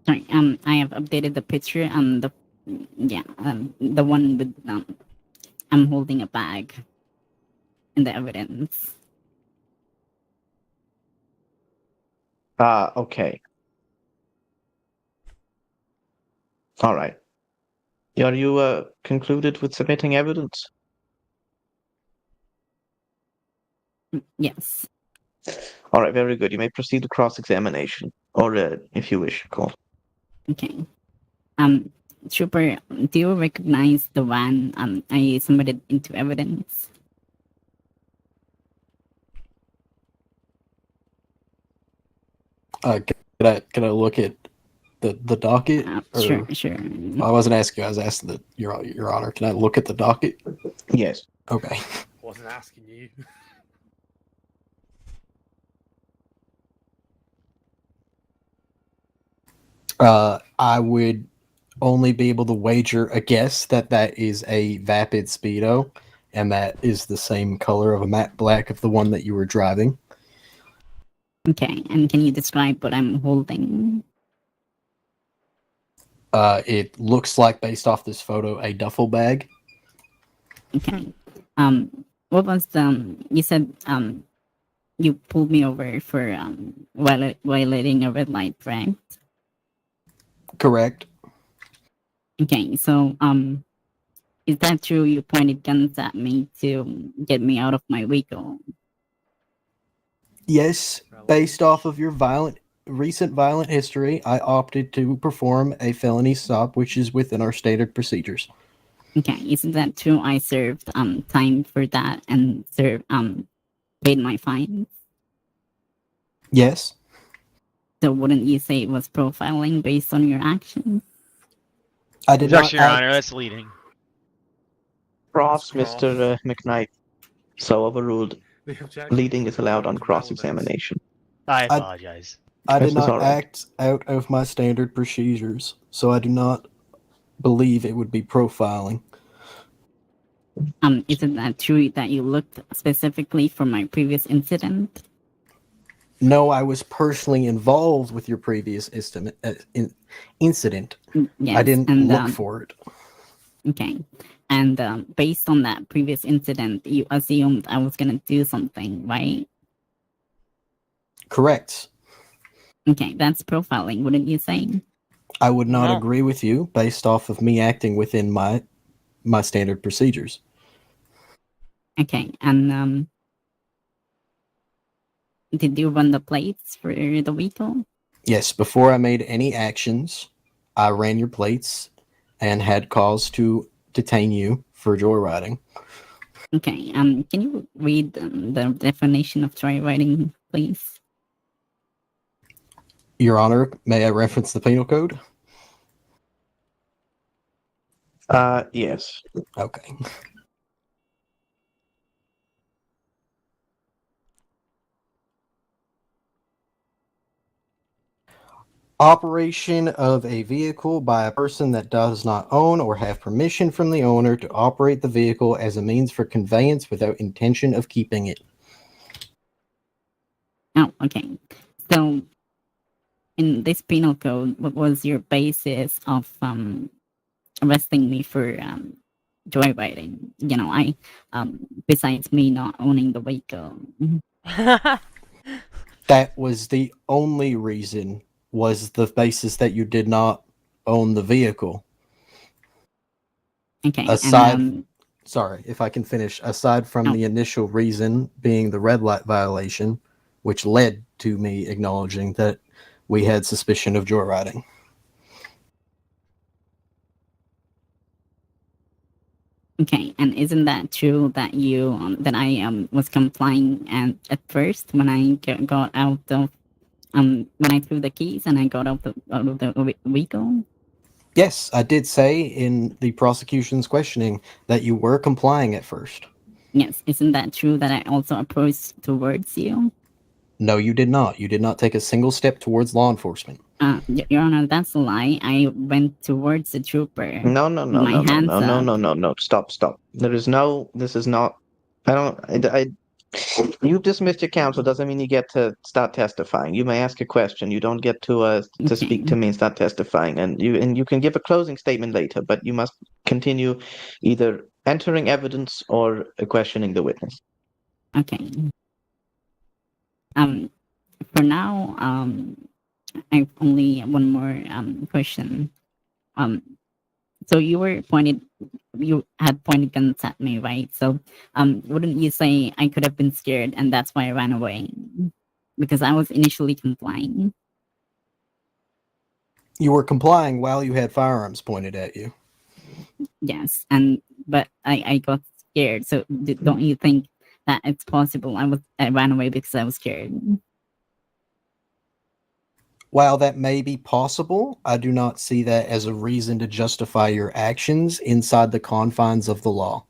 Sorry, I have updated the picture on the one with I'm holding a bag in the evidence. Okay. All right. Are you concluded with submitting evidence? Yes. All right, very good. You may proceed to cross-examination, or if you wish, call. Okay. Um, Trooper, do you recognize the van I submitted into evidence? Can I look at the docket? Sure, Or sure. I wasn't asking you. I was asking your honor. Can I look at the docket? Yes. Okay. Wasn't asking you. I would only be able to wager a guess that that is a Vapid Speedo, and that is the same color of a matte black of the one that you were driving. Okay, and can you describe what I'm holding? It looks like, based off this photo, a duffel bag. Okay. What was you said you pulled me over for violating a red light, right? Correct. Okay, so is that true? You pointed guns at me to get me out of my vehicle. Yes, based off of your recent violent history, I opted to perform a felony stop, which is within our standard procedures. Okay, isn't that true? I served time for that and paid my fine. Yes. So wouldn't you say it was profiling based on your actions? I did not Objection, Your act- Honor. That's leading. Cross, Cross. Mr. McKnight. So overruled. The objection Leading was is allowed on irrelevance. cross-examination. I apologize. I did This is not all right. act out of my standard procedures, so I do not believe it would be profiling. Isn't that true that you looked specifically for my previous incident? No, I was personally involved with your previous incident. Yes, I didn't and, look for it. Okay. And based on that previous incident, you assumed I was going to do something, right? Correct. Okay, that's profiling, wouldn't you say? I would not No. agree with you based off of me acting within my standard procedures. Okay, and did you run the plates for the vehicle? Yes, before I made any actions, I ran your plates and had cause to detain you for joyriding. Okay, can you read the definition of joyriding, please? Your Honor, may I reference the penal code? Yes. Okay. Operation of a vehicle by a person that does not own or have permission from the owner to operate the vehicle as a means for conveyance without intention of keeping it. Oh, okay. So, in this penal code, what was your basis of arresting me for joyriding? You know, I besides me not owning the vehicle. That was the only reason, was the basis that you did not own the vehicle. Okay, Aside, and sorry, if I can finish, aside from the initial reason being the red light violation, which led to me acknowledging that we had suspicion of joyriding. okay, and isn't that true that you that I was complying and at first when I got out of when I threw the keys and I got out of the vehicle? Yes, I did say in the prosecution's questioning that you were complying at first. Yes, isn't that true that I also approached towards you? No, you did not. You did not take a single step towards law enforcement. Your Honor, that's a lie. I went towards the trooper. No. My hands up. Stop. There is no. This is not. I don't. You've dismissed your counsel doesn't mean you get to start testifying. You may ask a question. You don't get to speak Okay. to me and start testifying. And you can give a closing statement later, but you must continue either entering evidence or questioning the witness. Okay. For now, I've only one more question. So you had pointed guns at me, right? So, wouldn't you say I could have been scared and that's why I ran away? Because I was initially complying. You were complying while you had firearms pointed at you. Yes, but I got scared. So don't you think that it's possible I ran away because I was scared? While that may be possible, I do not see that as a reason to justify your actions inside the confines of the law.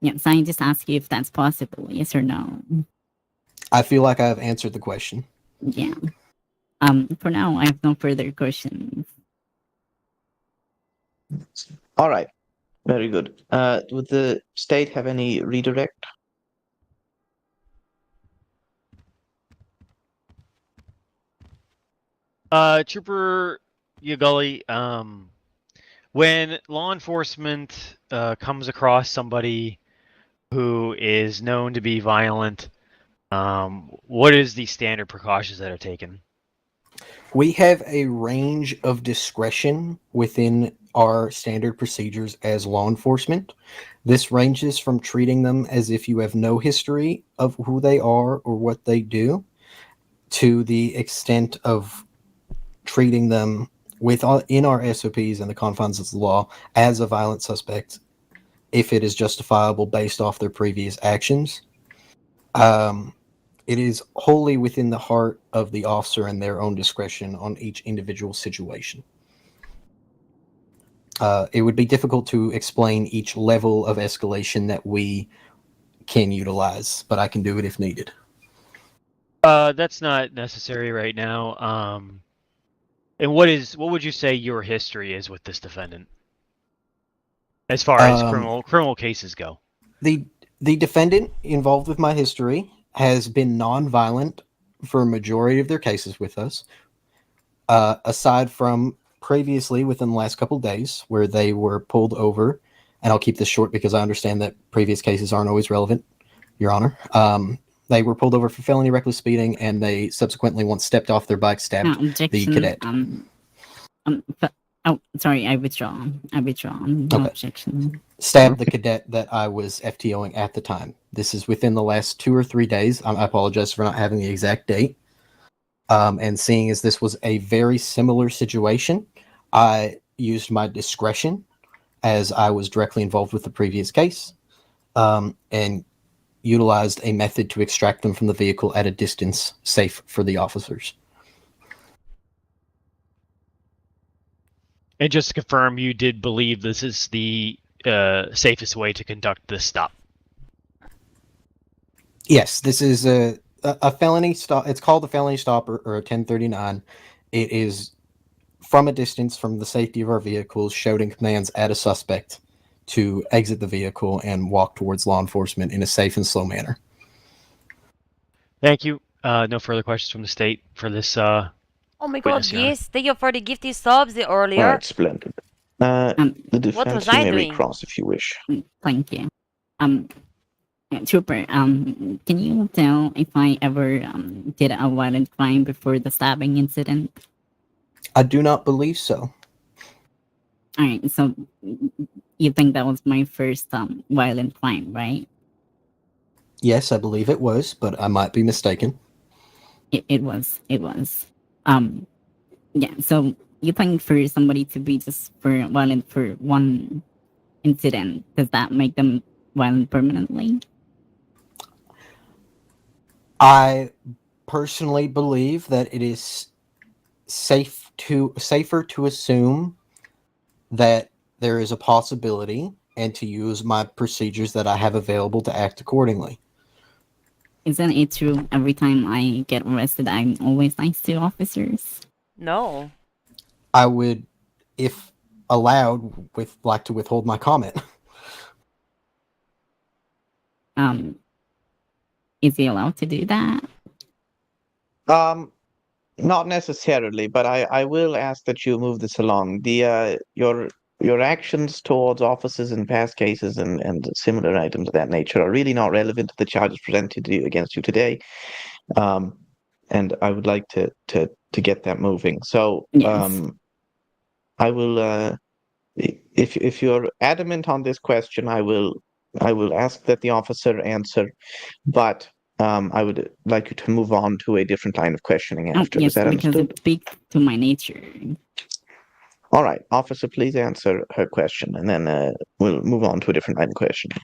Yes, I just ask you if that's possible. Yes or no? I feel like I have answered the question. Yeah. For now, I have no further questions. All right. Very good. Would the state have any redirect? Trooper Yagully, when law enforcement comes across somebody who is known to be violent, what is the standard precautions that are taken? We have a range of discretion within our standard procedures as law enforcement. This ranges from treating them as if you have no history of who they are or what they do, to the extent of treating them in our SOPs and the confines of the law as a violent suspect if it is justifiable based off their previous actions. It is wholly within the heart of the officer and their own discretion on each individual situation. It would be difficult to explain each level of escalation that we can utilize, but I can do it if needed. That's not necessary right now. And what would you say your history is with this defendant, as far as criminal cases go? The defendant involved with my history has been non-violent for a majority of their cases with us, aside from previously within the last couple of days where they were pulled over, and I'll keep this short because I understand that previous cases aren't always relevant, Your Honor. They were pulled over for felony reckless speeding, and they subsequently once stepped off their bike, stabbed the cadet. Sorry, I withdraw. No Okay. objection. Stabbed the cadet that I was FTOing at the time. This is within the last 2 or 3 days. I apologize for not having the exact date. And seeing as this was a very similar situation, I used my discretion as I was directly involved with the previous case, and utilized a method to extract them from the vehicle at a distance safe for the officers. And just to confirm, you did believe this is the safest way to conduct this stop? Yes, this is a felony stop. It's called a felony stop or a 1039. It is from a distance from the safety of our vehicles, shouting commands at a suspect to exit the vehicle and walk towards law enforcement in a safe and slow manner. Thank you. No further questions from the state for this. Oh my god, Witness, Your Honor. yes, thank you for the gifted subs earlier. All right, splendid. The defense was you I may doing? recross if you wish. Thank you. Trooper, can you tell if I ever did a violent crime before the stabbing incident? I do not believe so. All right, so you think that was my first violent crime, right? Yes, I believe it was, but I might be mistaken. It was. Yeah. So you think for somebody to be just violent for one incident, does that make them violent permanently? I personally believe that it is safer to assume that there is a possibility and to use my procedures that I have available to act accordingly. Isn't it true every time I get arrested, I'm always nice to officers? No. I would, if allowed, like to withhold my comment. is he allowed to do that? Not necessarily, but I will ask that you move this along. Your actions towards officers in past cases and similar items of that nature are really not relevant to the charges presented to you against you today. And I would like to get that moving. So Yes. I will if you're adamant on this question, I will ask that the officer answer, but I would like you to move on to a different line of questioning Oh, after. Is yes, that because understood? it speaks to my nature. All right, officer, please answer her question, and then we'll move on to a different line of questioning.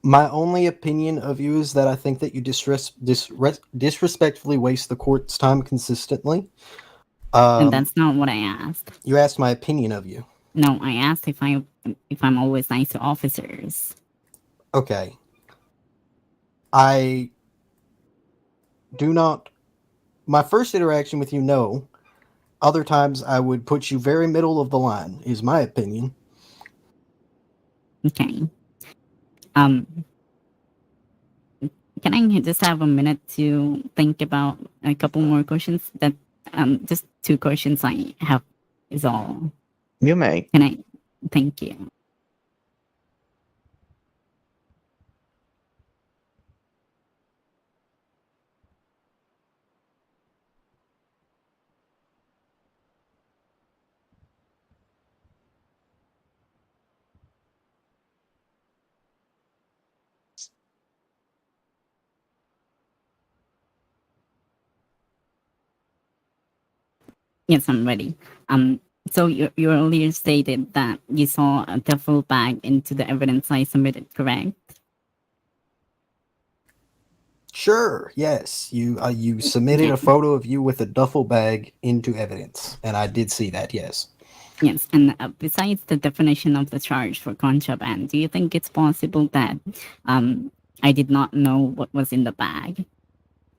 My only opinion of you is that I think that you disrespectfully waste the court's time consistently. And that's not what I asked. You asked my opinion of you. No, I asked if I'm always nice to officers. Okay. I do not. My first interaction with you, no. Other times I would put you very middle of the line, is my opinion. Okay. Can I just have a minute to think about a couple more questions? That just 2 questions I have is all. You may. Can I? Thank you. Yes, I'm ready. So you earlier stated that you saw a duffel bag into the evidence I submitted, correct? Sure, yes. You submitted Yeah. a photo of you with a duffel bag into evidence, and I did see that, yes. Yes, and besides the definition of the charge for contraband, do you think it's possible that I did not know what was in the bag?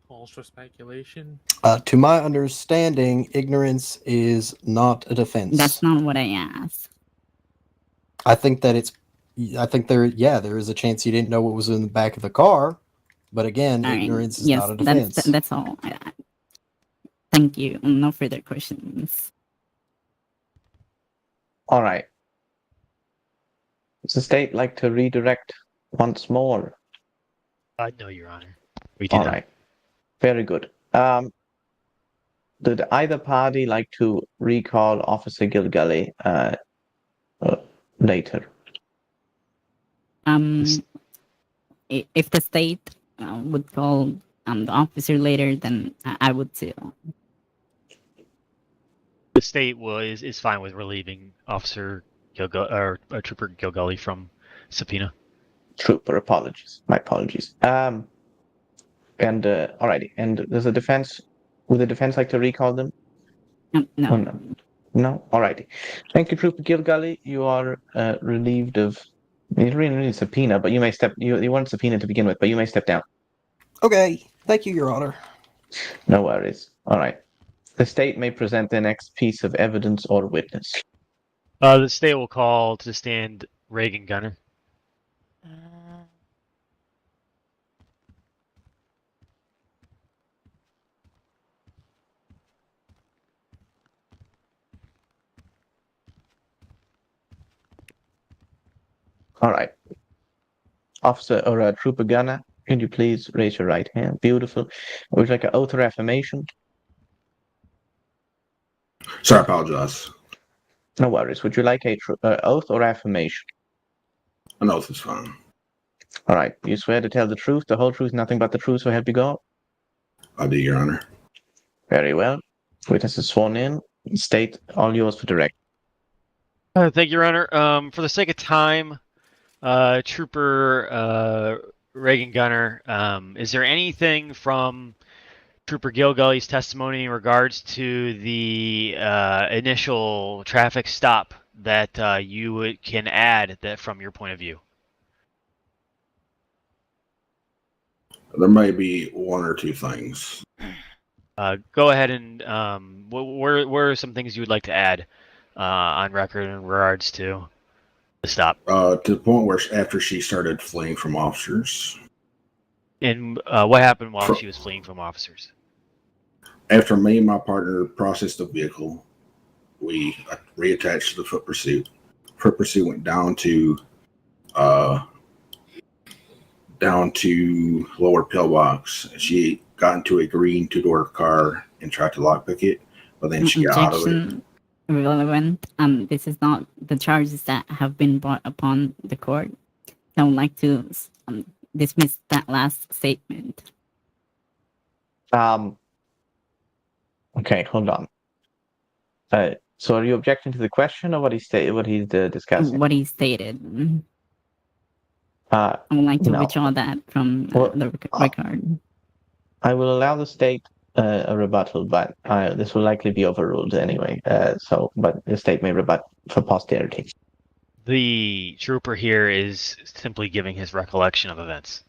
Calls for speculation. To my understanding, ignorance is not a defense. That's not what I asked. I think there is a chance you didn't know what was in the back of the car, but again, All right. ignorance is Yes, not a defense. that's all. Thank you. No further questions. All right. Does the state like to redirect once more? No, Your Honor. We do All not. right. Very good. Did either party like to recall Officer Gilgully later? If the state would call the officer later, then I would too. The state is fine with relieving Officer Trooper Gilgully from subpoena. Trooper, apologies. My apologies. And alrighty. And does the defense? Would the defense like to recall them? No. Oh, no. No. Alrighty. Thank you, Trooper Gilgully. You are relieved of. You didn't really need a subpoena, but you may step. You weren't subpoenaed to begin with, but you may step down. Okay, thank you, Your Honor. No worries. All right. The state may present the next piece of evidence or witness. The state will call to stand Reagan Gunner. All right. Officer or Trooper Gunner, can you please raise your right hand? Beautiful. Would you like an oath or affirmation? Sir, I apologize. No worries. Would you like a oath or affirmation? An oath is fine. All right. You swear to tell the truth, the whole truth, nothing but the truth, so help you God? I do, Your Honor. Very well. Witness is sworn in. State all yours for direct. Thank you, Your Honor. For the sake of time, Trooper Reagan Gunner, is there anything from Trooper Gilgully's testimony in regards to the initial traffic stop that you can add that from your point of view? There may be one or two things. Go ahead and what are some things you would like to add on record in regards to the stop? To the point where after she started fleeing from officers. And what happened while she was fleeing from officers? After me and my partner processed the vehicle, we reattached to the foot pursuit. Foot pursuit went down to lower pillbox. She got into a green two-door car and tried to lockpick it, but then she got out of it. Objection irrelevant. This is not the charges that have been brought upon the court. I would like to dismiss that last statement. Okay, hold on. So are you objecting to the question or what he's discussing? What he stated. Uh, I would like to No. withdraw that from the record. I will allow the state a rebuttal, but this will likely be overruled anyway. But the state may rebut for posterity. The trooper here is simply giving his recollection of events.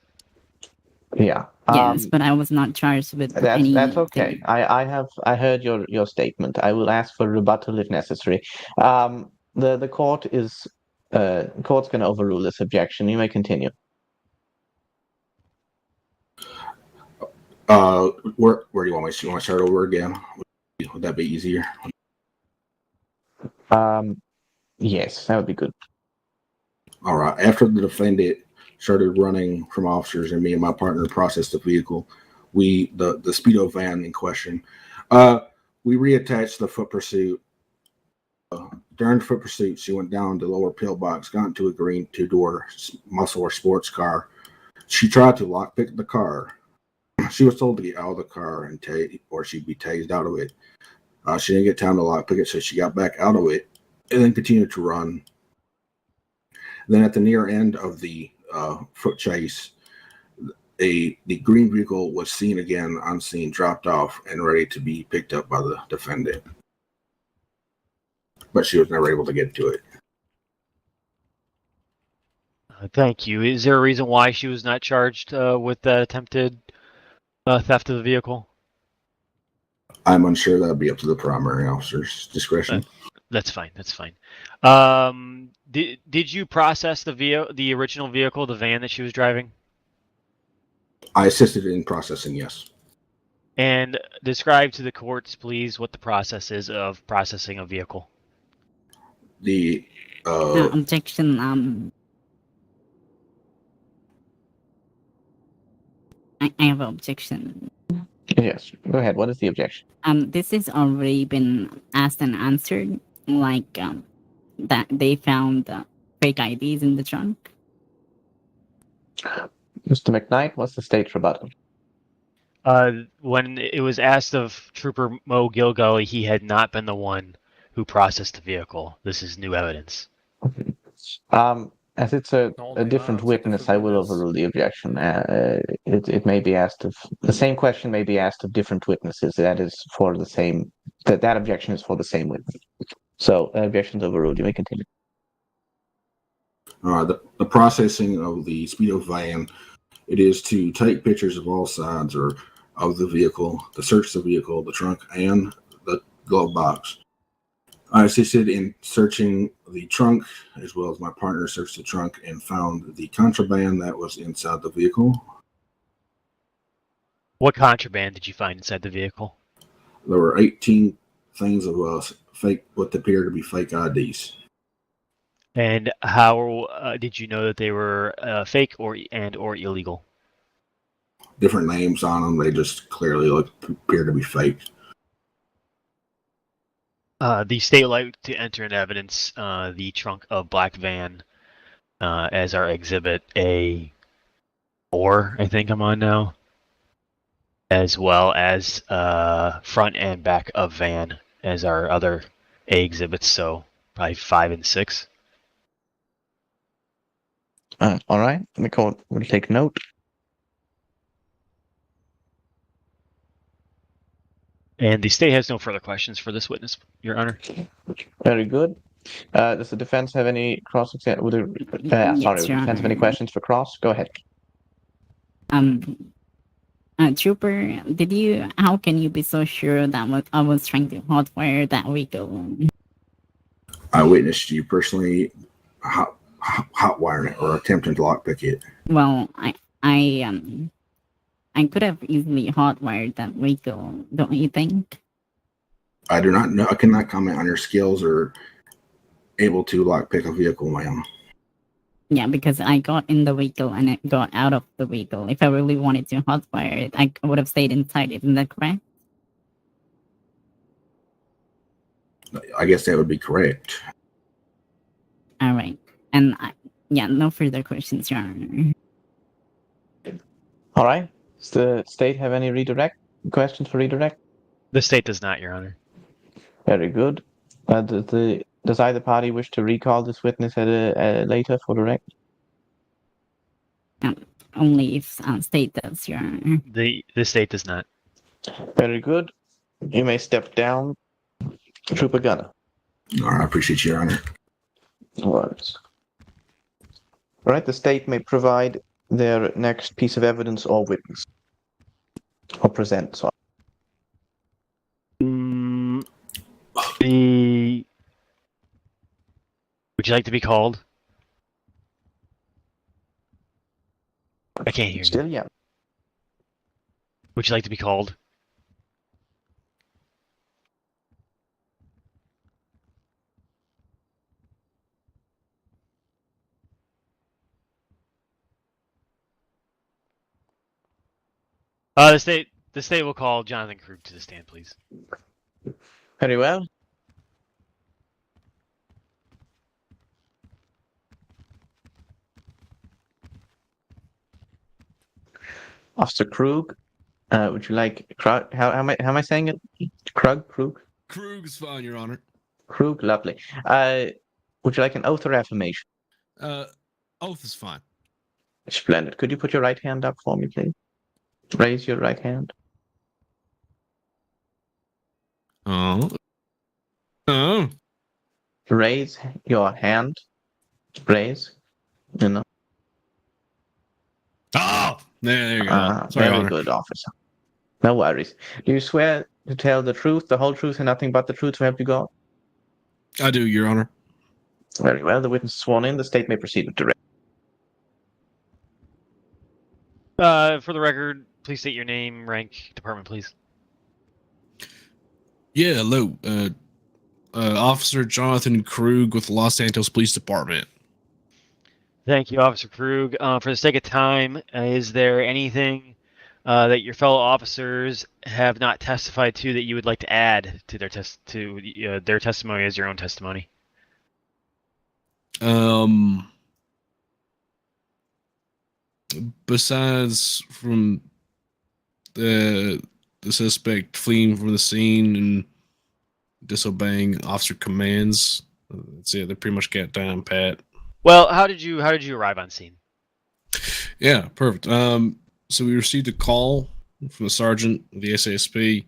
Yeah. Yes, but I was not charged with anything. That's okay. I heard your statement. I will ask for rebuttal if necessary. The court is court's going to overrule this objection. You may continue. Where do you want me to? You want to start over again? Would that be easier? Yes, that would be good. All right. After the defendant started running from officers and me and my partner processed the vehicle, the Speedo van in question, we reattached the foot pursuit. During the foot pursuit, she went down to lower pillbox, got into a green two-door muscle or sports car. She tried to lockpick the car. She was told to get out of the car and or she'd be tased out of it. She didn't get time to lockpick it, so she got back out of it and then continued to run. Then at the near end of the foot chase, the green vehicle was seen again, unseen, dropped off, and ready to be picked up by the defendant. But she was never able to get to it. Thank you. Is there a reason why she was not charged with the attempted theft of the vehicle? I'm unsure. That would be up to the primary officer's discretion. That's fine. That's fine. Did you process the original vehicle, the van that she was driving? I assisted in processing, yes. And describe to the courts, please, what the process is of processing a vehicle. The Objection. I have an objection. Yes, go ahead. What is the objection? This has already been asked and answered. Like that they found fake IDs in the trunk. Mr. McKnight, what's the state's rebuttal? When it was asked of Trooper Mo Gilgully, he had not been the one who processed the vehicle. This is new evidence. As it's a different witness, I will overrule the objection. It may be asked of the same question may be asked of different witnesses. That is for the same. That objection is for the same witness. So objection is overruled. You may continue. The processing of the Speedo van, it is to take pictures of all sides or of the vehicle, to search the vehicle, the trunk, and the glove box. I assisted in searching the trunk, as well as my partner searched the trunk and found the contraband that was inside the vehicle. What contraband did you find inside the vehicle? There were 18 things of fake, what appear to be fake IDs. And how did you know that they were fake or illegal? Different names on them. They just clearly appear to be fake. The state would like to enter in evidence the trunk of black van as our exhibit A4, I think I'm on now, as well as front and back of van as our other A exhibits, so probably 5 and 6. All right, the court will take note. And the state has no further questions for this witness, Your Honor. Very good. Does the defense have any Yes, Does the Your defense have any Honor. questions for cross? Go ahead. Trooper, how can you be so sure that I was trying to hotwire that vehicle? I witnessed you personally hot wiring it or attempting to lockpick it. Well, I could have easily hotwired that vehicle, don't you think? I do not know. I cannot comment on your skills or able to lockpick a vehicle, ma'am. Yeah, because I got in the vehicle and it got out of the vehicle. If I really wanted to hotwire it, I would have stayed inside. Isn't that correct? I guess that would be correct. All right. And yeah, no further questions, Your Honor. All right. Does the state have any redirect questions for redirect? The state does not, Your Honor. Very good. Does either party wish to recall this witness at a later for direct? Only if state does, Your Honor. The state does not. Very good. You may step down, Trooper Gunner. All right, I appreciate you, Your Honor. All right. All right. The state may provide their next piece of evidence or witness, or present. Sorry. Would you like to be called? I can't hear you. Still, yeah. Would you like to be called? The state will call Jonathan Krug to the stand, please. Very well. Officer Krug, would you like Krug? How am I saying it? Krug. Krug is fine, Your Honor. Krug, lovely. Would you like an oath or affirmation? Oath is fine. Splendid. Could you put your right hand up for me, please? Raise your right hand. Oh. Raise your hand. Raise. You know. Oh, there you go. Sorry, Very Honor. good, officer. No worries. Do you swear to tell the truth, the whole truth, and nothing but the truth to help you God? I do, Your Honor. Very well. The witness is sworn in. The state may proceed with direct. For the record, please state your name, rank, department, please. Yeah, hello. Officer Jonathan Krug with the Los Santos Police Department. Thank you, Officer Krug. For the sake of time, is there anything that your fellow officers have not testified to that you would like to add to their their testimony as your own testimony? Besides from the suspect fleeing from the scene and disobeying officer commands, that's it. They pretty much got down pat. Well, how did you arrive on scene? Yeah, perfect. So we received a call from the sergeant of the SASP,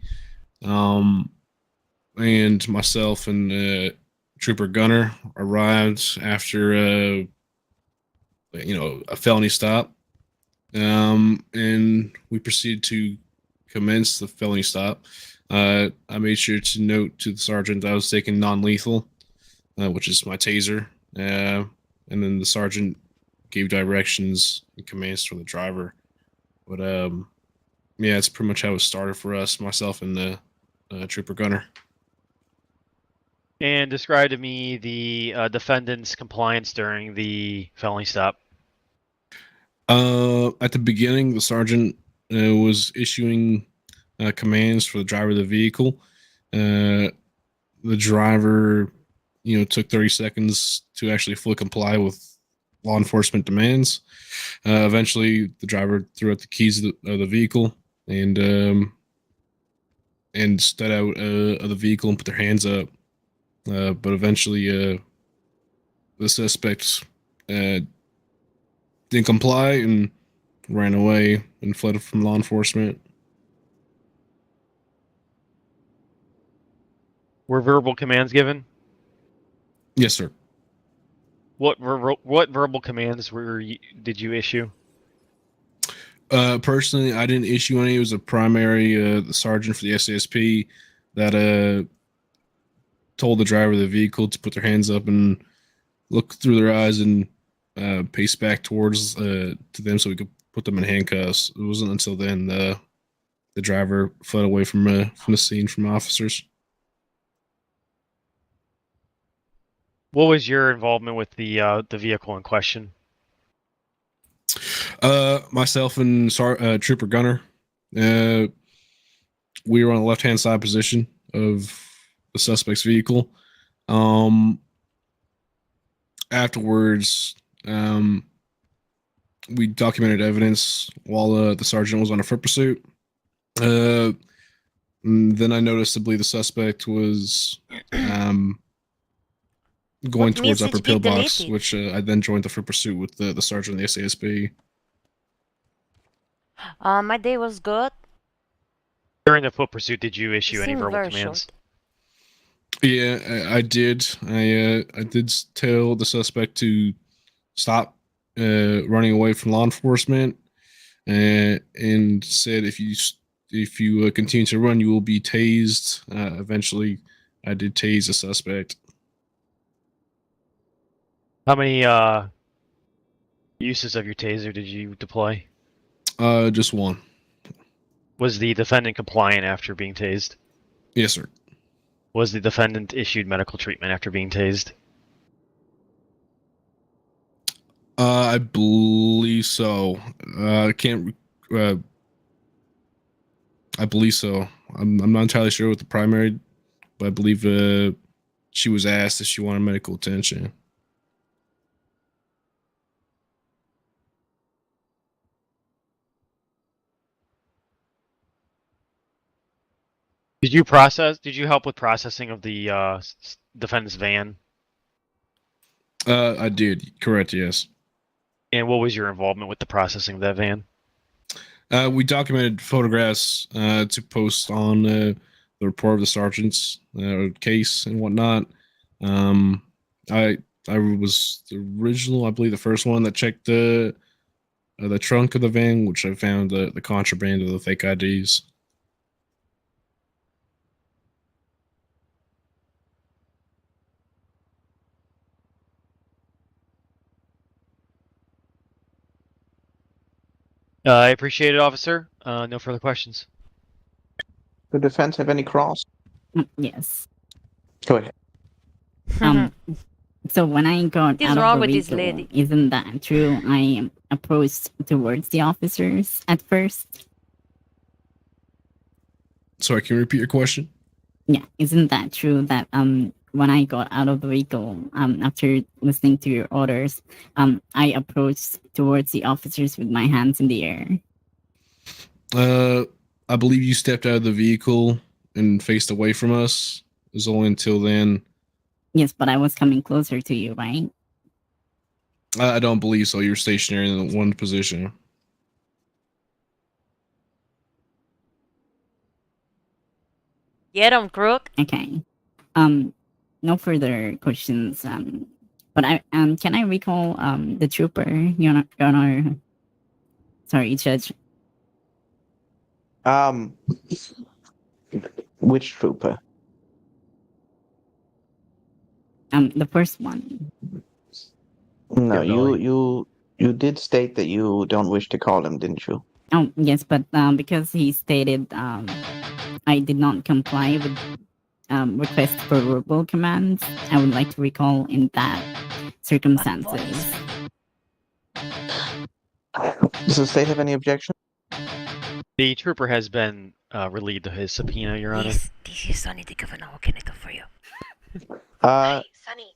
and myself and Trooper Gunner arrived after a felony stop, and we proceeded to commence the felony stop. I made sure to note to the sergeant that I was taking non-lethal, which is my taser, and then the sergeant gave directions and commands for the driver. But yeah, it's pretty much how it started for us, myself and the Trooper Gunner. And describe to me the defendant's compliance during the felony stop. At the beginning, the sergeant was issuing commands for the driver of the vehicle. The driver, took 30 seconds to actually fully comply with law enforcement demands. Eventually, the driver threw out the keys of the vehicle and stood out of the vehicle and put their hands up. But eventually, the suspect didn't comply and ran away and fled from law enforcement. Were verbal commands given? Yes, sir. What verbal commands did you issue? Personally, I didn't issue any. It was a primary the sergeant for the SASP that told the driver of the vehicle to put their hands up and look through their eyes and pace back towards to them so we could put them in handcuffs. It wasn't until then the driver fled away from the scene from officers. What was your involvement with the vehicle in question? Myself and Trooper Gunner, we were on the left-hand side position of the suspect's vehicle. Afterwards, we documented evidence while the sergeant was on a foot pursuit. Then I noticeably the suspect was going What towards Upper message get Pillbox, deleted? which I then joined the foot pursuit with the sergeant and the SASP. My day was good. During the foot pursuit, did you issue any seemed verbal very commands? short. Yeah, I did. I did tell the suspect to stop running away from law enforcement, and said if you continue to run, you will be tased. Eventually, I did tase the suspect. How many uses of your taser did you deploy? Just one. Was the defendant compliant after being tased? Yes, sir. Was the defendant issued medical treatment after being tased? I believe so. I can't. I believe so. I'm not entirely sure with the primary, but I believe she was asked if she wanted medical attention. Did you help with processing of the defendant's van? I did. Correct. Yes. And what was your involvement with the processing of that van? We documented photographs to post on the report of the sergeant's case and whatnot. I was the original, I believe, the first one that checked the trunk of the van, which I found the contraband of the fake IDs. I appreciate it, officer. No further questions. The defense have any cross? Yes. Go ahead. So when I got What is out wrong of the with this vehicle, lady? isn't that true? I approached towards the officers at first. Sorry, can you repeat your question? Yeah, isn't that true that when I got out of the vehicle after listening to your orders, I approached towards the officers with my hands in the air. I believe you stepped out of the vehicle and faced away from us. It was only until then. Yes, but I was coming closer to you, right? I don't believe so. You're stationary in one position. Get him, crook. Okay. No further questions. But I can I recall the trooper, Your Honor? Sorry, Judge. Which trooper? The first one. No, Gilly. you did state that you don't wish to call him, didn't you? Oh yes, but because he stated I did not comply with request for verbal commands, I would like to recall in that circumstances. Does the state have any objection? The trooper has been relieved of his subpoena, Your Honor. Yes, this is Sonny the Governor. What can I do for you? Uh, Sonny,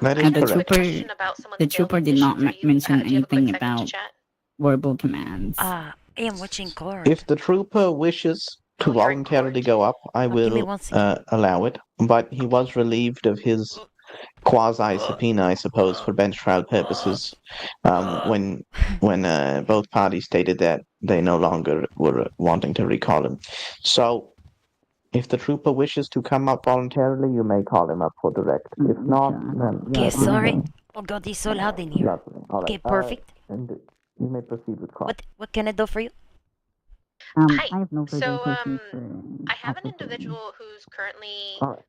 that is I have a the correct. quick question about someone's The bail trooper did petition not for you. mention Do you have a quick anything second to about chat? verbal commands. I am watching court. If the trooper wishes to Oh, you're in voluntarily court. go up, I Oh, give me will 1 second. allow it. But he was relieved of his quasi subpoena, I suppose, for bench trial purposes, when both parties stated that they no longer were wanting to recall him. So, if the trooper wishes to come up voluntarily, you may call him up for direct. If not, then Okay, Yeah, sorry. yeah. Oh god, it's so loud in here. Lovely. All Okay, right. perfect. And you may proceed with cross. What can I do for you? Hi. I have no further So, questions for I have an Officer. individual who's currently All right.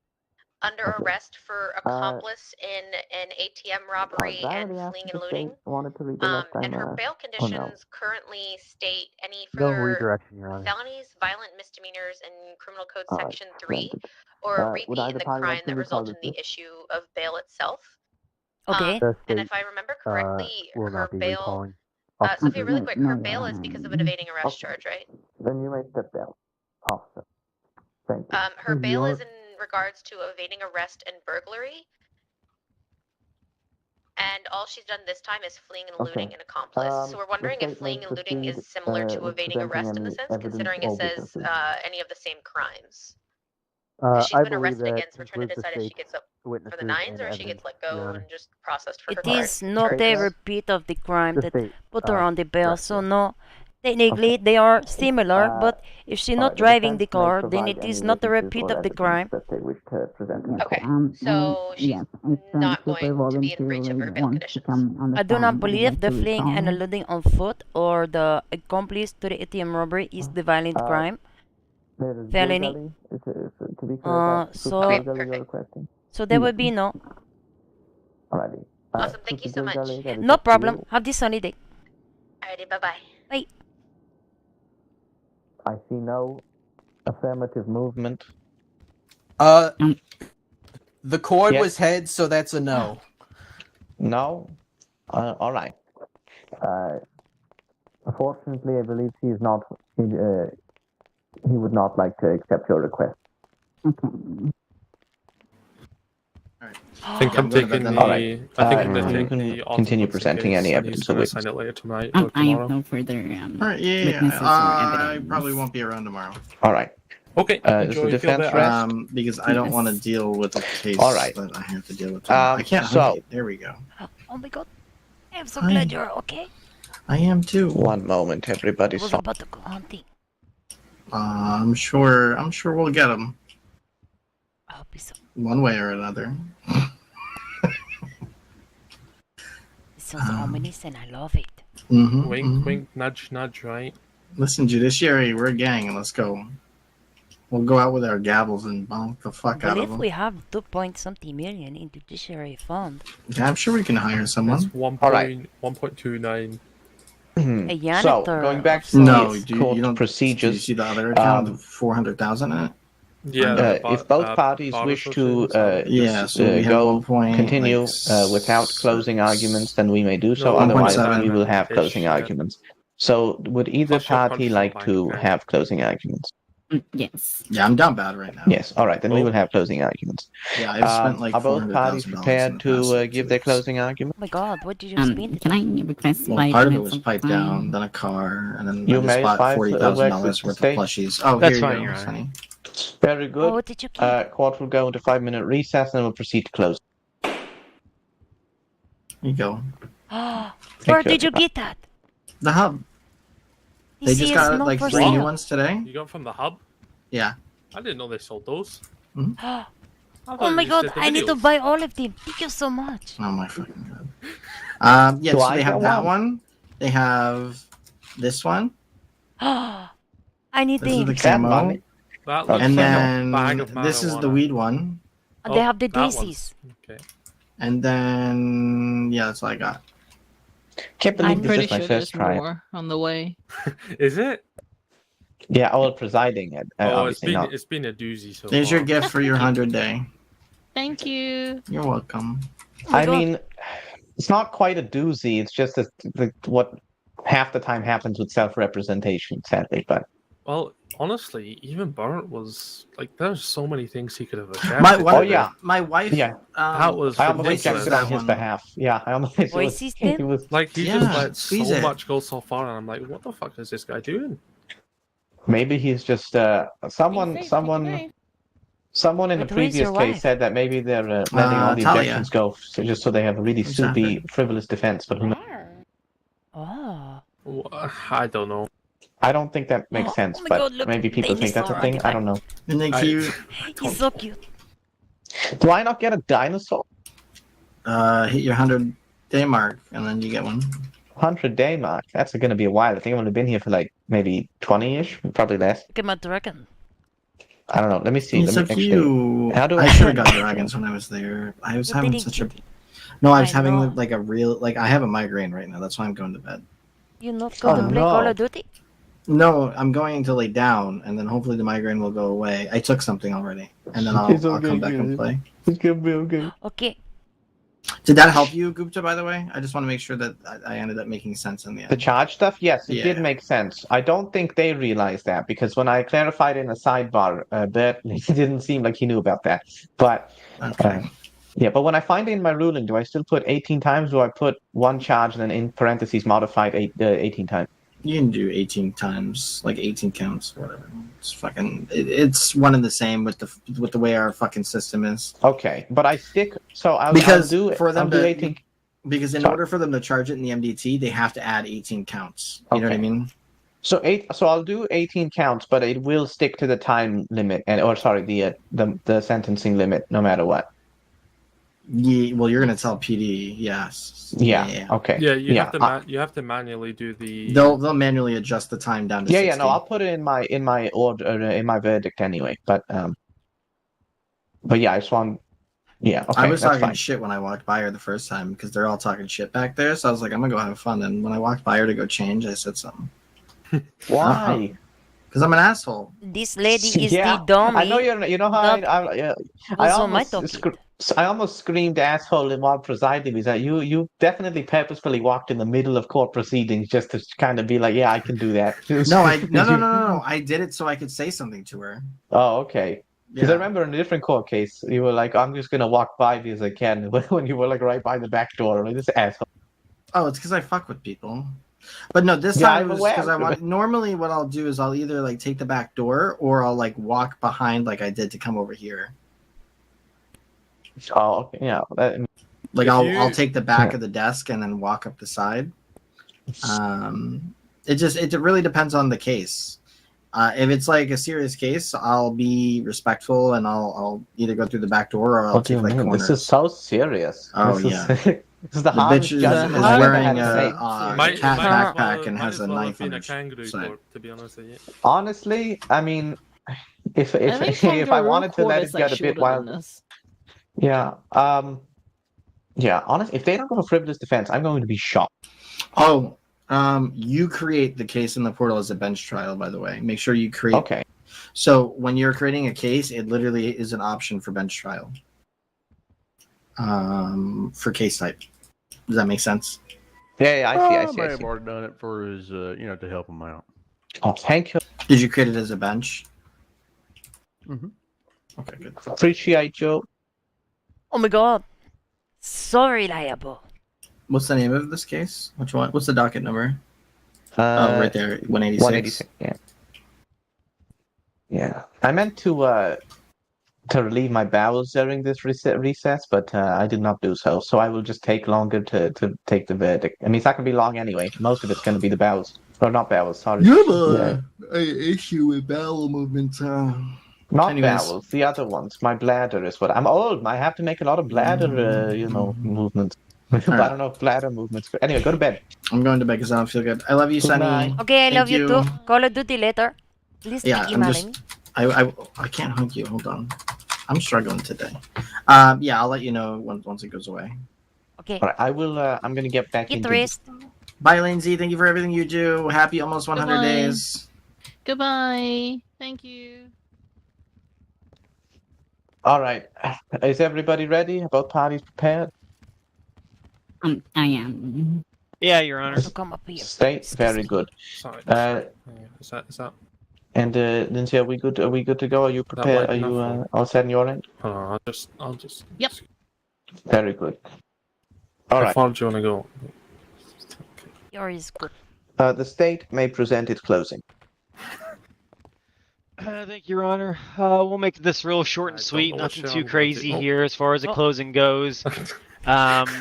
under Okay. arrest for accomplice in an ATM robbery and fleeing and looting. Wanted to read And her bail conditions currently state any No further redirection, Your Honor. felonies, violent misdemeanors, and Criminal Code All right, Section 3, splendid. or Would repeat either in the party like crime to that be called resulted in the witness? issue of bail itself. Okay. The And state if I remember correctly, will her not be bail. recalling. Sophia, really quick, No, her Your bail is Honor. because of an evading arrest Okay. charge, right? Then you may step down, officer. Thank you. Her bail is in regards to evading arrest and burglary. And all she's done this time is fleeing and looting Okay. and accomplice. So we're The wondering if state fleeing may and looting is proceed, similar to with evading arrest in presenting a any sense, evidence considering it or says witnesses. any of the same crimes. She's I been believe arrested that again, so we're trying to includes the decide if she state's gets up for witnesses the nines and or if she gets evidence, let Your go Honor. and just processed for It her is not a charges. repeat of the crime The that state. put her on the bail, correct, so yes. no. Technically, they are similar, but if she's not driving the car, then it is not a repeat of the crime. That they wish to present. Okay, so she's not going to be in breach of her bail conditions. I do not believe the fleeing and eluding on foot or the accomplice to the ATM robbery is the violent crime. Felony. To be clear, so- Okay, perfect. So there will be no. Alrighty. Awesome, thank you so much. No problem. Have this sunny day. Alrighty, bye-bye. Bye. I see no affirmative movement. The cord Yes. was head, so that's a no. No? All right. Unfortunately, I believe he is not. He would not like to accept your request. I think I'm I'm going to taking bed the. then. Alright. I think I'm You taking can the continue autopsy presenting case, any and evidence he's or gonna sign witness. it later tonight I or have tomorrow. no further All right, witnesses or I evidence. probably won't be around tomorrow. All right. Okay. Does enjoy the your defense day. rest? Because I don't want to Yes. deal with the case All right. that I have to deal with. I can't so- hunt it. There we go. Oh my god. I'm so Hi. glad you're okay. I am too. One moment, everybody. I was about to go hunting. I'm sure we'll get him I hope so. one way or another. It sounds ominous and I love it. Mm-hmm, Wink, wink, nudge, nudge. Right. Listen, Judiciary, we're a gang. Let's go. We'll go out with our gavels and bonk the I fuck out of believe them. we have 2-point-something million in judiciary fund. Yeah, I'm sure we can hire It's someone. 1.29. A So, janitor going back of to No, the do court you don't. Do you procedures, see the other account um, of 400,000 in it? Yeah. if both parties wish to Yeah, so we have go 1 point, continue like, without closing arguments, then we may do so. No, Otherwise, 1.7. we will have Ish, closing yeah. arguments. So, would either Plus your party punch like from to bank account. have closing arguments? Yes. Yeah, I'm down bad right now. Yes. All right, then we Oh. will have closing arguments. Yeah, I've spent like Are both parties $400,000 in prepared the past to give 2 their weeks. closing argument? Oh my god, what did you spend? Can I request Well, 5 part of it minutes was pipe time? down, then a car, and then You I just may bought buy $40,000 works worth at of plushies. Oh, That's here fine, you Your go, Honor. Sonny. Very Oh, good. what did you get? Court will go into 5-minute recess and will proceed to close. Here you go. Where did you get that? The hub. They just TC is got not like for 3 new sale. ones today. You got from the hub? Yeah. I didn't know they sold those. I Oh thought my you just god, did the I need to videos. buy all of them. Thank you so much. Oh my fucking god. Yeah, Do so I they have get that one? one. They have this one. I need This is the them. That camo. money. That Okay. looks And like then a bag of this is the marijuana. weed one. And they Oh, have the that one's- daisies. Okay. And then yeah, that's all I got. Can't believe I'm this pretty is my sure first there's try. more on the way. Is it? Yeah, well, presiding it. Obviously not. it's been a doozy so There's far. your gift for your 100 day. Thank you. You're welcome. Oh my I god. mean, it's not quite a doozy. It's just what half the time happens with self-representation, sadly. But Well, honestly, even Burnt was like, there's so many things he could have objected. My to wife, yeah. my wife. Yeah. That was I almost ridiculous. rejected on his One. behalf. Yeah, I almost. It Voice was, system? he was Like he Yeah, just let squeeze so it. much go so far, and I'm like, what the fuck is this guy doing? maybe he's just someone in Wait, the who is previous your case wife? said that maybe they're letting all the Talia. objections go just so they have a really Exactly. soupy, frivolous defense. But who knows? Oh. I don't know. I don't think that makes Oh, sense. oh my but God, look, maybe people think that's a dinosaur thing. I artifact. don't know. And then you He's so cute. Do I not get a dinosaur? hit your 100-day mark, and then you get one. 100-day mark. That's going to be a while. I think I've only been here for like maybe 20-ish, probably less. Look at my dragon. I don't know. Let me see. It's Let me up to actually. you. How do I I should have got dragons when I was there. I was You having didn't such a. get it. No, I was I know. having like a real like I have a migraine right now. That's why I'm going to bed. You not going to Oh, play Call no. of Duty? No, I'm going to lay down, and then hopefully the migraine will go away. I took something already, and then I'll, It's I'll okay, come back and good. play. It's gonna be okay. Okay. Did that help you, Gupta? By the way, I just want to make sure that I ended up making sense in the The end. charge stuff, yes, it Yeah, did yeah. make sense. I don't think they realized that because when I clarified in a sidebar, that it didn't seem like he knew about that. But Okay. yeah, but when I find it in my ruling, do I still put 18 times? Or do I put one charge and then in parentheses modified 18 times? You can do 18 times, like 18 counts, whatever. It's fucking. It's one and the same with the way our fucking system is. Okay, but I stick. So I'll Because do for them I'll do to 18. because in Sorry. order for them to charge it in the MDT, they have to add 18 counts. You know what I Okay. mean? So I'll do 18 counts, but it will stick to the time limit or sorry, the sentencing limit, no matter what. Yeah. Well, you're gonna tell PD, yes. Yeah. Okay. Yeah, you Yeah. have to manually do the. They'll manually adjust the time down to Yeah, 60. yeah, no, I'll put it in my order in my verdict anyway. But yeah, I just want. Yeah, okay, I was that's talking fine. shit when I walked by her the first time because they're all talking shit back there. So I was like, I'm gonna go have fun. And when I walked by her to go change, I said something. Why? Because I'm an asshole. This lady is Yeah, the dummy. I know you're. You know how was on my docket. I almost screamed asshole while presiding because you definitely purposefully walked in the middle of court proceedings just to kind of be like, yeah, I can do that. No. I did it so I could say something to her. Oh, okay. Because I Yeah. remember in a different court case, you were like, I'm just gonna walk by because I can. When you were like right by the back door, like this asshole. Oh, it's because I fuck with people. But no, this Yeah, time I'm it was aware because I of want. it. Normally, what I'll do is I'll either like take the back door or I'll like walk behind like I did to come over here. Oh, okay, yeah. Like If I'll take the back Yeah. of the desk and then walk up the side. It really depends on the case. If it's like a serious case, I'll be respectful and I'll either go through the back door or I'll What do take you like mean? corners. This is so serious. Oh, This yeah. is, this is the The hardest bitch is judgment is I've ever wearing had to a make. cat might as backpack well- and might has as a well have knife been on a her kangaroo side. court, to be honest with you. Honestly, I mean, if I think if I kangaroo wanted to court let is it get a like bit shorter than wild, this. yeah, yeah. Honestly, if they don't go for frivolous defense, I'm going to be shocked. Oh, you create the case in the portal as a bench trial, by the way. Make sure you create. Okay. So when you're creating a case, it literally is an option for bench trial. For case type. Does that make sense? Yeah, I see. I see. may I have see. already done it for his, to help him out. Oh, thank you. Did you create it as a bench? Mhm. Okay, good. Appreciate you. Oh my god. So reliable. What's the name of this case? Which one? What's the docket number? Oh, right there, 186. 186. Yeah. Yeah. I meant to relieve my bowels during this recess, but I did not do so. So I will just take longer to take the verdict. I mean, it's not going to be long anyway. Most of it's going to be the bowels. Or not bowels, sorry. You have a issue with bowel movement. Not Anyways. bowels, the other ones. My bladder is what I'm old. I have to make a lot of bladder, movements. But I don't know if bladder movements. Anyway, go to bed. I'm going to bed because I don't feel good. I love you, Good Sunny. night. Okay, I Thank love you too. Call of Duty later. Please Yeah, keep I'm emailing just. I can't hug you. Hold on. I'm struggling today. Yeah, I'll let you know once it goes away. Okay. All right, I will. I'm gonna get back Get into. rest. Bye, Lindsay. Thank you for everything you do. Happy almost 100 Goodbye. days. Goodbye. Thank you. All right, is everybody ready? Both parties prepared? I am. Yeah, Your Honor. So come up here. State very good. Sorry. Is that? And Lindsay, are we good? Are we good to go? Are you prepared? light Are you enough all set on your end? Hold on, I'll just. Yep. Very good. All How right. far do you want to go? Yours is good. The state may present its closing. Thank you, Your Honor. We'll make this real short and I don't sweet. know what Nothing shit too I'm gonna crazy do. Oh. here as far as the closing goes.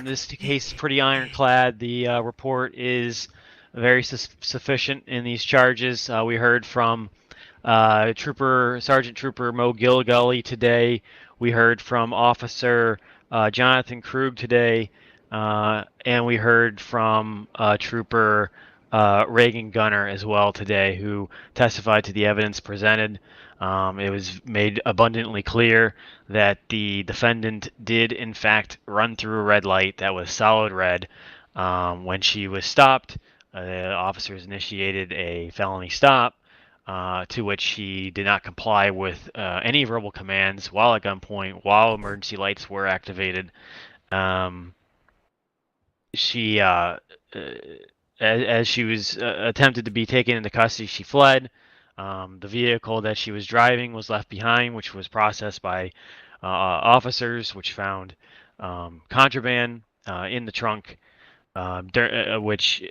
This case is pretty ironclad. The report is very sufficient in these charges. We heard from Sergeant Trooper Mo Gilgully today. We heard from Officer Jonathan Krug today, and we heard from Trooper Reagan Gunner as well today, who testified to the evidence presented. It was made abundantly clear that the defendant did, in fact, run through a red light that was solid red. When she was stopped, the officers initiated a felony stop, to which she did not comply with any verbal commands while at gunpoint, while emergency lights were activated. She, as she was attempted to be taken into custody, she fled. The vehicle that she was driving was left behind, which was processed by officers, which found contraband in the trunk, which,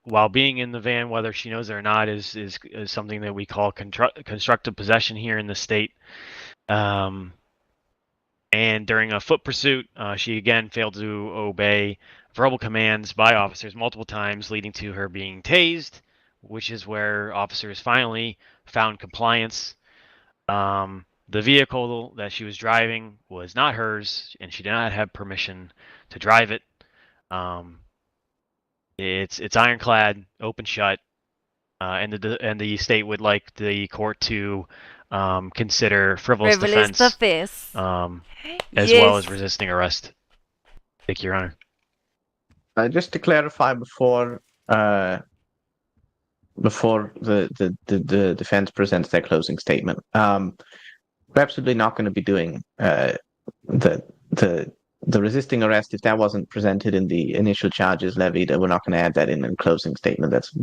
while being in the van, whether she knows it or not, is something that we call constructive possession here in the state. And during a foot pursuit, she again failed to obey verbal commands by officers multiple times, leading to her being tased, which is where officers finally found compliance. The vehicle that she was driving was not hers, and she did not have permission to drive it. It's ironclad, open shut, and the state would like the court to consider frivolous defense, as well as resisting arrest. Thank you, Your Honor. Just to clarify before the defense presents their closing statement, we're absolutely not going to be doing the resisting arrest if that wasn't presented in the initial charges levied. We're not going to add that in the closing statement. That's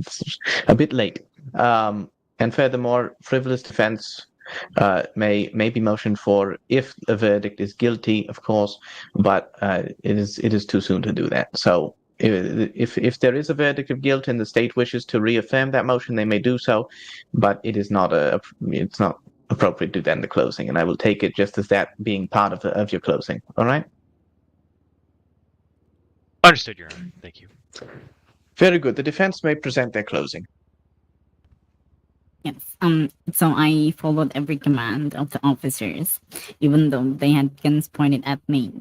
a bit late. And furthermore, frivolous defense may be motioned for if a verdict is guilty, of course, but it is too soon to do that. So if there is a verdict of guilt and the state wishes to reaffirm that motion, they may do so, but it's not appropriate to do that in the closing, and I will take it just as that being part of your closing. All right. Understood, Your Honor. Thank you. Very good. The defense may present their closing. Yes. So I followed every command of the officers, even though they had guns pointed at me.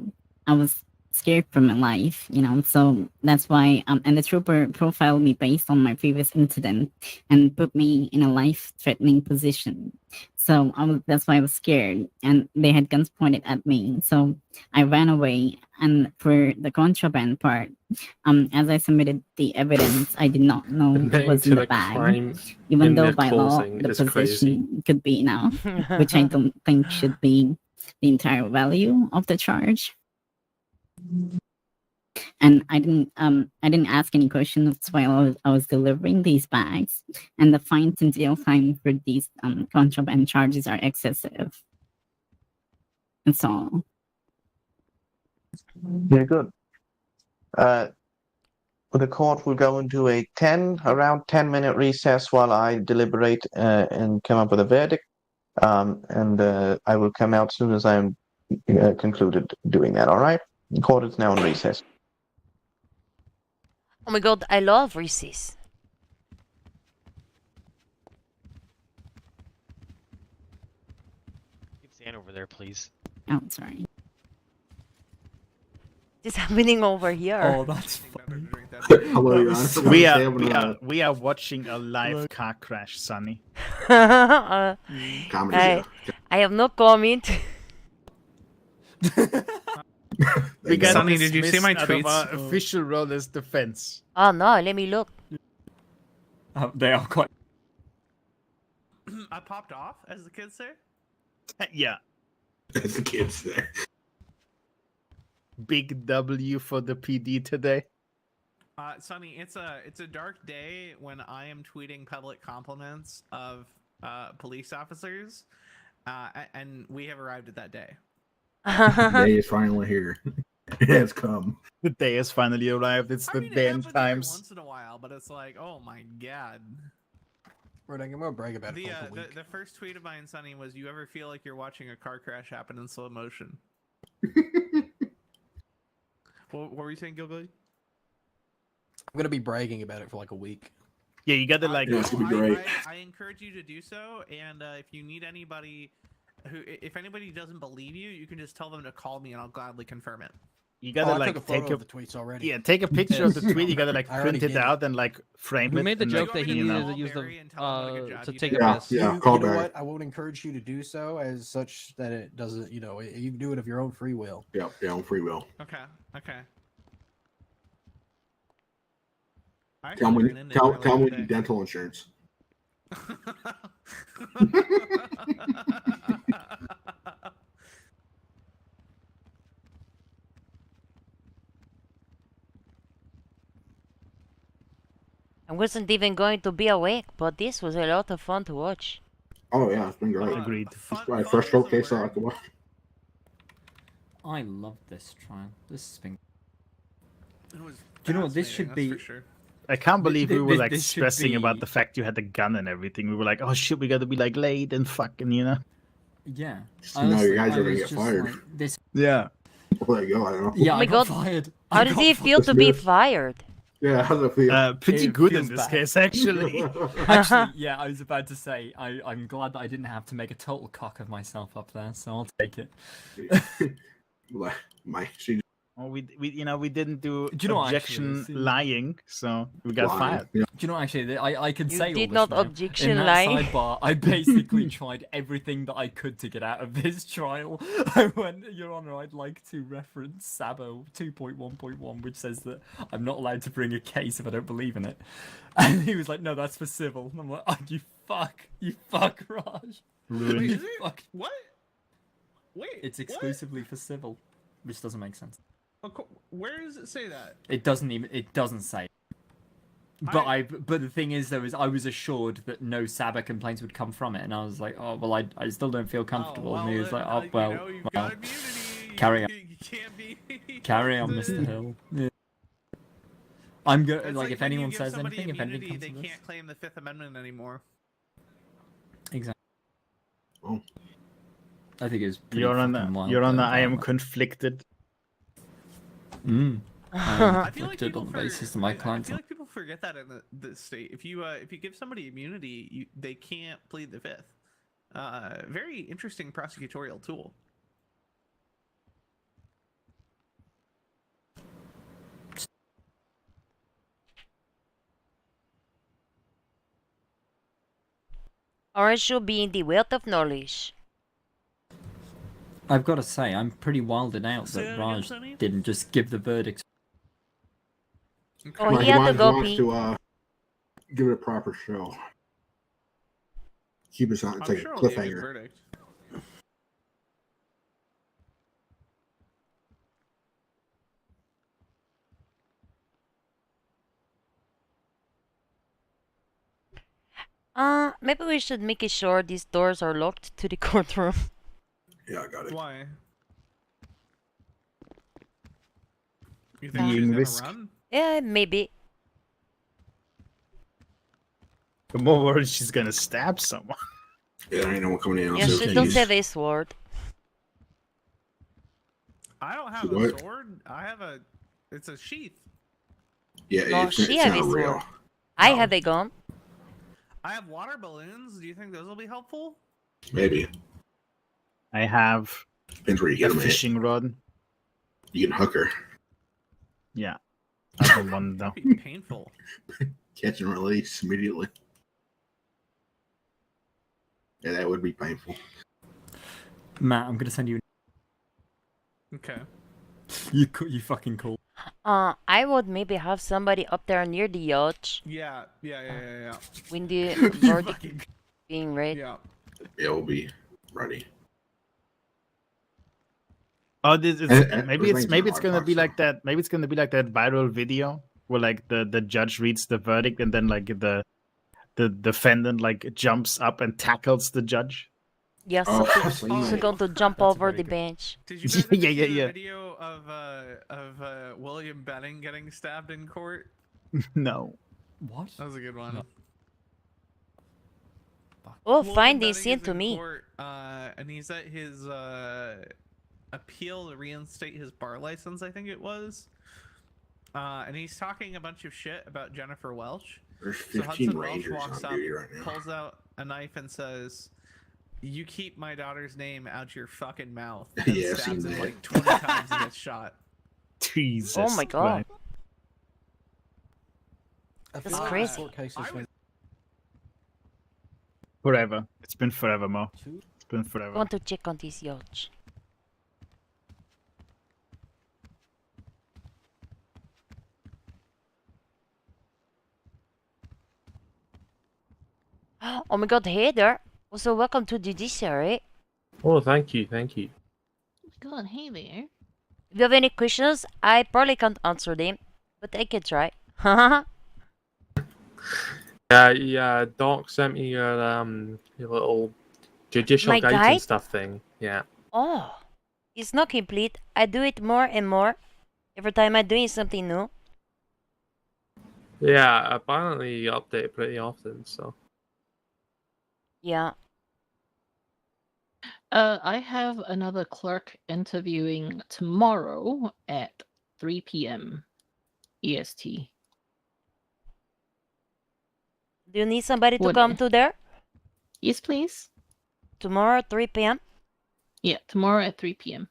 I was scared for my life, so that's why, and the trooper profiled me based on my previous incident and put me in a life-threatening position. So that's why I was scared, and they had guns pointed at me. So I ran away, and for the contraband part, as I submitted the evidence, I did not know what was in the bag, even though by law the possession could be enough, which I don't think should be the entire value of the charge. And I didn't ask any questions while I was delivering these bags, and the fines and jail time for these contraband charges are excessive. That's all. Very good. The court will go into a around 10-minute recess while I deliberate and come up with a verdict, and I will come out as soon as I'm concluded doing that. All right. The court is now in recess. Oh my god, I love recess. You can stand over there, please. Oh, sorry. What's happening over here? Oh, that's funny. Hello, Your Honor. We are watching a live car crash, Sonny. I have no comment. We got Sonny, did you see my dismissed out of tweets? our official role as defense. Oh no, let me look. They are quite. I popped off, as the kids say. Yeah. As the kids say. Big W for the PD today. Sonny, it's a dark day when I am tweeting public compliments of police officers, and we have arrived at that day. The day is finally here. It has come. The day has finally arrived. It's the day and times. Once in a while, but it's like, oh my god. Right, I'm gonna brag about it for like a week. The first tweet of mine, Sonny, was, "You ever feel like you're watching a car crash happen in slow motion?" What were you saying, Gilgly? I'm gonna be bragging about it for like a week. Yeah, you gotta like. Yeah, it's gonna be great. I encourage you to do so, and if you need anybody if anybody doesn't believe you, you can just tell them to call me, and I'll gladly confirm it. You gotta I like took a photo take a of the tweets already. Yeah, take a picture of the tweet. You gotta like I already print it did it. out and like frame We it. made the and, joke like, that he you know. needed to use to take a Yeah, piss. yeah. You Call know back. what? I won't encourage you to do so, as such that it doesn't. You know, you can do it of your own free will. Yeah, on free will. Okay. Okay. I Tell actually me, ran into tell him tell earlier me today. dental insurance. I wasn't even going to be awake, but this was a lot of fun to watch. Oh yeah, it's been great. Agreed. It's my first showcase I can watch. I love this trial. This has been. It was Do you know what this should fascinating, be? that's for sure. I can't believe we were like This should stressing be- about the fact you had the gun and everything. We were like, oh shit, we gotta be like late and fucking, you know. Yeah. Just know you guys I are gonna was get just fired. like, this. Yeah. There you go. I don't know. Yeah, Oh my I got God. fired. How I does got it feel to be fired? Yeah, how's it feel? Pretty It good in feels this bad. case, actually. Actually, yeah, I was about to say I'm glad that I didn't have to make a total cock of myself up there, so I'll take it. She Well, we we didn't do, Do you know, objection actually, see- lying, so we got fired. Do you know, actually, I can You say all did this not now. objection In that lie. sidebar, I basically tried everything that I could to get out of this trial. I went, Your Honor, I'd like to reference Sabo 2.1.1, which says that I'm not allowed to bring a case if I don't believe in it. And he was like, no, that's for civil. And I'm like, oh, you fuck, Raj. Ruined. Wait, You is it? fuck. What? Wait. It's what? exclusively for civil, which doesn't make sense. Where does it say that? It doesn't say. But but the thing is, though, is I was assured that no Saba complaints would come from it, and I was like, oh well, I still don't feel comfortable. And he was like, oh well, you know, you've well, got immunity. carry on, You can't be. carry on, Mr. Hill. Yeah. I'm good. It's Like, if when you anyone give says somebody anything, if anything immunity, comes they to this, can't claim the Fifth Amendment anymore. exactly. Oh. I think it was. pretty Your fucking Honor, wild, Your Honor, though, I am but- conflicted. I feel like conflicted people on the basis of my I clients. feel like people forget that in the state. If you give somebody immunity, they can't plead the Fifth. Very interesting prosecutorial tool. Or should be in the wealth of knowledge. I've got to say, I'm pretty wilded out Say that that again, Raj Sonny? didn't just give the verdict. Oh, he had to go pee. to give it a proper show. Keep us on. It's I'm like sure a it'll be a good cliffhanger. verdict. Maybe we should make it sure these doors are locked to the courtroom. Yeah, I got it. Why? You think Being she's gonna risk. run? Yeah, maybe. The more worried she's gonna stab someone. Yeah, there ain't no one coming in. Yeah, she don't have a sword. I don't have What? a sword. I have a. It's a sheath. Yeah, No, it's, she it's have a not sword. real. I have a gun. I have water balloons. Do you think those will be helpful? Maybe. I have Depends where you a get them. fishing rod. You can hook her. Yeah. I don't want though. That'd be painful. Catch and release immediately. Yeah, that would be painful. Matt, I'm gonna send you. Okay. You fucking cool. I would maybe have somebody up there near the yacht Yeah. when the verdict being read. Yeah. It will be ready. Oh, this is, maybe everything's in it's a gonna lockbox, be like that. Maybe it's gonna be like that viral video where like the judge reads the verdict and then like the defendant like jumps up and tackles the judge. Yes, Oh, so I've seen he's that. going to jump over the bench. Did you guys ever Yeah, see the yeah. video of William Benning getting stabbed in court? No. What? That was a good one. Oh, William find Benning this sent is to in me. court, and he's at his appeal to reinstate his bar license, I think it was. And he's talking a bunch of shit about Jennifer Welch. There's So 15 Hudson Welch Rangers walks on up, duty right now. pulls out a knife and says, "You keep my daughter's name out your fucking mouth." And Yeah, I've stabs seen him that. like 20 times and gets shot. Jesus. Oh my god. Christ. That's crazy. Forever. It's been forever, Mo. It's been I forever. want to check on this yacht. Oh my god, hey there. Also, welcome to Judiciary. Oh, thank you, thank you. God, hey there. If you have any questions, I probably can't answer them, but I can try. Yeah, Doc sent me your little judicial My guide guide? and stuff thing. Yeah. Oh, it's not complete. I do it more and more. Every time I'm doing something new. Yeah, apparently you update it pretty often, so. Yeah. I have another clerk interviewing tomorrow at 3 p.m. EST. Do you need somebody to Would come I? to there? Yes, please. Tomorrow, 3 p.m.? Yeah, tomorrow at 3 p.m.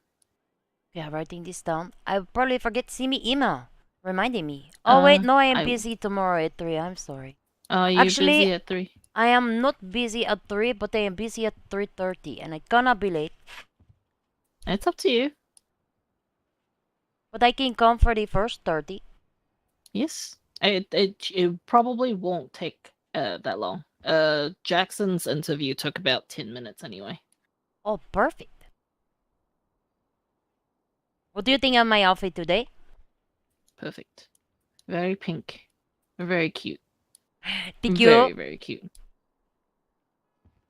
Okay, I'm writing this down. I will probably forget to see me email reminding me. Oh, wait, no, I am busy tomorrow at 3. I'm sorry. You're Actually, busy at 3? I am not busy at 3, but I am busy at 3:30, and I cannot be late. It's up to you. But I can come for the first 30. Yes. It probably won't take that long. Jackson's interview took about 10 minutes anyway. Oh, perfect. What do you think of my outfit today? Perfect. Very pink. Very cute. Thank you. Very, very cute.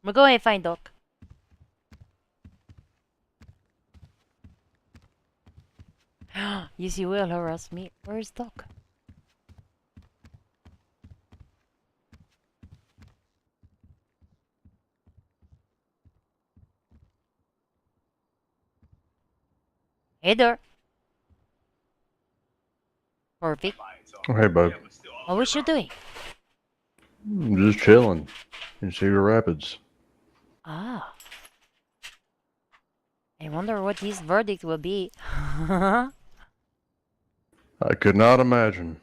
We'll go and find Doc. Yes, you will harass me. Where's Doc? Hey there. Perfect. Hey, bud. What was you doing? Just chilling in Cedar Rapids. Ah. I wonder what his verdict will be. I could not imagine.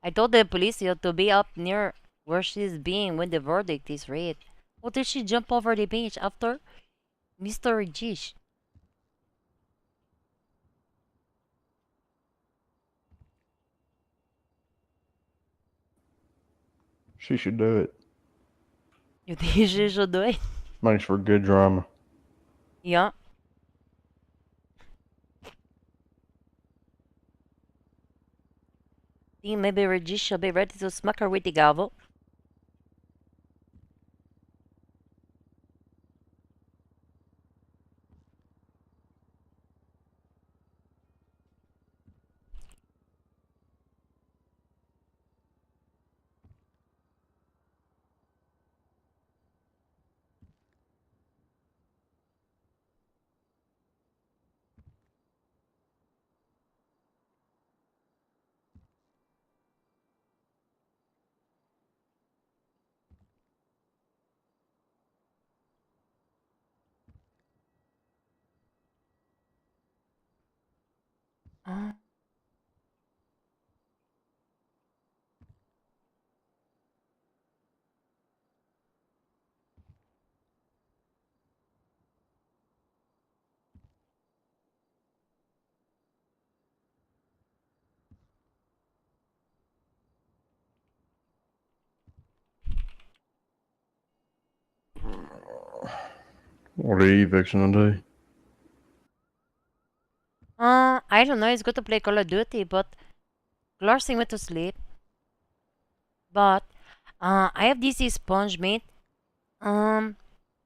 I told the police to be up near where she's being when the verdict is read. What did she jump over the bench after? Mr. Rajesh. She should do it. You think she should do it? Makes for good drama. Yeah. Think maybe Rajesh should be ready to smack her with the gavel. What are you fixing to do? I don't know. It's good to play Call of Duty, but Larson went to sleep. But I have this sponge meat. I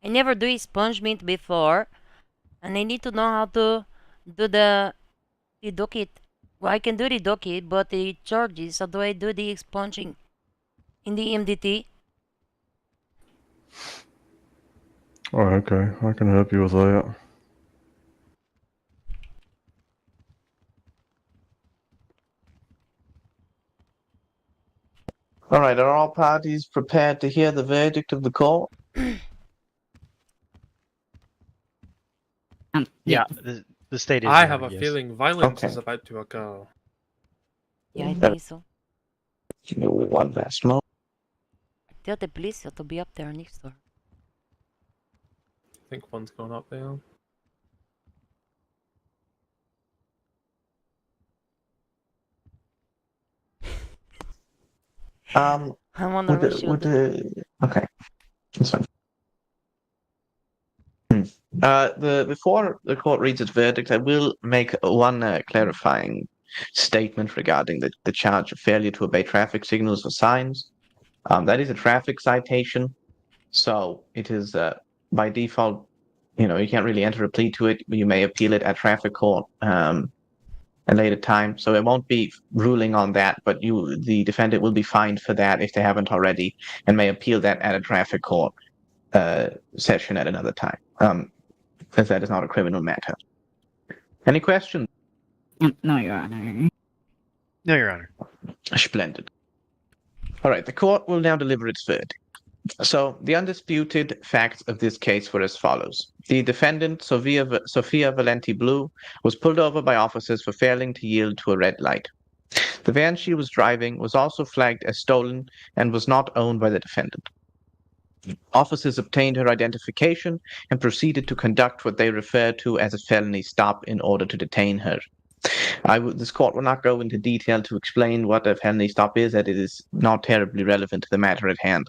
never do sponge meat before, and I need to know how to do the docket. Well, I can do the docket, but the charges. How do I do the expunging in the MDT? Oh, okay. I can help you with that. All right, are all parties prepared to hear the verdict of the court? Yeah, The state is I have a wrong, yes. feeling violence Okay. is about to occur. Yeah, I think so. Give me one last moment. Tell the police to be up there next door. I think one's going up there. I'm on the Okay, that's fine. Before the court reads its verdict, I will make one clarifying statement regarding the charge of failure to obey traffic signals or signs. That is a traffic citation, so it is by default. You can't really enter a plea to it, but you may appeal it at traffic court a later time. So it won't be ruling on that, but the defendant will be fined for that if they haven't already, and may appeal that at a traffic court session at another time, as that is not a criminal matter. Any questions? No, Your Honor. No, Your Honor. Splendid. All right, the court will now deliver its verdict. So, the undisputed facts of this case were as follows. The defendant, Sophia Valenti Blue, was pulled over by officers for failing to yield to a red light. The van she was driving was also flagged as stolen and was not owned by the defendant. Officers obtained her identification and proceeded to conduct what they refer to as a felony stop in order to detain her. This court will not go into detail to explain what a felony stop is, as it is not terribly relevant to the matter at hand.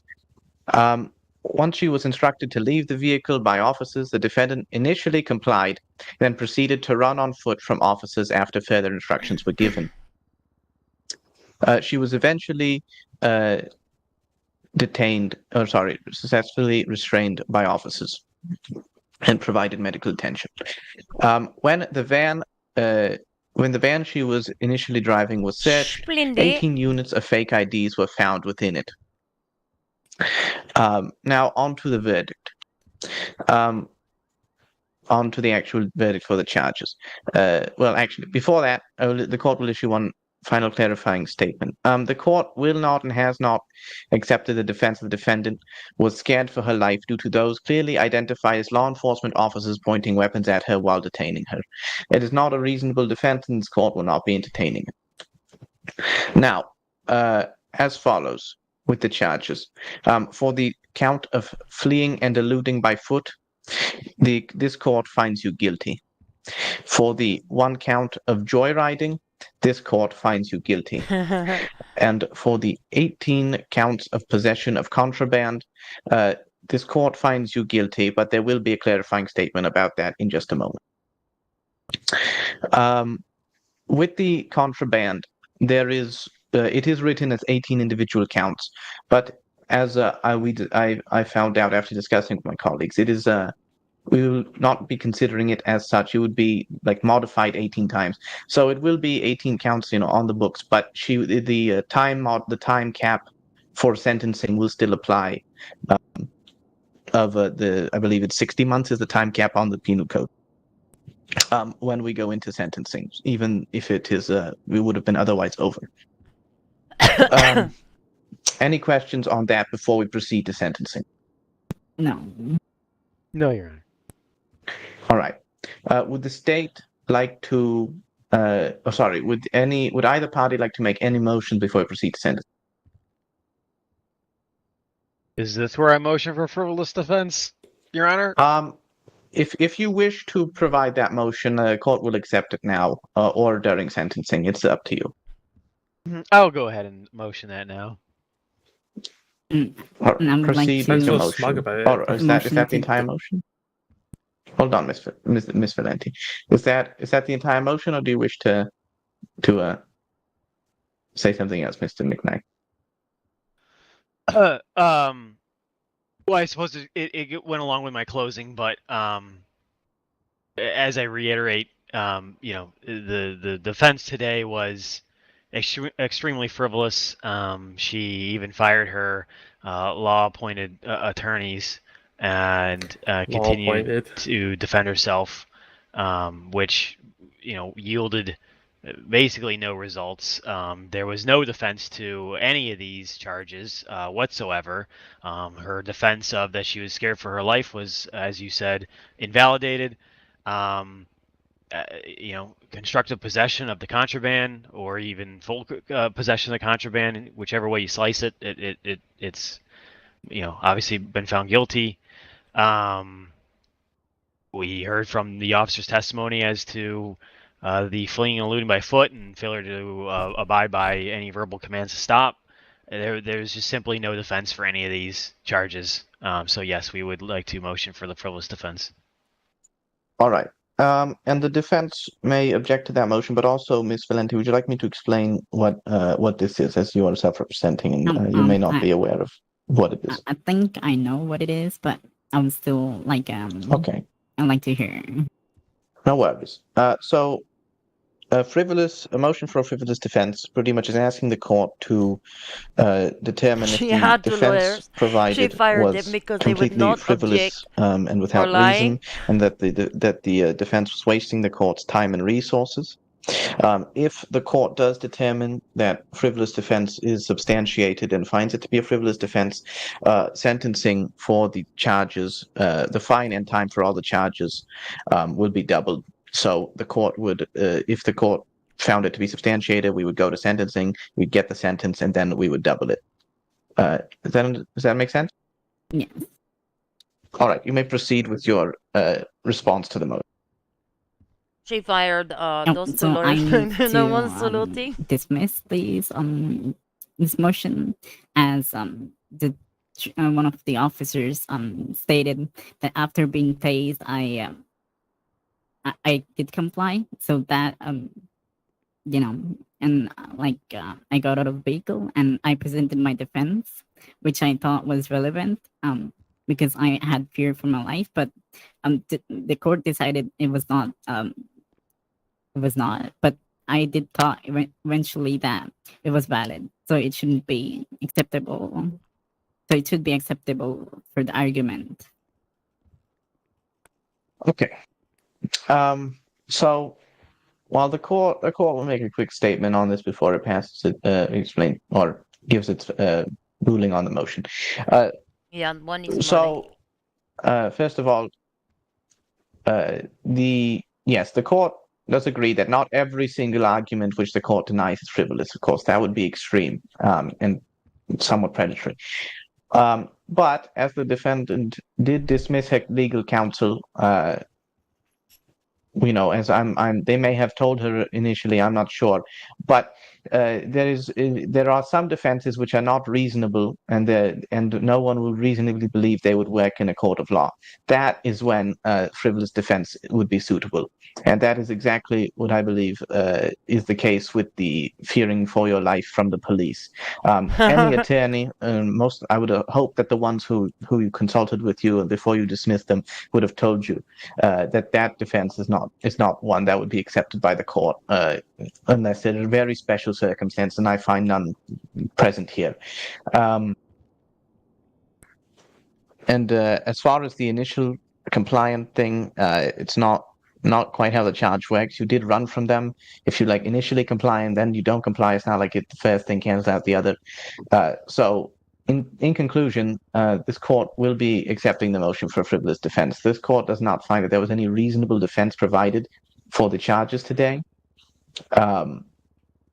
Once she was instructed to leave the vehicle by officers, the defendant initially complied, then proceeded to run on foot from officers after further instructions were given. She was eventually successfully restrained by officers and provided medical attention. When the van she was initially driving was searched, 18 units of fake IDs were found within it. Now, on to the verdict. On to the actual verdict for the charges. Well, actually, before that, the court will issue one final clarifying statement. The court will not and has not accepted the defense of the defendant was scared for her life due to those clearly identified as law enforcement officers pointing weapons at her while detaining her. It is not a reasonable defense, and this court will not be entertaining it. Now, as follows with the charges. For the count of fleeing and eluding by foot, this court finds you guilty. For the one count of joyriding, this court finds you guilty. And for the 18 counts of possession of contraband, this court finds you guilty, but there will be a clarifying statement about that in just a moment. With the contraband, it is written as 18 individual counts, but as I found out after discussing with my colleagues, it is we will not be considering it as such. It would be like modified 18 times, so it will be 18 counts, on the books. But the time cap for sentencing will still apply. I believe it's 60 months is the time cap on the penal code. When we go into sentencing, even if it is, we would have been otherwise over. Any questions on that before we proceed to sentencing? No. No, Your Honor. All right. Would the state like to? Would either party like to make any motion before we proceed to sentencing? Is this where I motion for frivolous defense, Your Honor? If you wish to provide that motion, the court will accept it now or during sentencing. It's up to you. I'll go ahead and motion that now. Proceed with your motion. Or is that the entire motion? Hold on, Miss Valenti. Is that the entire motion, or do you wish to say something else, Mr. McKnight? Well, I suppose it went along with my closing, but as I reiterate, the defense today was extremely frivolous. She even fired her law-appointed attorneys and continued to defend herself, which yielded basically no results. There was no defense to any of these charges whatsoever. Her defense of that she was scared for her life was, as you said, invalidated. constructive possession of the contraband, or even full possession of the contraband, whichever way you slice it, it's obviously been found guilty. We heard from the officer's testimony as to the fleeing and eluding by foot and failure to abide by any verbal commands to stop. There's just simply no defense for any of these charges. So yes, we would like to motion for the frivolous defense. All right. And the defense may object to that motion, but also, Ms. Valenti, would you like me to explain what this is, as you are self-representing, and you may not be aware of what it is? I think I know what it is, but I would still like Okay. I'd like to hear. No worries. So a motion for a frivolous defense pretty much is asking the court to determine if She the had two defense lawyers. She provided fired them was because they would completely not frivolous object and without for lying. reason, and that the defense was wasting the court's time and resources. If the court does determine that frivolous defense is substantiated and finds it to be a frivolous defense, sentencing for the charges, the fine and time for all the charges will be doubled. So the court would, if the court found it to be substantiated, we would go to sentencing, we'd get the sentence, and then we would double it. Does that make sense? Yes. All right, you may proceed with your response to the motion. She fired those two So I lawyers. need No to one's saluting. dismiss this motion as the one of the officers stated that after being tased, I did comply. So that and I got out of the vehicle and I presented my defense, which I thought was relevant because I had fear for my life, but the court decided it was not. It was not, but I did thought eventually that it was valid, so it shouldn't be acceptable. So it should be acceptable for the argument. Okay. So while the court will make a quick statement on this before it passes it, explain or gives its ruling on the motion. Yeah, one is So, first of all, the court does agree that not every single argument which the court denies is frivolous. Of course, that would be extreme and somewhat predatory. But as the defendant did dismiss her legal counsel, as they may have told her initially, I'm not sure, but there are some defenses which are not reasonable, and no one will reasonably believe they would work in a court of law. That is when frivolous defense would be suitable, and that is exactly what I believe is the case with the fearing for your life from the police. Any attorney, I would hope that the ones who you consulted with you before you dismissed them would have told you that defense is not one that would be accepted by the court unless there are very special circumstances, and I find none present here. And as far as the initial compliant thing, it's not quite how the charge works. You did run from them. If you initially comply and then you don't comply, it's not like the first thing cancels out the other. So in conclusion, this court will be accepting the motion for frivolous defense. This court does not find that there was any reasonable defense provided for the charges today.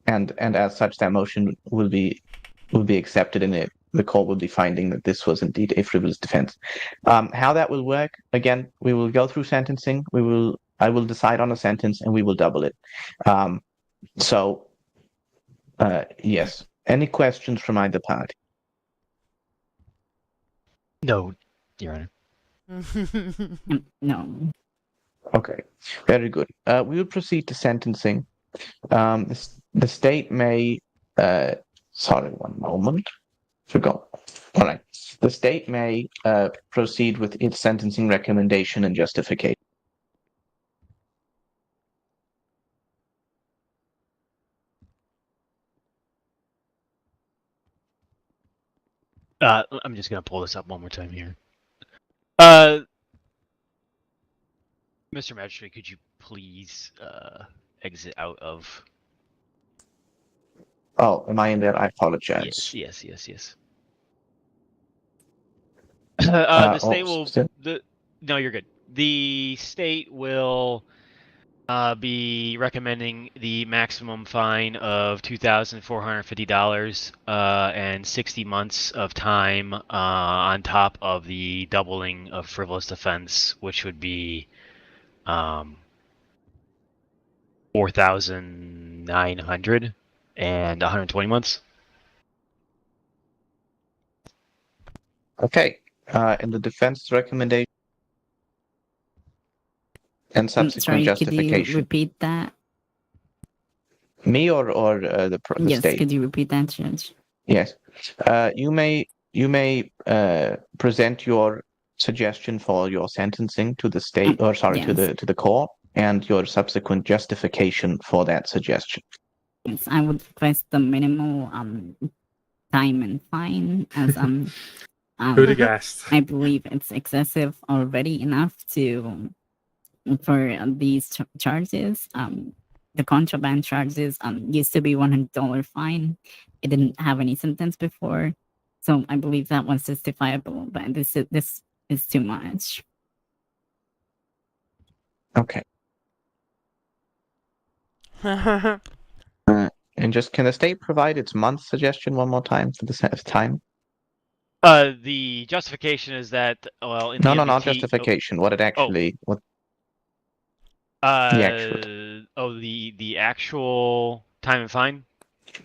And as such, that motion will be accepted, and the court will be finding that this was indeed a frivolous defense. How that will work, again, we will go through sentencing. I will decide on a sentence, and we will double it. Yes. Any questions from either party? No, Your Honor. No. Okay, very good. We will proceed to sentencing. The state may. Sorry, one moment. Forgot. All right. The state may proceed with its sentencing recommendation and justification. I'm just gonna pull this up one more time here. Mr. Magistrate, could you please exit out of? Oh, am I in there? I apologize. Yes. The state will. No, you're good. The state will be recommending the maximum fine of $2,450 and 60 months of time on top of the doubling of frivolous offense, which would be 4,900 and 120 months. Okay. And the defense recommendation and subsequent Sorry, could you justification. repeat that? Me or the Yes, state? could you repeat that, Judge? Yes. You may present your suggestion for your sentencing to the state, or sorry, yes. to the court, and your subsequent justification for that suggestion. Yes, I would request the minimal time and fine as Good guessed. I believe it's excessive already enough for these charges. The contraband charges used to be $100 fine. It didn't have any sentence before, so I believe that was justifiable. But this is too much. Okay. And just can the state provide its month suggestion one more time for the time? The justification is that in No, the not MDT justification. What it actually what the actual. the actual time and fine.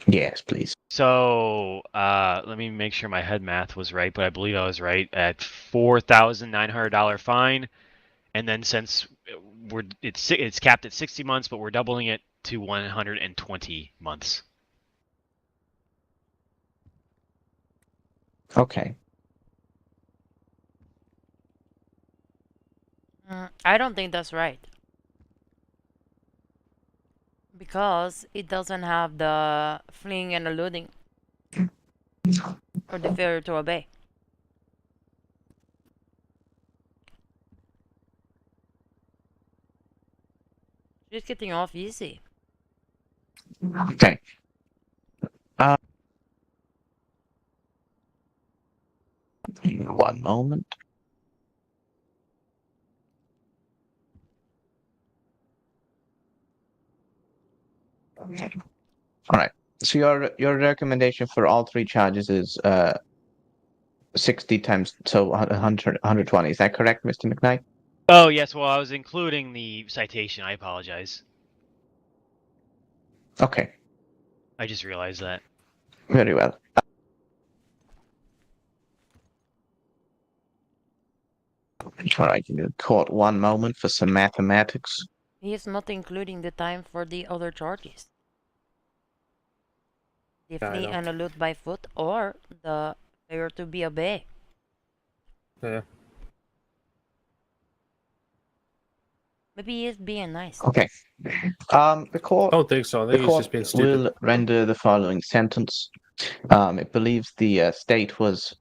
Yes, please. So let me make sure my head math was right, but I believe I was right at $4,900 fine, and then since it's capped at 60 months, but we're doubling it to 120 months. Okay. I don't think that's right. Because it doesn't have the fleeing and eluding. Or the failure to obey. Just getting off easy. Okay. One moment. Okay. All right. So your recommendation for all three charges is 60 times, so 120. Is that correct, Mr. McKnight? Oh yes, well I was including the citation. I apologize. Okay. I just realized that. Very well. All right, you need court one moment for some mathematics. He is not including the time for the other charges. The flee and elude by foot or the failure to be obey. Yeah. Maybe he is being nice. Okay. The court. I don't think so. I think he's just being stupid. Will render the following sentence. It believes the state was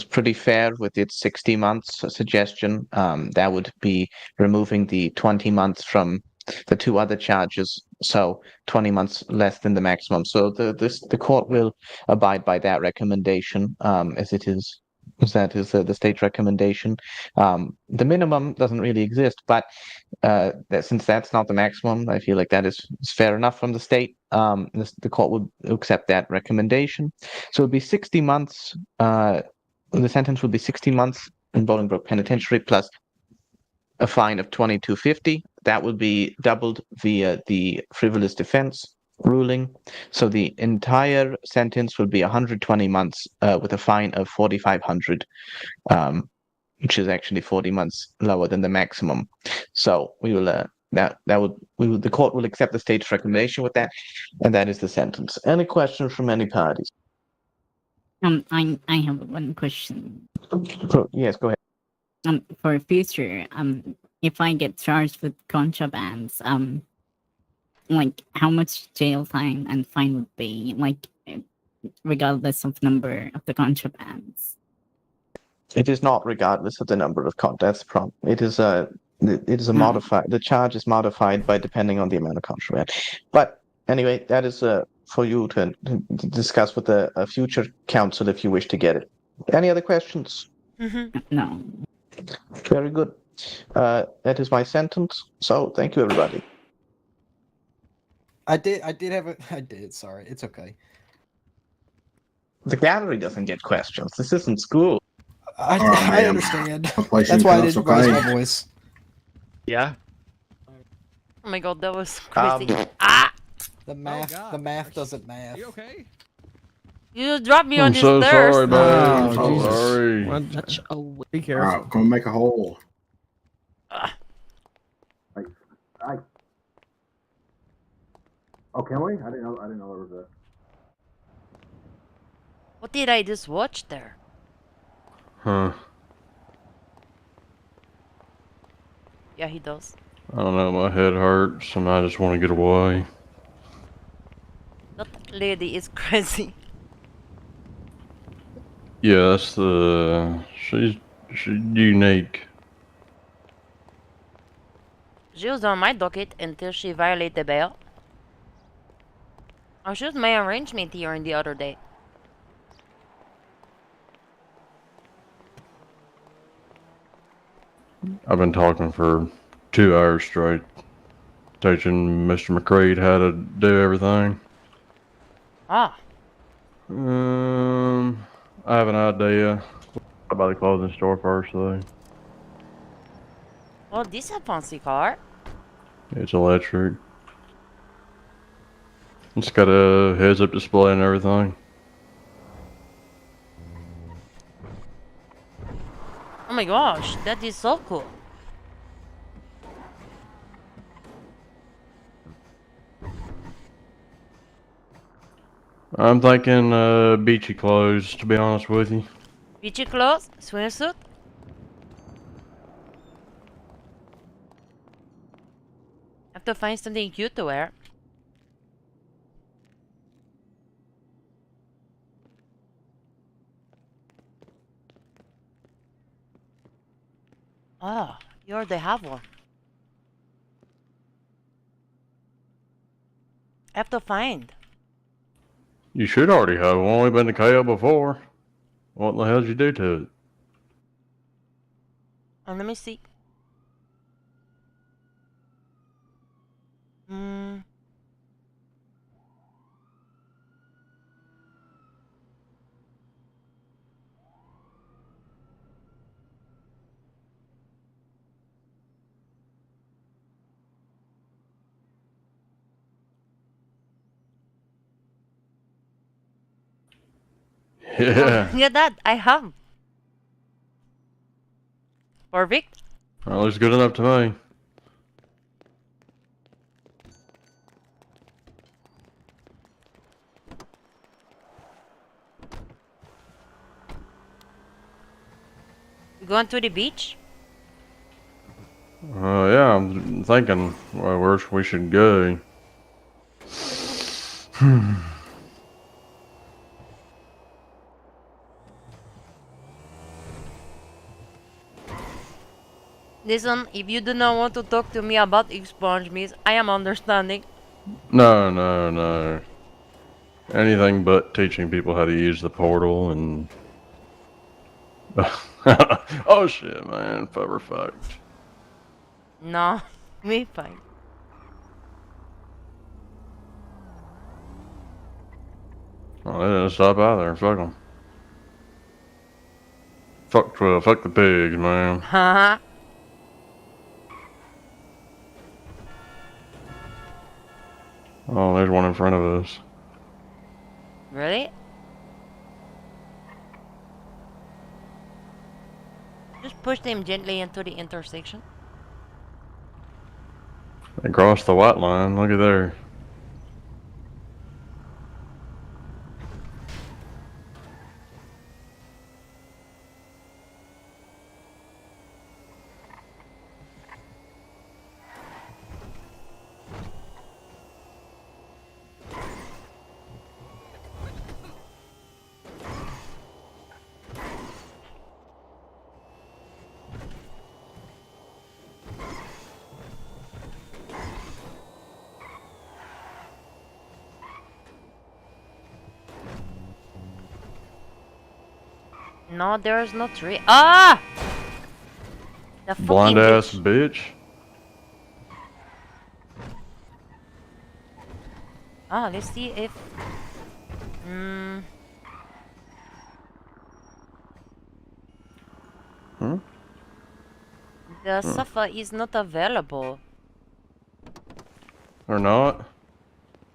pretty fair with its 60 months suggestion. That would be removing the 20 months from the two other charges, so 20 months less than the maximum. So the court will abide by that recommendation, as it is. That is the state recommendation. The minimum doesn't really exist, but since that's not the maximum, I feel like that is fair enough from the state. The court would accept that recommendation. So it would be 60 months. The sentence would be 60 months in Bolingbroke Penitentiary plus a fine of $22.50. That would be doubled via the frivolous defense ruling. So the entire sentence would be 120 months with a fine of $4,500, which is actually 40 months lower than the maximum. So we will the court will accept the state's recommendation with that, and that is the sentence. Any questions from any parties? I have one question. Yes, go ahead. For future, if I get charged with contrabands, like how much jail time and fine would be, like regardless of number of the contrabands? It is not regardless of the number of that's the problem. It is a modified. The charge is modified by depending on the amount of contraband. But anyway, that is for you to discuss with a future counsel if you wish to get it. Any other questions? Mm-hmm. No. Very good. That is my sentence. So thank you, everybody. I did have a. I did. Sorry, it's okay. The gallery doesn't get questions. This isn't school. I man. understand. I'll play That's some why I cups, didn't raise okay? my voice. Yeah. Oh my god, that was crazy. Um, Ah! The math doesn't math. You okay? You just dropped me on I'm these so stairs. sorry, babe. Oh, I'm Jesus. sorry. Such a Be All careful. right, gonna make a hole. Ah. Oh, can we? I didn't know there was a. What did I just watch there? Huh. Yeah, he does. I don't know. My head hurts, and I just want to get away. That lady is crazy. Yeah, that's the. She's unique. She was on my docket until she violated the bail. Oh, she was my arrangement here the other day. I've been talking for 2 hours straight, teaching Mr. McCreed how to do everything. Ah. I have an idea. I'll buy the clothing store first, though. Well, this is a fancy car. It's electric. It's got a heads-up display and everything. Oh my gosh, that is so cool. I'm thinking beachy clothes, to be honest with you. Beachy clothes, swimsuit. Have to find something cute to wear. Ah, you already have one. Have to find. You should already have one. We've been to KO before. What the hell did you do to it? Oh, let me see. Hmm. Yeah. Yeah, that I have. Perfect. Well, looks good enough to me. You going to the beach? Yeah, I'm thinking where we should go. Listen, if you do not want to talk to me about expunge meat, I am understanding. No. Anything but teaching people how to use the portal and... Oh shit, man. We're fucked. No, me fine. Oh, they didn't stop out there. Fuck them. Fuck 12. Fuck the pigs, man. Haha. Oh, there's one in front of us. Really? Just push them gently into the intersection. They crossed the white line. Look at there. No, there is no tree. Ah! The Blind fucking ass bitch. bitch. Ah, let's see if. Hmm? The sofa is not available. Or not?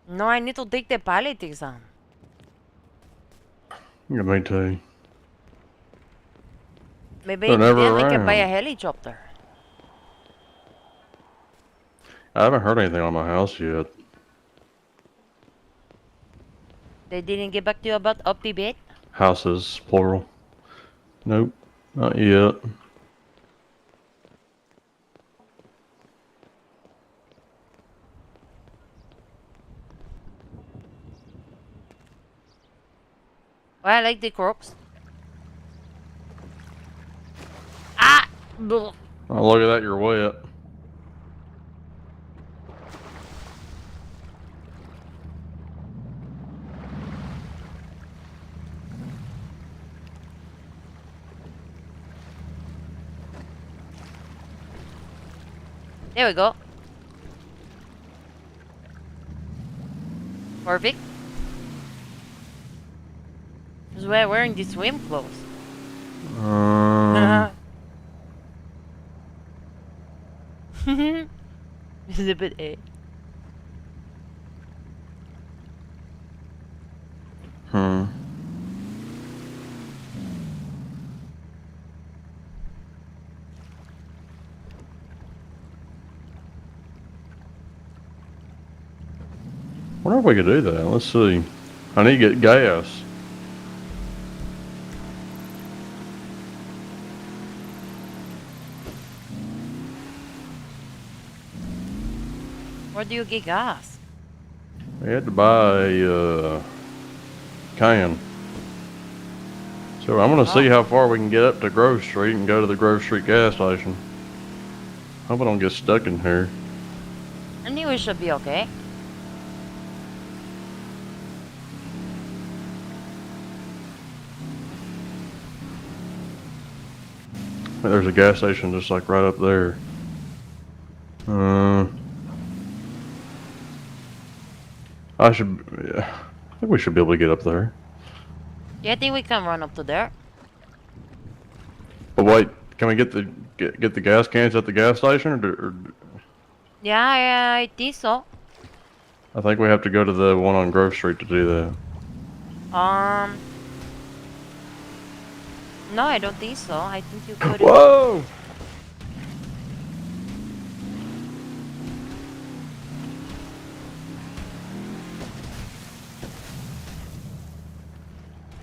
No, I need to take the pilot exam. Yeah, me too. Maybe They're never then I can buy a around. helicopter. I haven't heard anything on my house yet. They didn't get back to you about Opti bit? Houses, plural. Nope, not yet. Well, I like the corpse. Ah! Ugh. Oh, look at that, you're wet. There we go. Perfect. Because we're wearing the swim clothes. Exhibit A. Hmm. Wonder if we could do that. Let's see. I need to get gas. Where do you get gas? We had to buy a can. So I'm gonna see how far we can get up to Grove Street and go to the Grove Street gas station. Hope I don't get stuck in here. I knew we should be okay. There's a gas station just like right up there. I think we should be able to get up there. Yeah, I think we can run up to there. But wait, can we get the gas cans at the gas station, or Yeah, I think so. I think we have to go to the one on Grove Street to do that. No, I don't think so. I think you could. Whoa!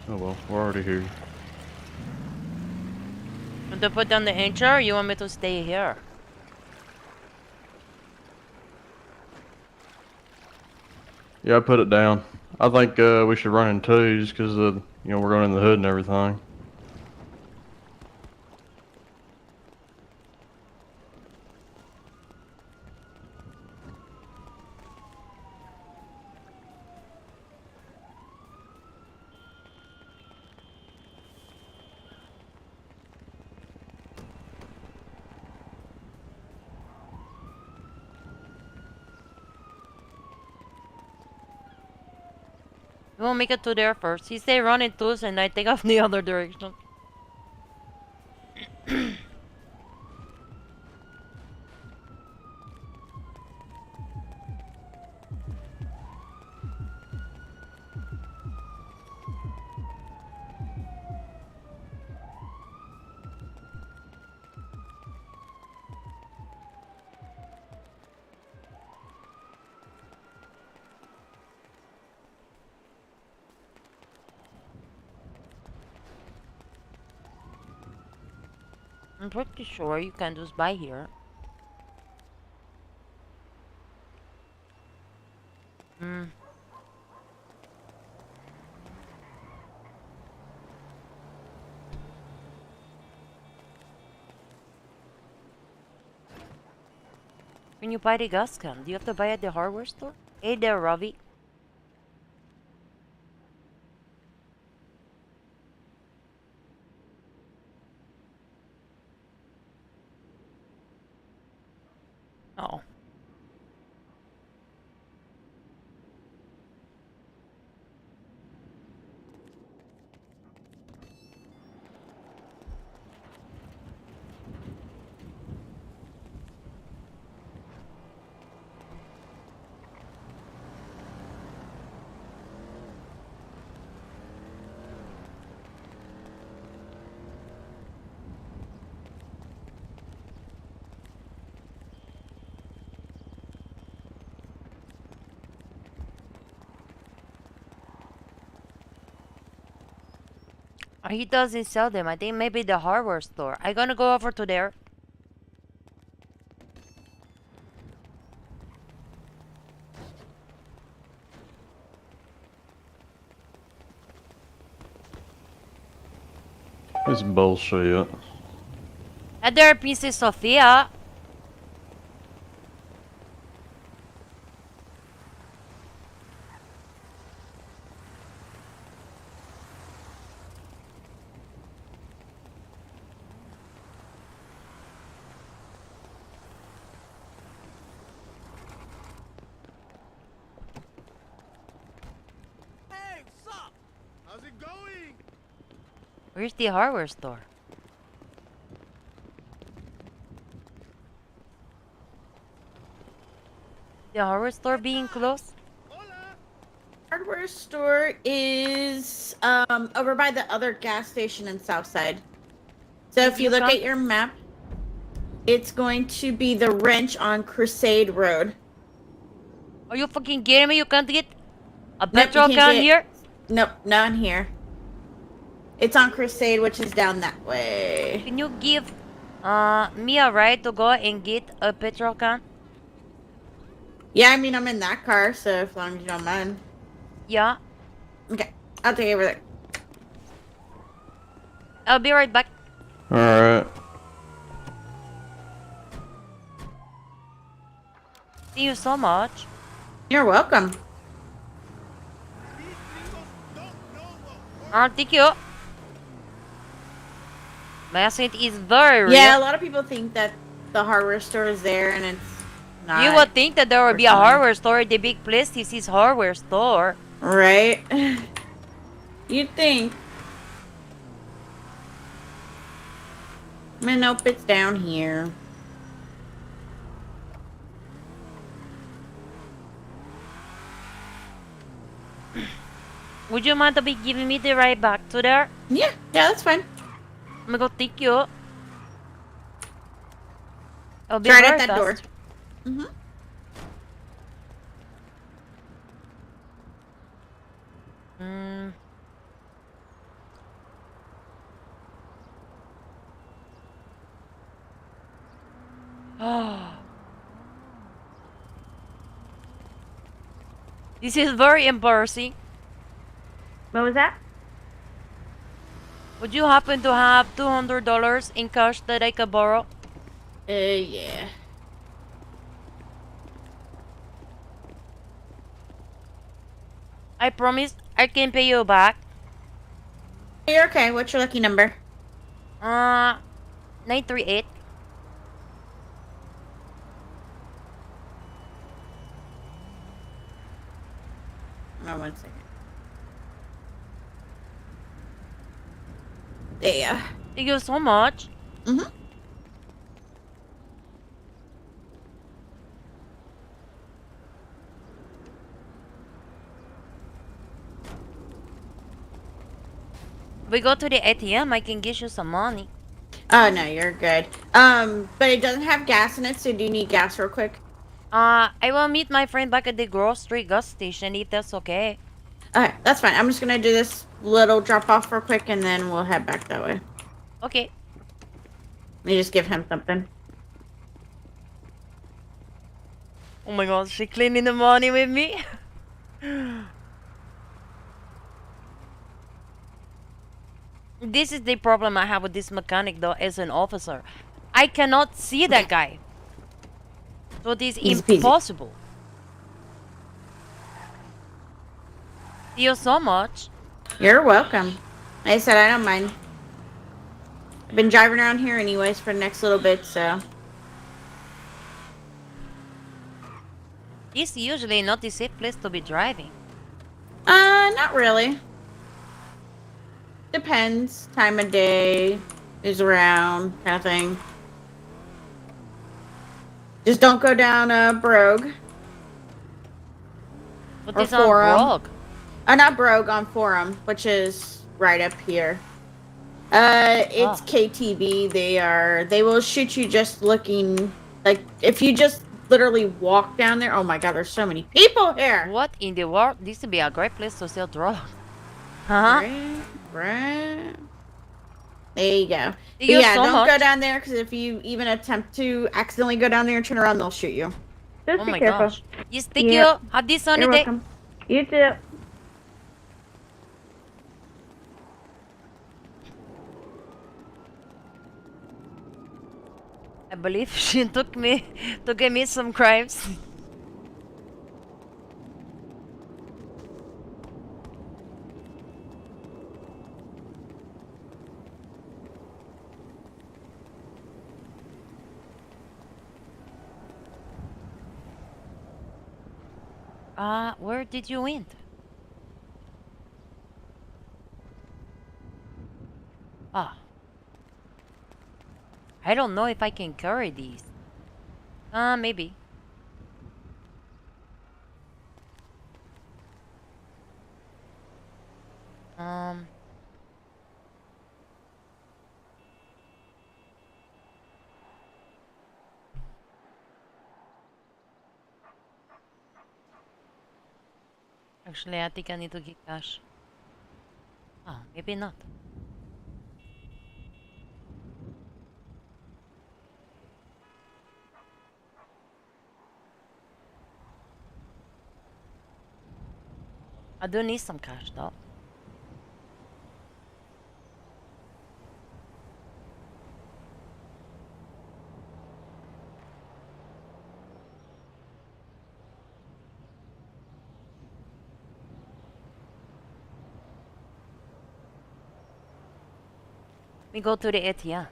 Oh well, we're already here. Want to put down the anchor, or you want me to stay here? Yeah, I put it down. I think we should run in twos because we're going in the hood and everything. We will make it to there first. He say run in twos and I take off the other direction. I'm pretty sure you can just buy here. When you buy the gas can, do you have to buy at the hardware store? Hey there, Ravi. Oh. He doesn't sell them. I think maybe the hardware store. I'm gonna go over to there. This bullshit. At their Princess Sophia. Hey, what's up? How's it going? Where's the hardware store? The hardware store being closed? Hardware store is over by the other gas station in Southside. So if you look at your map, it's going to be the wrench on Crusade Road. Are you fucking kidding me? You can't get a Nope, you petrol can't can get- here? Nope, not in here. It's on Crusade, which is down that way. Can you give me a ride to go and get a petrol can? Yeah, I mean, I'm in that car, so as long as you don't mind. Yeah. Okay, I'll take you over there. I'll be right back. Alright. Thank you so much. You're welcome. Thank you. My accent is very real. Yeah, a lot of people think that the hardware store is there, and it's not. You would think that there would be a hardware store at the big place. This is hardware store. Right? You'd think. Nope, it's down here. Would you mind to be giving me the ride back to there? Yeah, that's fine. I'm gonna go take you. I'll be Right very at that fast. door. Mm-hmm. Mm. This is very embarrassing. What was that? Would you happen to have $200 in cash that I could borrow? Yeah. I promise I can pay you back. You're okay. What's your lucky number? 938. Oh, 1 second. There. Thank you so much. Mm-hmm. We go to the ATM, I can get you some money. Oh, no, you're good. But it doesn't have gas in it, so do you need gas real quick? I will meet my friend back at the grocery gas station if that's okay. Alright, that's fine. I'm just gonna do this little drop off real quick, and then we'll head back that way. Okay. Let me just give him something. Oh my god, she cleaning the money with me? This is the problem I have with this mechanic though as an officer. I cannot see that guy. So it is Easy peasy. impossible. Thank you so much. You're welcome. Like I said, I don't mind. I've been driving around here anyways for the next little bit, so. This usually not a safe place to be driving. Not really. Depends. Time of day, who's around, kind of thing. Just don't go down Brogue. What Or is on Forum. Brogue? Not Brogue, on Forum, which is right up here. It's KTV. They will shoot you just looking, like, if you just literally walk down there. Oh my god, there's so many people here. What in the world? This would be a great place to sell drugs. Huh? Right. There you go. Thank But you yeah, so don't much. go down there, because if you even attempt to accidentally go down there and turn around, they'll shoot you. Just Oh be my careful. gosh. Yes, thank Yep. you. Have this sunny You're day. welcome. You too. I believe she took me to give me some crimes. Where did you win? Ah. I don't know if I can carry these. Maybe. Actually, I think I need to get cash. Maybe not. I do need some cash though. We go to the ATM.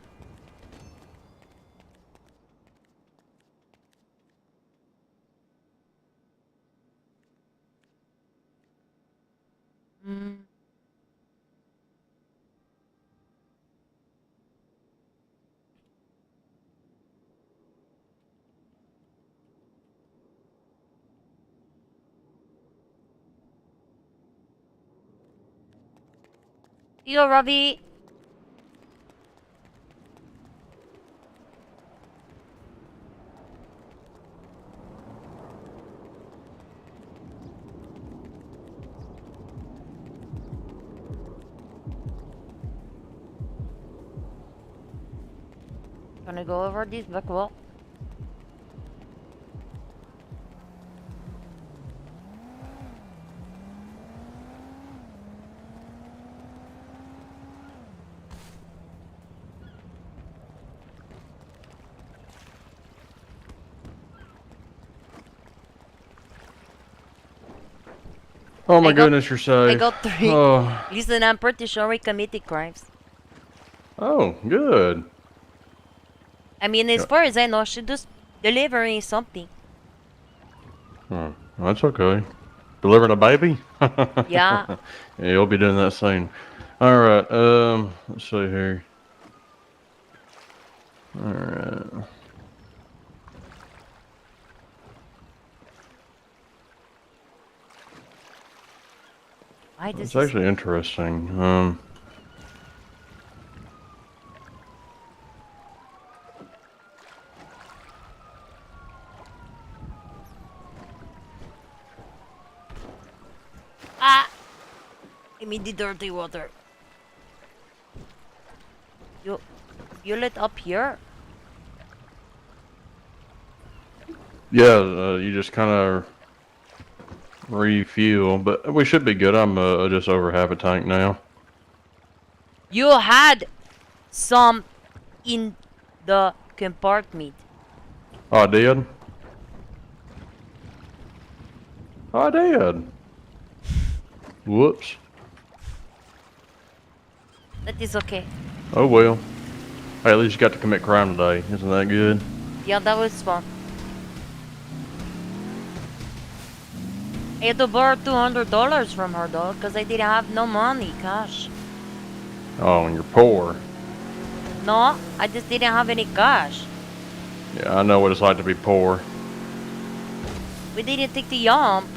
Yo, Robbie. Gonna go over this back wall. Oh my goodness, you're safe. I got 3. Oh. Listen, I'm pretty sure we committed crimes. Oh, good. I mean, as far as I know, she just delivering something. Oh, that's okay. Delivering a baby? Yeah. Yeah, you'll be doing that soon. All right. Let's see here. All right. It's actually interesting. Give me the dirty water. You lit up here? Yeah, you just kind of refuel, but we should be good. I'm just over half a tank now. You had some in the compartment. Oh, I did? Oh, I did. Whoops. That is okay. Oh well. Hey, at least you got to commit crime today. Isn't that good? Yeah, that was fun. I had to borrow $200 from her though, because I didn't have no money, cash. Oh, and you're poor. No, I just didn't have any cash. Yeah, I know what it's like to be poor. We didn't take the jump.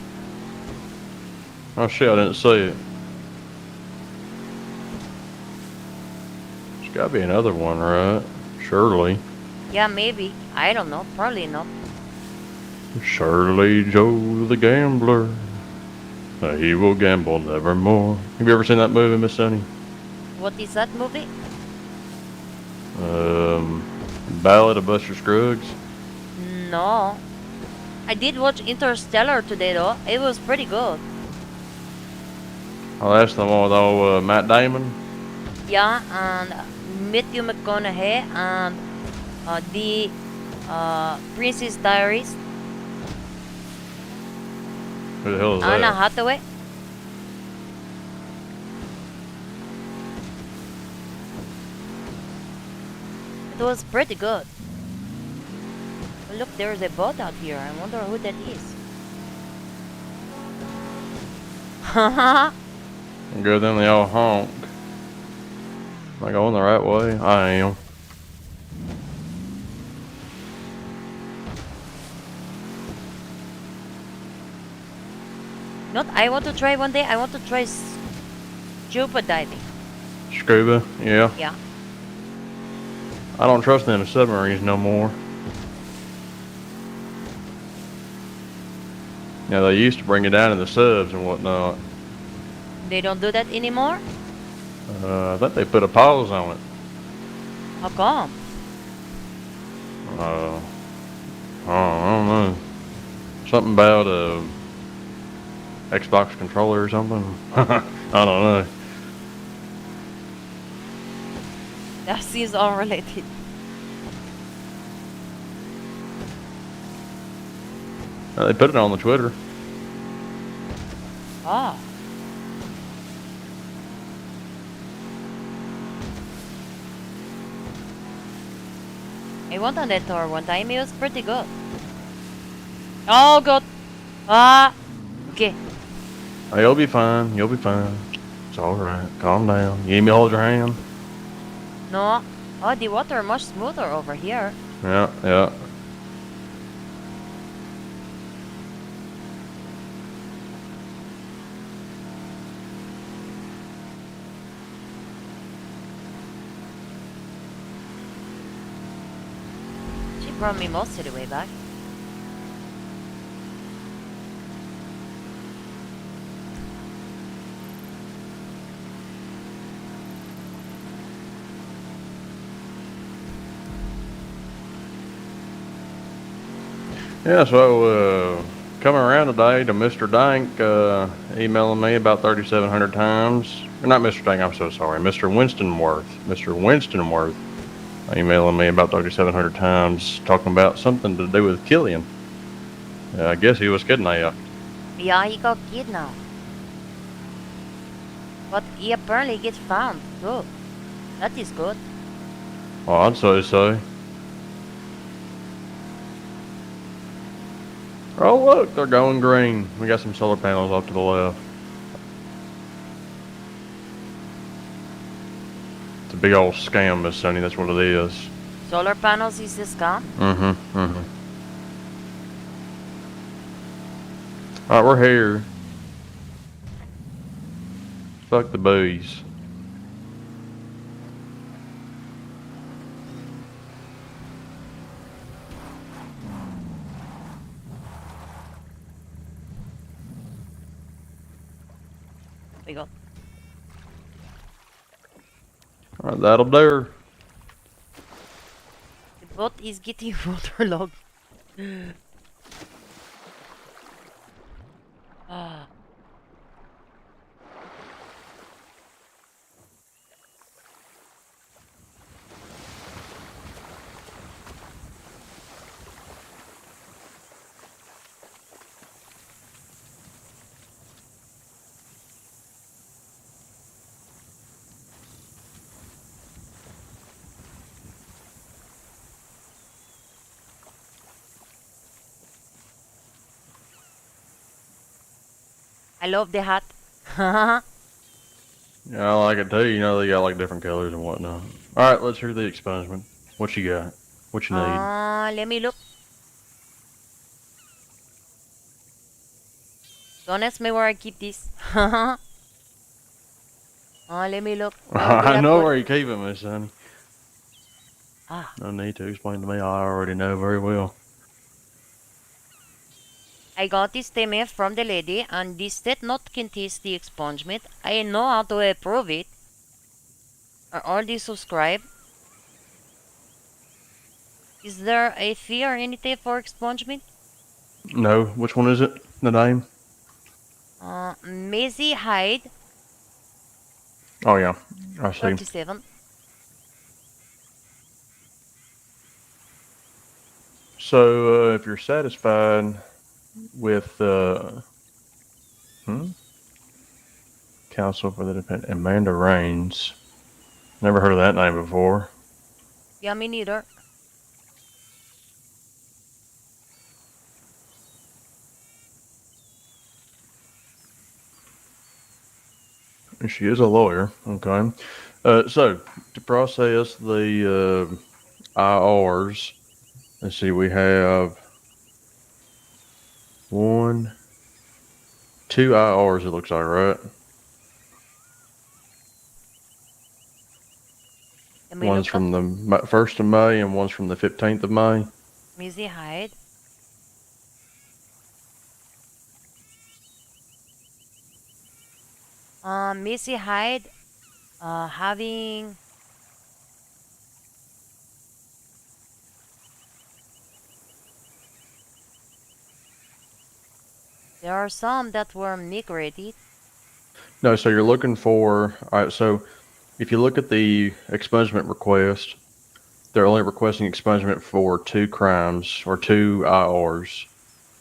Oh shit, I didn't see it. There's gotta be another one, right? Surely. Yeah, maybe. I don't know. Probably not. Surely Joe the gambler. He will gamble nevermore. Have you ever seen that movie, Miss Sunny? What is that movie? Ballad of Buster Scruggs. No. I did watch Interstellar today though. It was pretty good. Oh, that's the one with old Matt Damon. Yeah, and Matthew McConaughey and the Princess Diaries. Who the hell is Anna that? Hathaway. It was pretty good. Oh, look, there's a boat out here. I wonder who that is. Haha. Good, then they all honk. Am I going the right way? I am. Not. I want to try one day. I want to try scuba diving. Scuba? Yeah. Yeah. I don't trust them submarines no more. Yeah, they used to bring it down in the subs and whatnot. They don't do that anymore? I think they put a pause on it. How come? I don't know. Something about a Xbox controller or something. I don't know. That seems unrelated. They put it on the Twitter. Ah. I went on that tour one time. It was pretty good. Oh god. Ah. Okay. Oh, you'll be fine. You'll be fine. It's alright. Calm down. You need me to hold your hand? No. Oh, the water much smoother over here. Yeah, yeah. She brought me most of the way back. Yeah, so coming around today to Mr. Dank emailing me about 3,700 times. Or not Mr. Dank, I'm so sorry. Mr. Winstonworth. Mr. Winstonworth emailing me about 3,700 times talking about something to do with Killian. I guess he was kidnapped. Yeah, he got kidnapped. But he apparently gets found too. That is good. Oh, I'd say so. Oh, look, they're going green. We got some solar panels off to the left. It's a big old scam, Miss Sunny. That's what it is. Solar panels is the scam? Mm-hmm, mm-hmm. All right, we're here. Fuck the booze. We go. All right, that'll do her. The boat is getting waterlogged. Ah. I love the hat. Yeah, I like it too. You know, they got like different colors and whatnot. All right, let's hear the expungement. What you got? What you need? Let me look. Don't ask me where I keep this. Let me look. Where did I I know put where it? you keep it, Miss Sonny. Ah. No need to explain to me. I already know very well. I got this statement from the lady, and this did not contest the expungement. I know how to approve it. Are all these subscribed? Is there a fee or anything for expungement? No, which one is it? The name? Maisie Hyde, Oh yeah, I see. 37. So if you're satisfied with counsel for the defendant, Amanda Raines. Never heard of that name before. Yeah, me neither. She is a lawyer. Okay. So to process the IRs, let's see, we have two IRs. It looks like, right? One's from the 1st of May and one's from the 15th of May. Maisie Hyde. Missy Hyde, having there are some that were migrated. No, so you're looking for. All right, so if you look at the expungement request, they're only requesting expungement for two crimes or two IRs.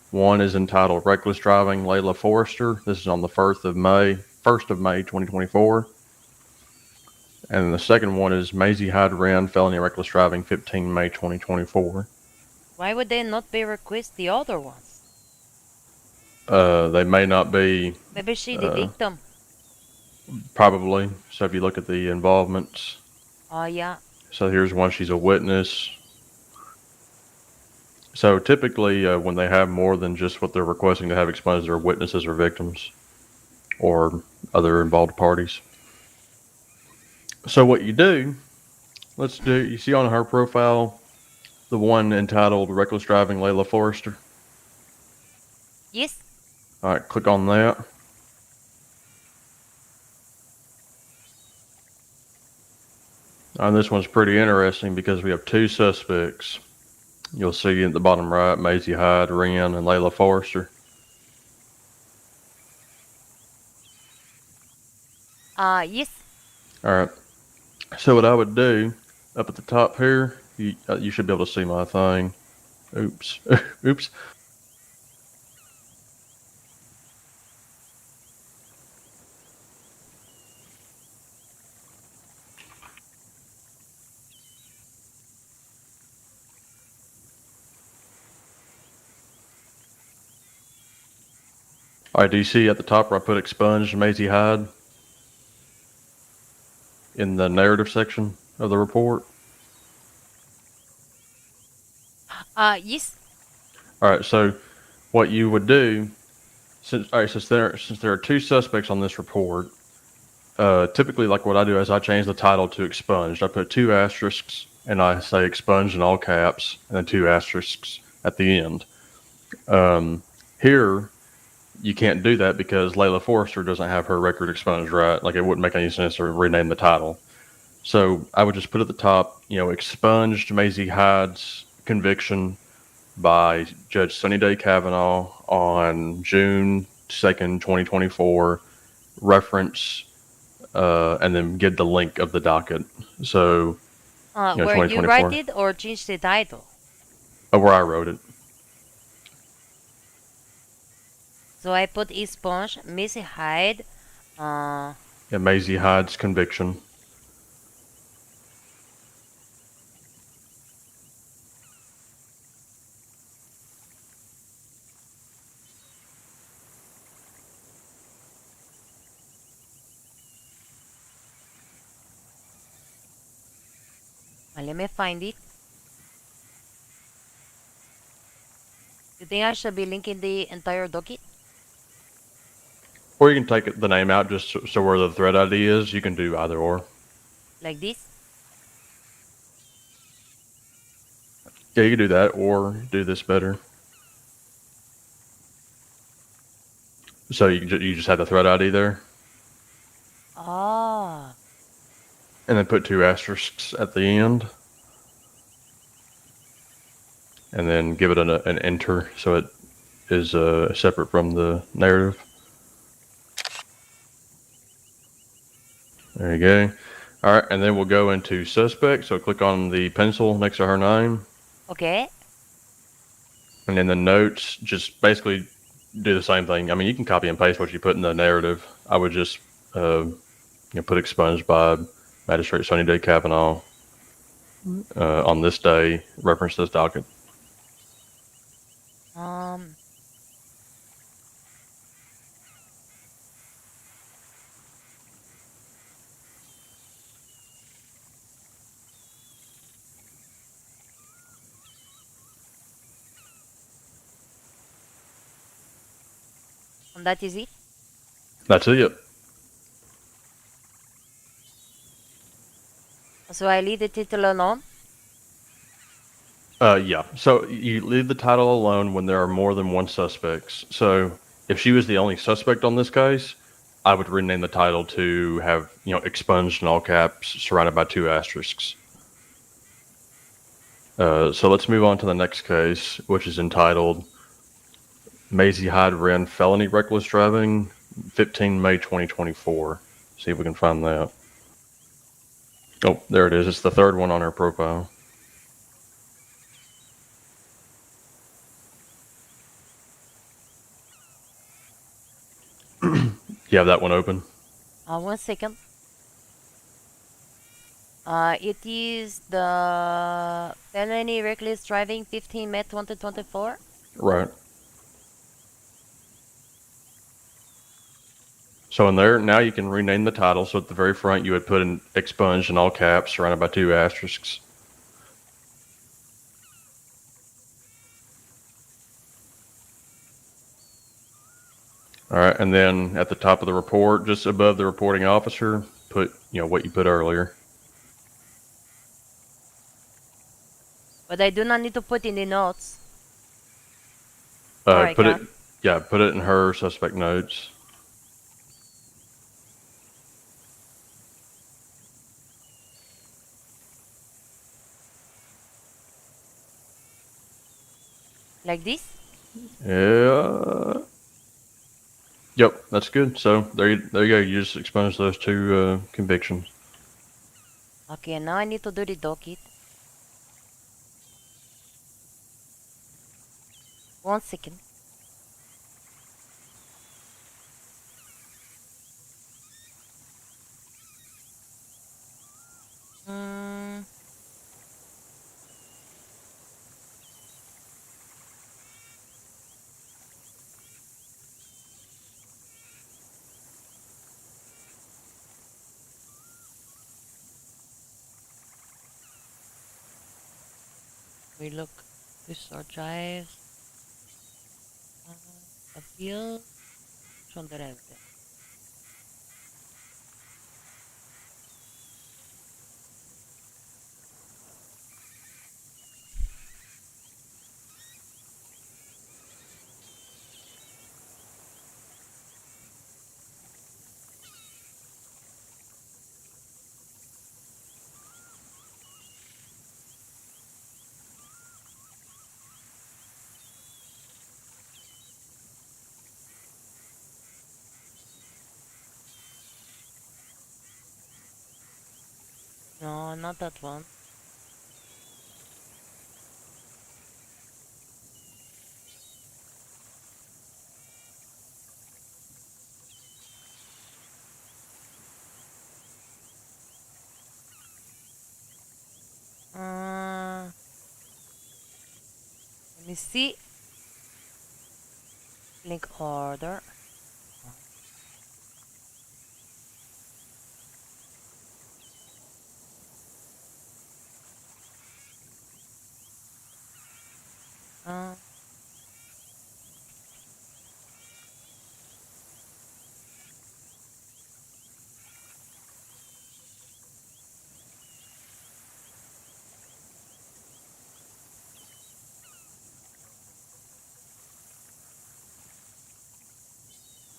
One is entitled Reckless Driving Layla Forrester. This is on the 1st of May, 2024. And the second one is Maisie Hyde Wren, Felony Reckless Driving, 15 May 2024. Why would they not be request the other ones? They may not be. Maybe she the victim. Probably. So if you look at the involvements. Oh, yeah. So here's one, she's a witness. So typically when they have more than just what they're requesting to have expunged, they're witnesses or victims or other involved parties. So what you do, you see on her profile, the one entitled Reckless Driving Layla Forrester? Yes. All right, click on that. And this one's pretty interesting because we have two suspects. You'll see at the bottom right, Maisie Hyde Wren and Layla Forrester. Yes. All right. So what I would do, up at the top here, you should be able to see my thing. Oops. Oops. All right, do you see at the top where I put expunged Maisie Hyde in the narrative section of the report? Yes. All right, so what you would do, since there are two suspects on this report, typically like what I do is I change the title to expunged. I put two asterisks and I say expunged in all caps and then two asterisks at the end. Here, you can't do that because Layla Forrester doesn't have her record expunged, right? Like it wouldn't make any sense to rename the title. So I would just put at the top, expunged Maisie Hyde's conviction by Judge Sunny Day Kavanaugh on June 2nd, 2024, reference, and then give the link of the docket. So, where you write it or change the title? Where I wrote it. So I put expunge Missy Hyde. Yeah, Maisie Hyde's conviction. Let me find it. You think I should be linking the entire docket? Or you can take the name out just so where the thread ID is. You can do either or. Like this? Yeah, you can do that or do this better. So you just have the thread ID there. Ah. And then put 2 asterisks at the end. And then give it an enter so it is separate from the narrative. There you go. All right, and then we'll go into suspect. So click on the pencil next to her name. Okay. And then the notes, just basically do the same thing. I mean, you can copy and paste what you put in the narrative. I would just put expunged by Magistrate Sonny J. Kavanaugh on this day, reference this docket. And that is it? That's it. So I leave the title alone? Yeah. So you leave the title alone when there are more than one suspects. So if she was the only suspect on this case, I would rename the title to have, expunged in all caps, surrounded by 2 asterisks. So let's move on to the next case, which is entitled Maisie Hyde Wren Felony Reckless Driving, 15 May 2024. See if we can find that. Oh, there it is. It's the third one on her profile. You have that one open? 1 second. It is the felony reckless driving 15 May 2024. Right. So in there, now you can rename the title. So at the very front, you would put in expunged in all caps, surrounded by 2 asterisks. All right, and then at the top of the report, just above the reporting officer, put what you put earlier. But I do not need to put in the notes. Put it in her suspect notes. Like this? Yeah. Yep, that's good. So there you go. You just expunged those 2 convictions. Okay, now I need to do the docket. 1 second. We look. Restore drive. Appeal. Which one did I have there? No, not that one. Let me see. Link order. Uh,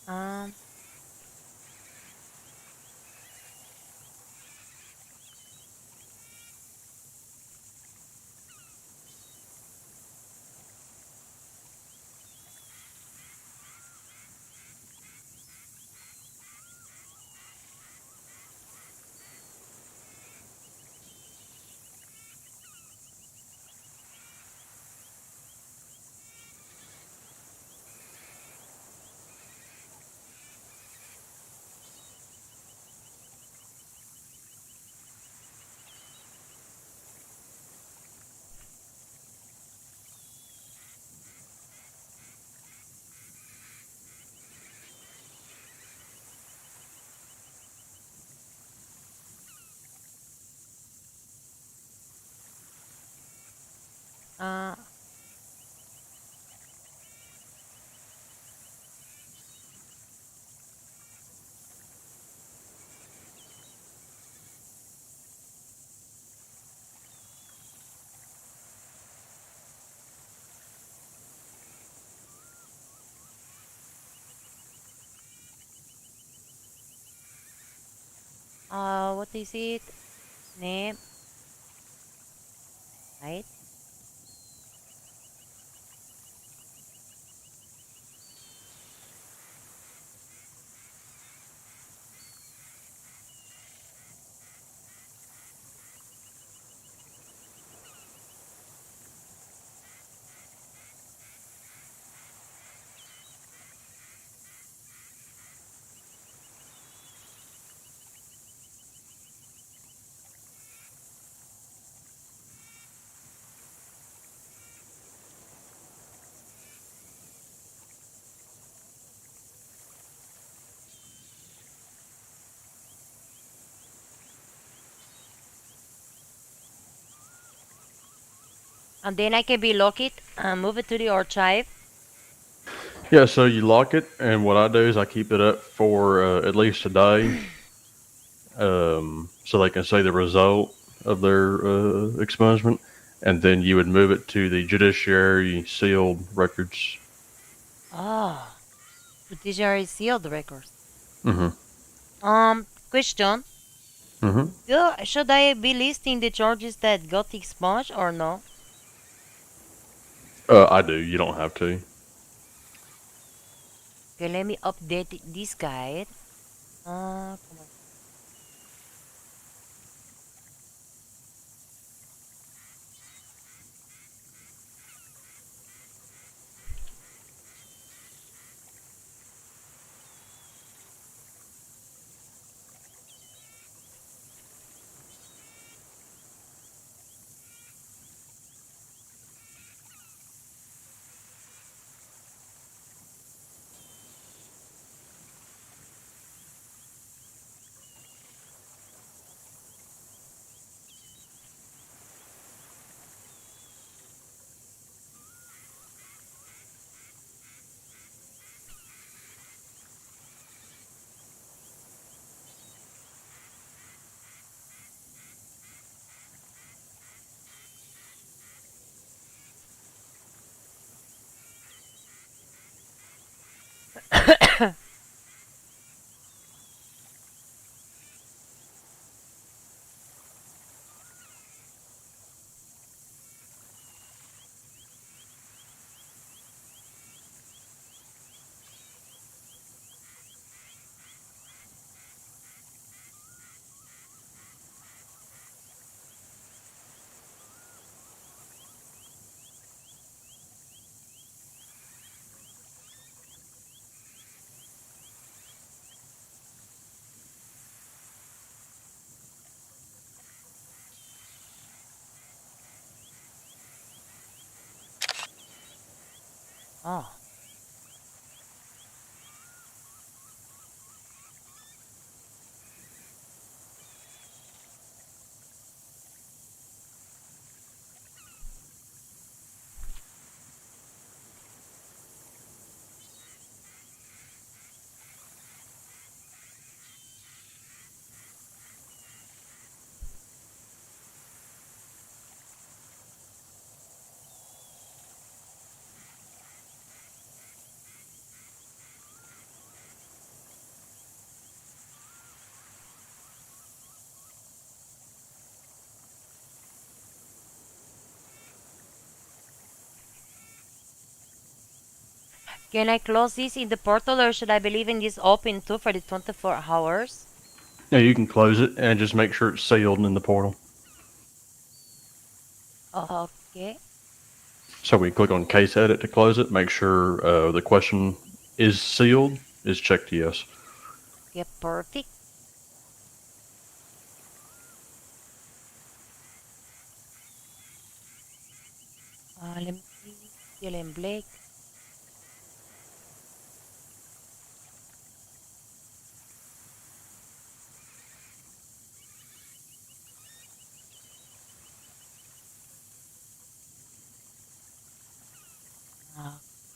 um, uh, what is it? Name, right? And then I can be lock it and move it to the archive. Yeah, so you lock it, and what I do is I keep it up for at least a day, so they can see the result of their expungement, and then you would move it to the judiciary sealed records. Oh, judiciary sealed records. Mm-hmm. Question. Mm-hmm. Should I be listing the charges that got expunged or no? I do. You don't have to. Okay, let me update this guide. Come on. Oh. Can I close this in the portal or should I be leaving this open too for the 24 hours? Yeah, you can close it and just make sure it's sealed in the portal. Okay. So we click on case edit to close it. Make sure the question is sealed is checked yes. Okay, perfect. Let me see. Dylan Blake.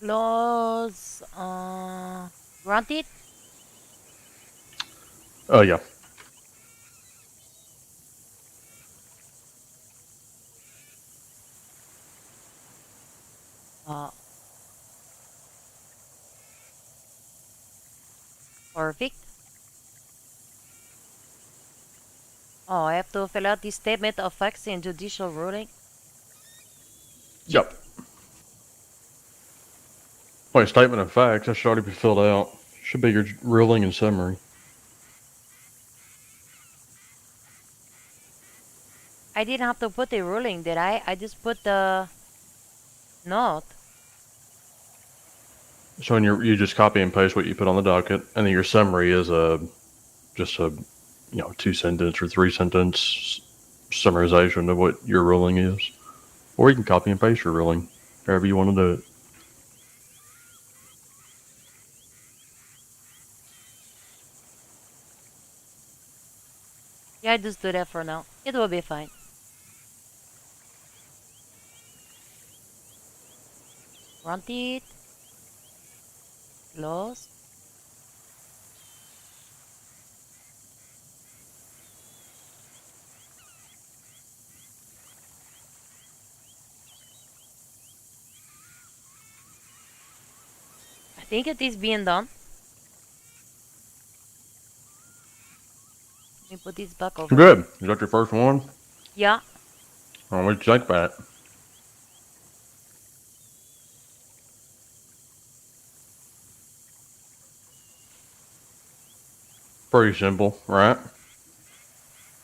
Close. Granted. Yeah. Perfect. Oh, I have to fill out this statement of facts in judicial ruling. Yep. Wait, statement of facts. That should already be filled out. Should be your ruling and summary. I didn't have to put the ruling, did I? I just put the note. So you just copy and paste what you put on the docket, and then your summary is just a 2-sentence or 3-sentence summarization of what your ruling is. Or you can copy and paste your ruling, however you want to do it. Yeah, just do that for now. It will be fine. Granted. Close. I think it is being done. Let me put this back over. Good. Is that your first one? Yeah. What do you think about it? Pretty simple, right?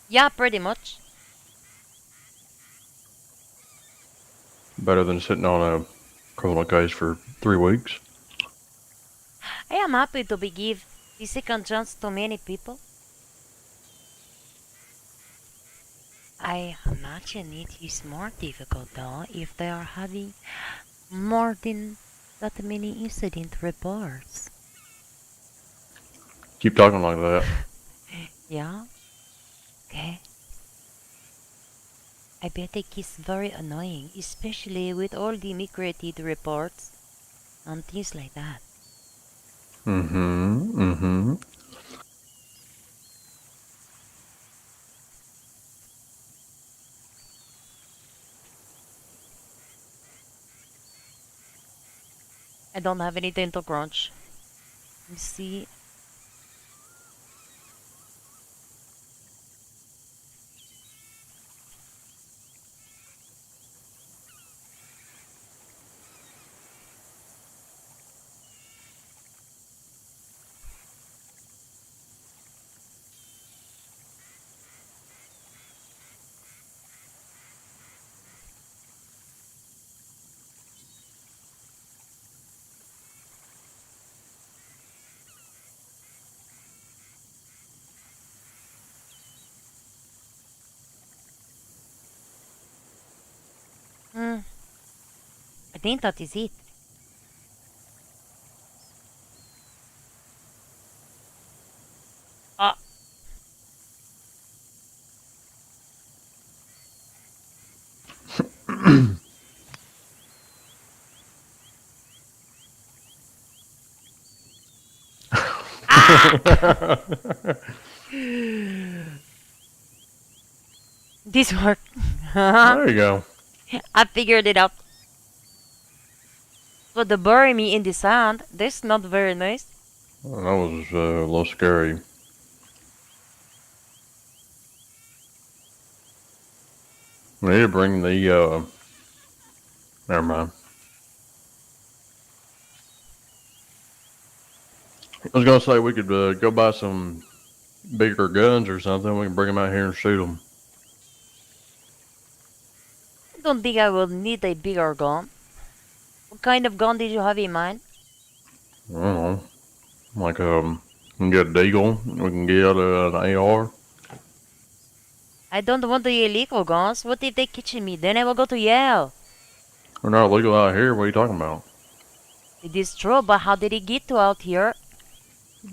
Yeah, pretty much. Better than sitting on a criminal case for 3 weeks. I am happy to be give the second chance to many people. I imagine it is more difficult though if they are having more than that many incident reports. Keep talking like that. Yeah? Okay. I bet it is very annoying, especially with all the migrated reports and things like that. Mm-hmm. I don't have any dental crunch. Let me see. I think that is it. Ah. This worked. There you go. I figured it out. But the bury me in the sand, that's not very nice. Well, that was a little scary. We need to bring the, never mind. I was gonna say we could go buy some bigger guns or something. We can bring them out here and shoot them. I don't think I will need a bigger gun. What kind of gun did you have in mind? I don't know. Like we can get a deagle. We can get an AR. I don't want the illegal guns. What if they catch me? Then I will go to Yale. We're not legal out here. What are you talking about? It is true, but how did it get to out here?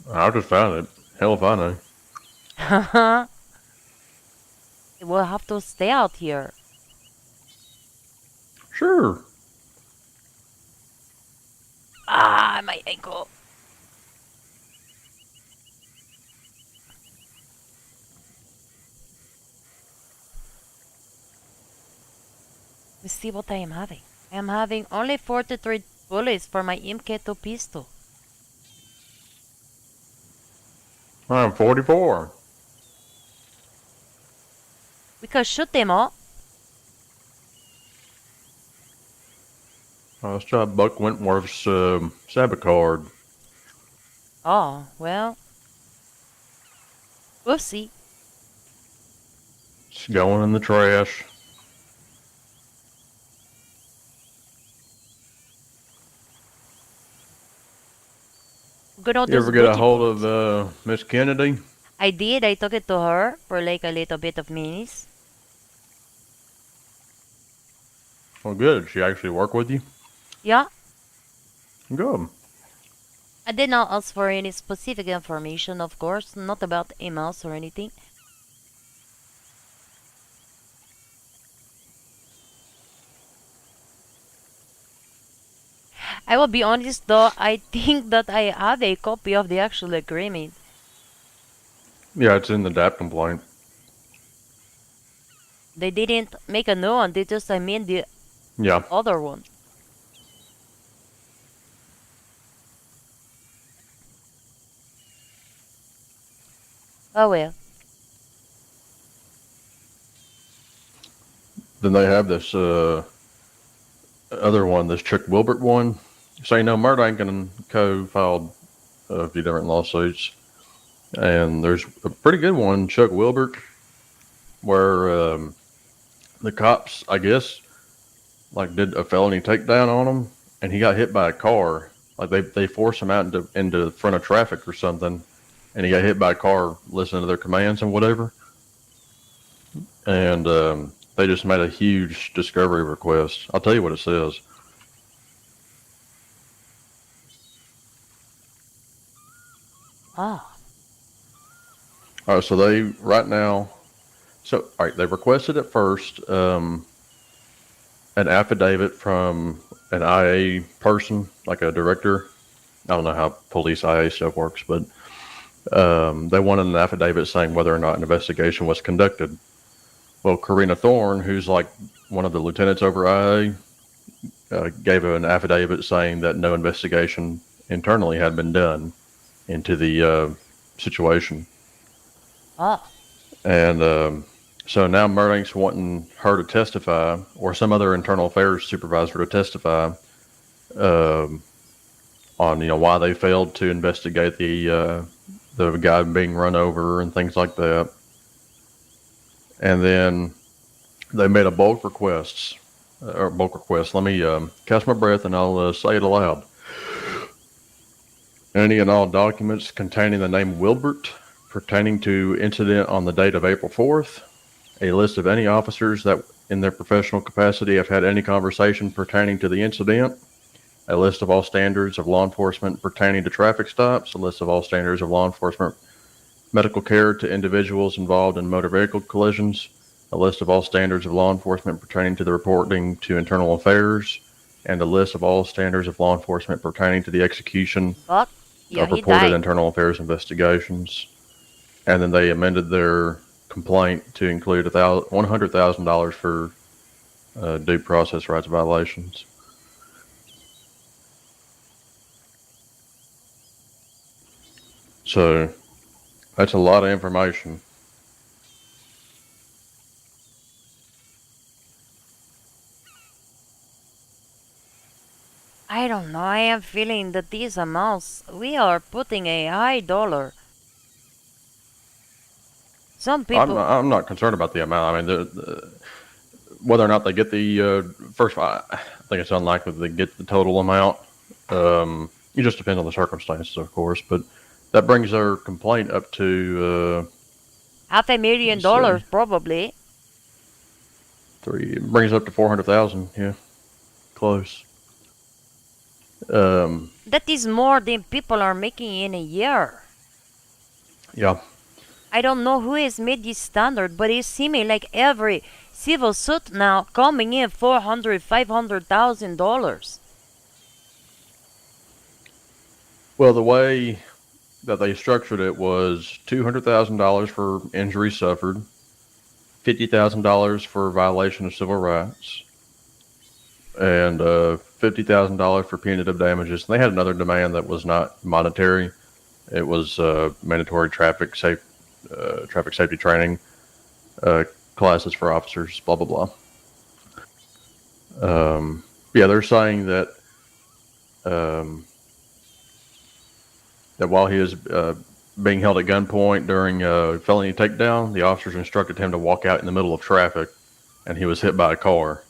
I just found it. Hell if I know. It will have to stay out here. Sure. Ah, my ankle. Let's see what I am having. I am having only 43 bullets for my MK2 pistol. I'm 44. We can shoot them all. Let's try Buck Wentworth's Sabbath card. Oh, well. We'll see. It's going in the trash. Good old You ever get a hold of Miss Kennedy? I did. I took it to her for like a little bit of minis. Well, good. Did she actually work with you? Yeah. Good. I did not ask for any specific information, of course, not about emails or anything. I will be honest though, I think that I have a copy of the actual agreement. Yeah, it's in the DAP complaint. They didn't make a new one, they just amend the other one. Oh well. Then they have this other one, this Chuck Wilbert one. Say No, Murdoch and Co. filed a few different lawsuits. And there's a pretty good one, Chuck Wilbert, where the cops, I guess, like did a felony takedown on him, and he got hit by a car. Like they forced him out into the front of traffic or something, and he got hit by a car listening to their commands and whatever. And they just made a huge discovery request. I'll tell you what it says. Ah. All right, so they right now, so all right, they requested at first an affidavit from an IA person, like a director. I don't know how police IA stuff works, but they wanted an affidavit saying whether or not an investigation was conducted. Well, Karina Thorne, who's like one of the lieutenants over IA, gave an affidavit saying that no investigation internally had been done into the situation. Ah. And so now Murdoch's wanting her to testify, or some other internal affairs supervisor to testify on why they failed to investigate the guy being run over and things like that. And then they made a bulk request. Let me catch my breath and I'll say it aloud. Any and all documents containing the name Wilbert pertaining to incident on the date of April 4th, a list of any officers that in their professional capacity have had any conversation pertaining to the incident, a list of all standards of law enforcement pertaining to traffic stops, a list of all standards of law enforcement medical care to individuals involved in motor vehicle collisions, a list of all standards of law enforcement pertaining to the reporting to internal affairs, and a list of all standards of law enforcement pertaining to the execution of reported internal affairs investigations. And then they amended their complaint to include $100,000 for due process rights violations. So that's a lot of information. I don't Now I am feeling that these amounts, we are putting a high dollar. Some people. I'm not concerned about the amount. I mean, whether or not they get the first, I think it's unlikely they get the total amount. It just depends on the circumstances, of course. But that brings their complaint up to $500,000 probably. brings it up to 400,000. Yeah, close. That is more than people are making in a year. Yeah. I don't know who has made this standard, but it seems like every civil suit now coming in $400,000-$500,000. Well, the way that they structured it was $200,000 for injuries suffered, $50,000 for violation of civil rights, and $50,000 for punitive damages. And they had another demand that was not monetary. It was mandatory traffic safety training classes for officers. Blah blah blah. Yeah, they're saying that that while he was being held at gunpoint during a felony takedown, the officers instructed him to walk out in the middle of traffic, and he was hit by a car.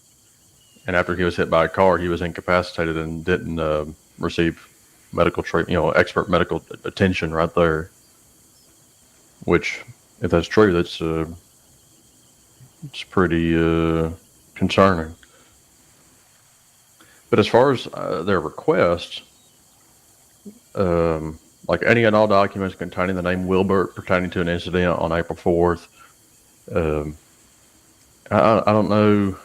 And after he was hit by a car, he was incapacitated and didn't receive medical treatment, expert medical attention right there. Which, if that's true, that's it's pretty concerning. But as far as their request, like any and all documents containing the name Wilbert pertaining to an incident on April 4th, I don't know.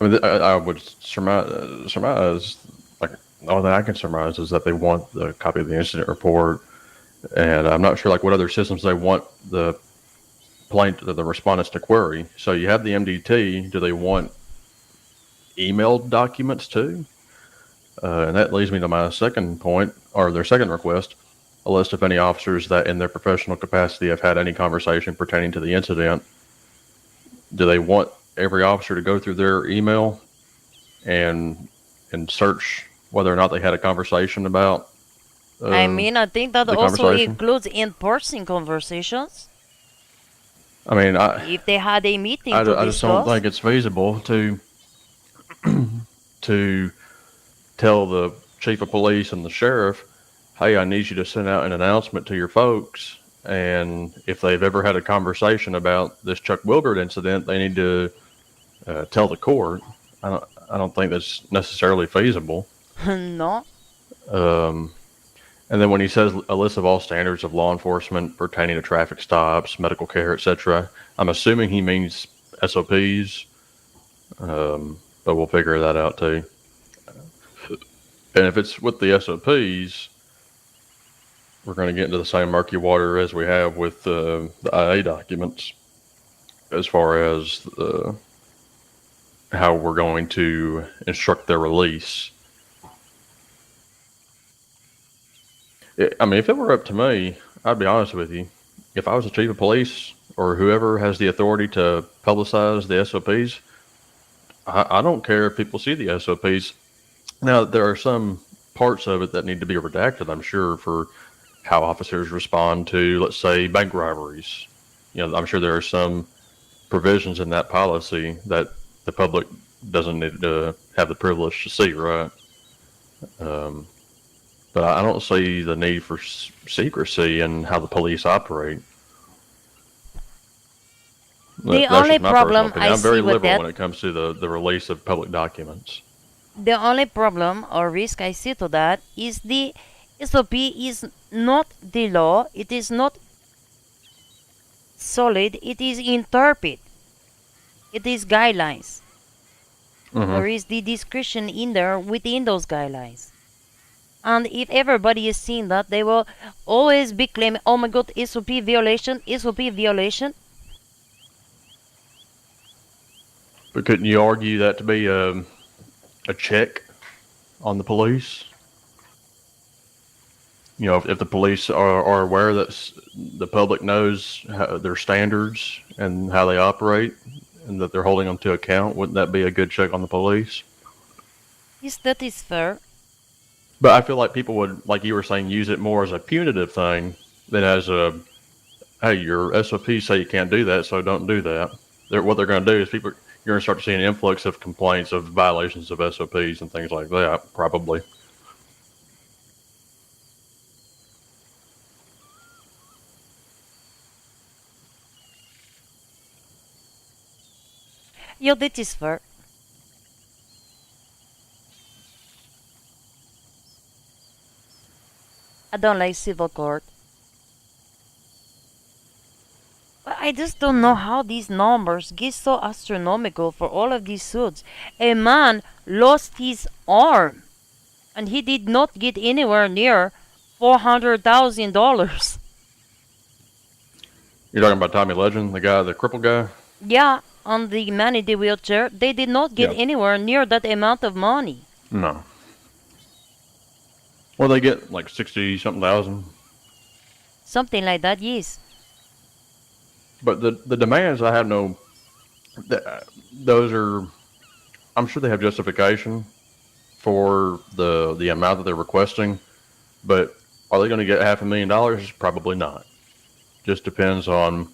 I mean, I would surmise, like, all that I can surmise is that they want the copy of the incident report, and I'm not sure, like, what other systems they want the respondents to query. So you have the MDT. Do they want emailed documents too? And that leads me to my second point, or their second request, a list of any officers that in their professional capacity have had any conversation pertaining to the incident. Do they want every officer to go through their email and search whether or not they had a conversation about I mean, I think that the also conversation? includes in-person conversations. I mean, If they had a meeting I to just don't discuss. think it's feasible to tell the chief of police and the sheriff, hey, I need you to send out an announcement to your folks, and if they've ever had a conversation about this Chuck Wilbert incident, they need to tell the court. I don't think that's necessarily feasible. No. And then when he says a list of all standards of law enforcement pertaining to traffic stops, medical care, etc., I'm assuming he means SOPs, but we'll figure that out too. And if it's with the SOPs, we're going to get into the same murky water as we have with the IA documents as far as how we're going to instruct their release. I mean, if it were up to me, I'd be honest with you. If I was the chief of police or whoever has the authority to publicize the SOPs, I don't care if people see the SOPs. Now, there are some parts of it that need to be redacted, I'm sure, for how officers respond to, let's say, bank robberies. I'm sure there are some provisions in that policy that the public doesn't need to have the privilege to see, right? But I don't see the need for secrecy in how the police operate. The That's only just my problem personal opinion. I I'm very see with liberal that. when it comes to the release of public documents. The only problem or risk I see to that is the SOP is not the law. It is not solid. It is interpret. It is guidelines. There is the discretion in there within those guidelines. And if everybody is seeing that, they will always be claiming, oh my god, SOP violation, SOP violation. But couldn't you argue that to be a check on the police? If the police are aware that the public knows their standards and how they operate, and that they're holding them to account, wouldn't that be a good check on the police? Yes, that is fair. But I feel like people would, like you were saying, use it more as a punitive thing than as a, hey, your SOPs say you can't do that, so don't do that. What they're going to do is you're going to start to see an influx of complaints of violations of SOPs and things like that, probably. Yeah, that is fair. I don't like civil court. But I just don't know how these numbers get so astronomical for all of these suits. A man lost his arm, and he did not get anywhere near $400,000. You're talking about Tommy Legend, the crippled guy? Yeah, on the man in the wheelchair, they did not get anywhere near that amount of money. No. Well, they get like 60-something thousand. Something like that, yes. But the demands, I have no. Those are, I'm sure they have justification for the amount that they're requesting, but are they going to get $500,000? Probably not. Just depends on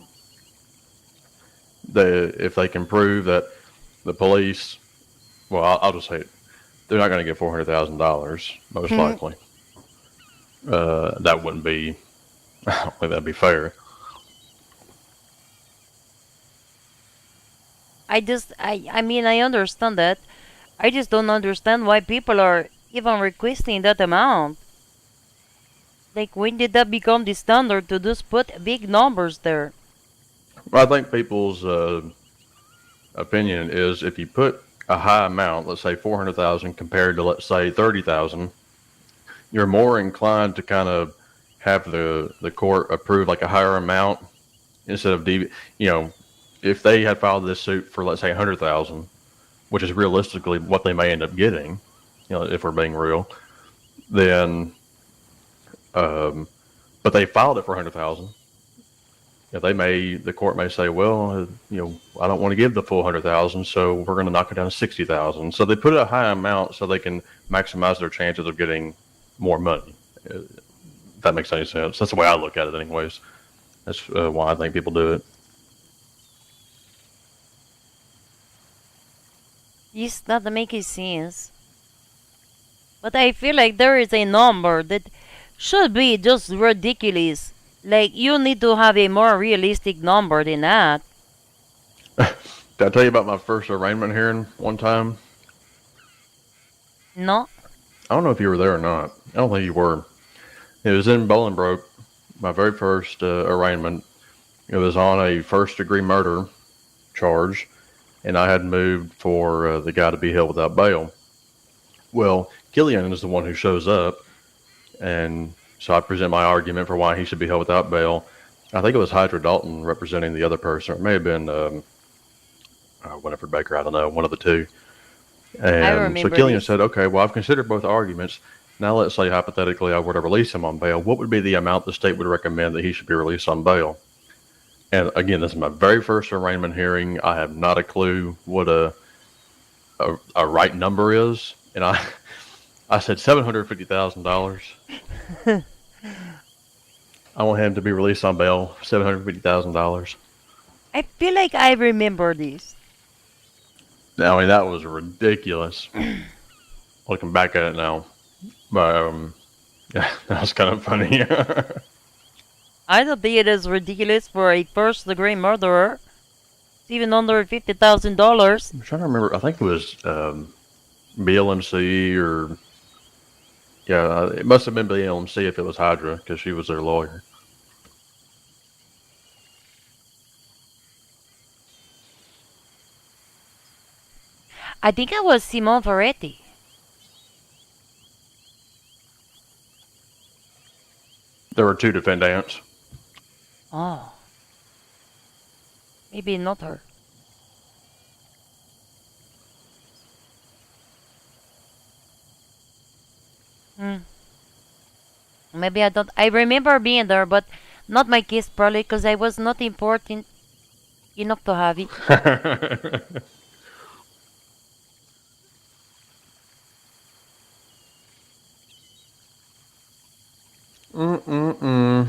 if they can prove that the police. Well, I'll just say it. They're not going to get $400,000 most likely. That wouldn't be. I don't think that'd be fair. I mean, I understand that. I just don't understand why people are even requesting that amount. Like, when did that become the standard to just put big numbers there? Well, I think people's opinion is if you put a high amount, let's say 400,000 compared to, let's say, 30,000, you're more inclined to kind of have the court approve like a higher amount instead of, if they had filed this suit for, let's say, 100,000, which is realistically what they may end up getting, if we're being real, then, but they filed it for 100,000. The court may say, well, I don't want to give the full 100,000, so we're going to knock it down to 60,000. So they put a high amount so they can maximize their chances of getting more money. If that makes any sense. That's the way I look at it, anyways. That's why I think people do it. Yes, that makes sense. But I feel like there is a number that should be just ridiculous. Like, you need to have a more realistic number than that. Did I tell you about my first arraignment hearing one time? No. I don't know if you were there or not. I don't think you were. It was in Bolingbroke, my very first arraignment. It was on a first-degree murder charge, and I had moved for the guy to be held without bail. Well, Killian is the one who shows up, and so I present my argument for why he should be held without bail. I think it was Hydra Dalton representing the other person. It may have been Winifred Baker. I don't know, one of the two. And so Killian said, okay, well, I've considered both arguments. Now let's say hypothetically I were to release him on bail. What would be the amount the state would recommend that he should be released on bail? And again, this is my very first arraignment hearing. I have not a clue what a right number is. And I said $750,000. I want him to be released on bail, $750,000. I feel like I remember this. I mean, that was ridiculous. Looking back at it now. But, yeah, that was kind of funny. I don't think it is ridiculous for a first-degree murderer. It's even under $50,000. I'm trying to remember. I think it was BLMC or... Yeah, it must have been BLMC if it was Hydra, because she was their lawyer. I think I was Simone Ferretti. There were two defendants. Oh. Maybe not her. Maybe I remember being there, but not my case probably because I was not important. Enough to have it. Mm-mm-mm.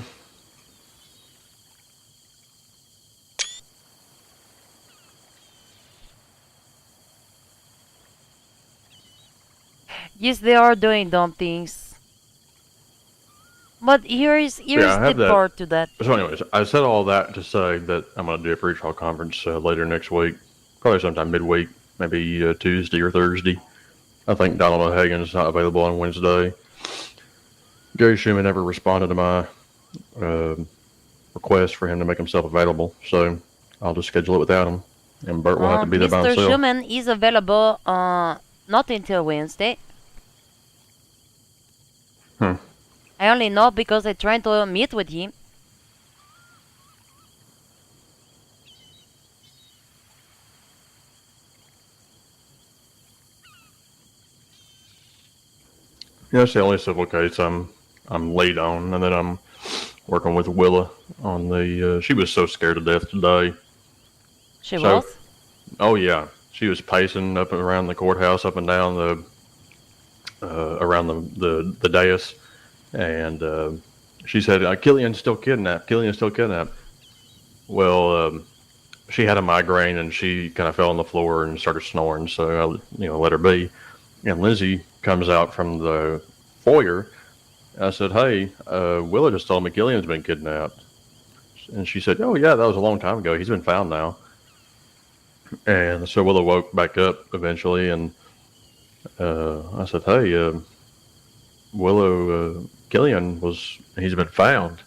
Yes, they are doing dumb things. But here's Yeah, I the have that. part to that. So, anyways, I said all that to say that I'm going to do a pre-trial conference later next week, probably sometime midweek, maybe Tuesday or Thursday. I think Donald O'Hagan's not available on Wednesday. Gary Schumann never responded to my request for him to make himself available, so I'll just schedule it without him. And Bert will have to be there by Mr. himself. Schumann is available not until Wednesday. Hmm. I only know because I tried to meet with him. Yeah, that's the only civil case I'm late on, and then I'm working with Willa on the. She was so scared to death today. She was? Oh yeah, she was pacing up and around the courthouse, up and down the around the dais, and she said, "Killian's still kidnapped. Killian's still kidnapped." Well, she had a migraine and she kind of fell on the floor and started snoring, so I let her be. And Lindsay comes out from the foyer. I said, "Hey, Willa just told me Killian's been kidnapped," and she said, "Oh yeah, that was a long time ago. He's been found now." And so Willa woke back up eventually, and I said, "Hey, Willow, he's been found."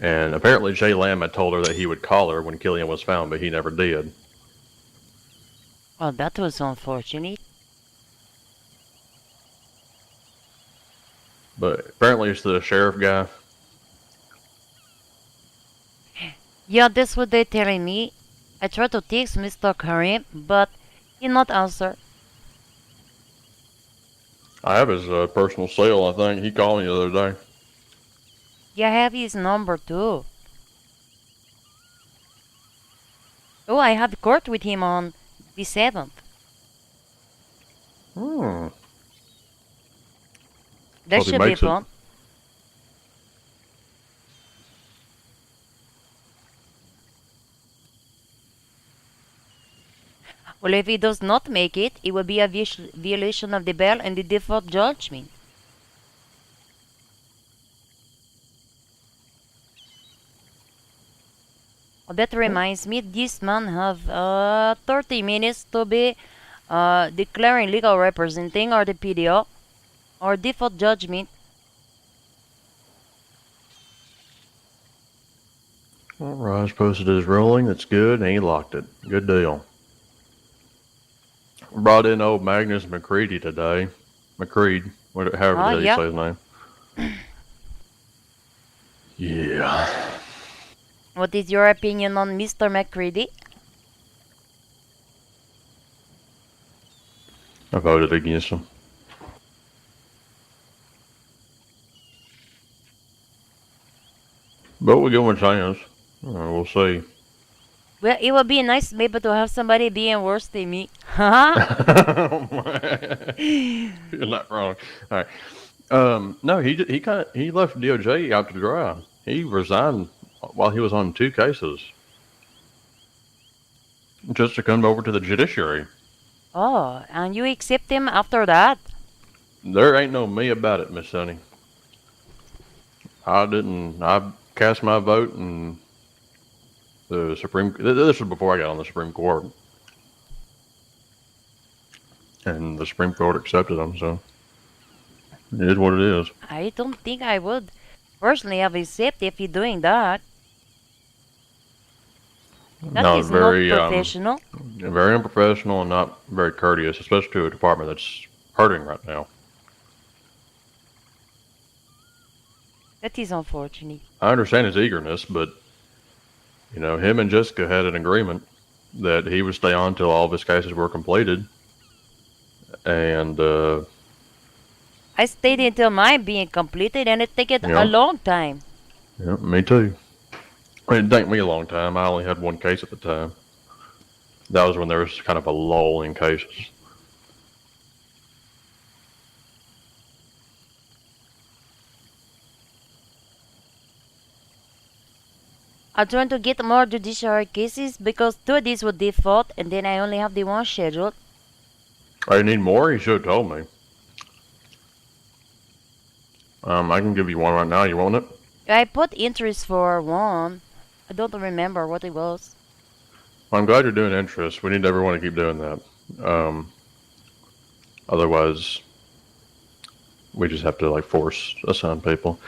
And apparently Jay Lamb had told her that he would call her when Killian was found, but he never did. Well, that was unfortunate. But apparently it's the sheriff guy. Yeah, that's what they're telling me. I tried to text Mr. Karim, but he not answer. I have his personal cell, I think. He called me the other day. Yeah, I have his number too. Oh, I have court with him on the 7th. Hmm. That should be fun. Well, if he does not make it, it will be a violation of the bail and the default judgment. Oh, that reminds me, this man have 30 minutes to be declaring legal representing or the PDO or default judgment. Well, Raj posted his ruling. That's good, and he locked it. Good deal. Brought in old Magnus McCready today. McCreed, however you say his name. Yeah. What is your opinion on Mr. McCready? I voted against him. But we'll give him a chance. We'll see. Well, it would be nice maybe to have somebody being worse than me. You're not wrong. All right. No, he left DOJ out to dry. He resigned while he was on 2 cases, just to come over to the judiciary. Oh, and you accept him after that? There ain't no me about it, Miss Sunny. I cast my vote, and the Supreme. This was before I got on the Supreme Court, and the Supreme Court accepted him. So it is what it is. I don't think I would personally have accepted if you're doing that. That is not professional. Very unprofessional and not very courteous, especially to a department that's hurting right now. That is unfortunate. I understand his eagerness, but him and Jessica had an agreement that he would stay on till all of his cases were completed, and I stayed until mine being completed, and it took a long time. Yeah, me too. I mean, it didn't take me a long time. I only had one case at the time. That was when there was kind of a lull in cases. I'm trying to get more judiciary cases because 2 of these would default and then I only have the one scheduled. Oh, you need more? You should have told me. I can give you one right now. You want it? I put interest for one. I don't remember what it was. I'm glad you're doing interest. We need everyone to keep doing that. Otherwise, we just have to like force assign people.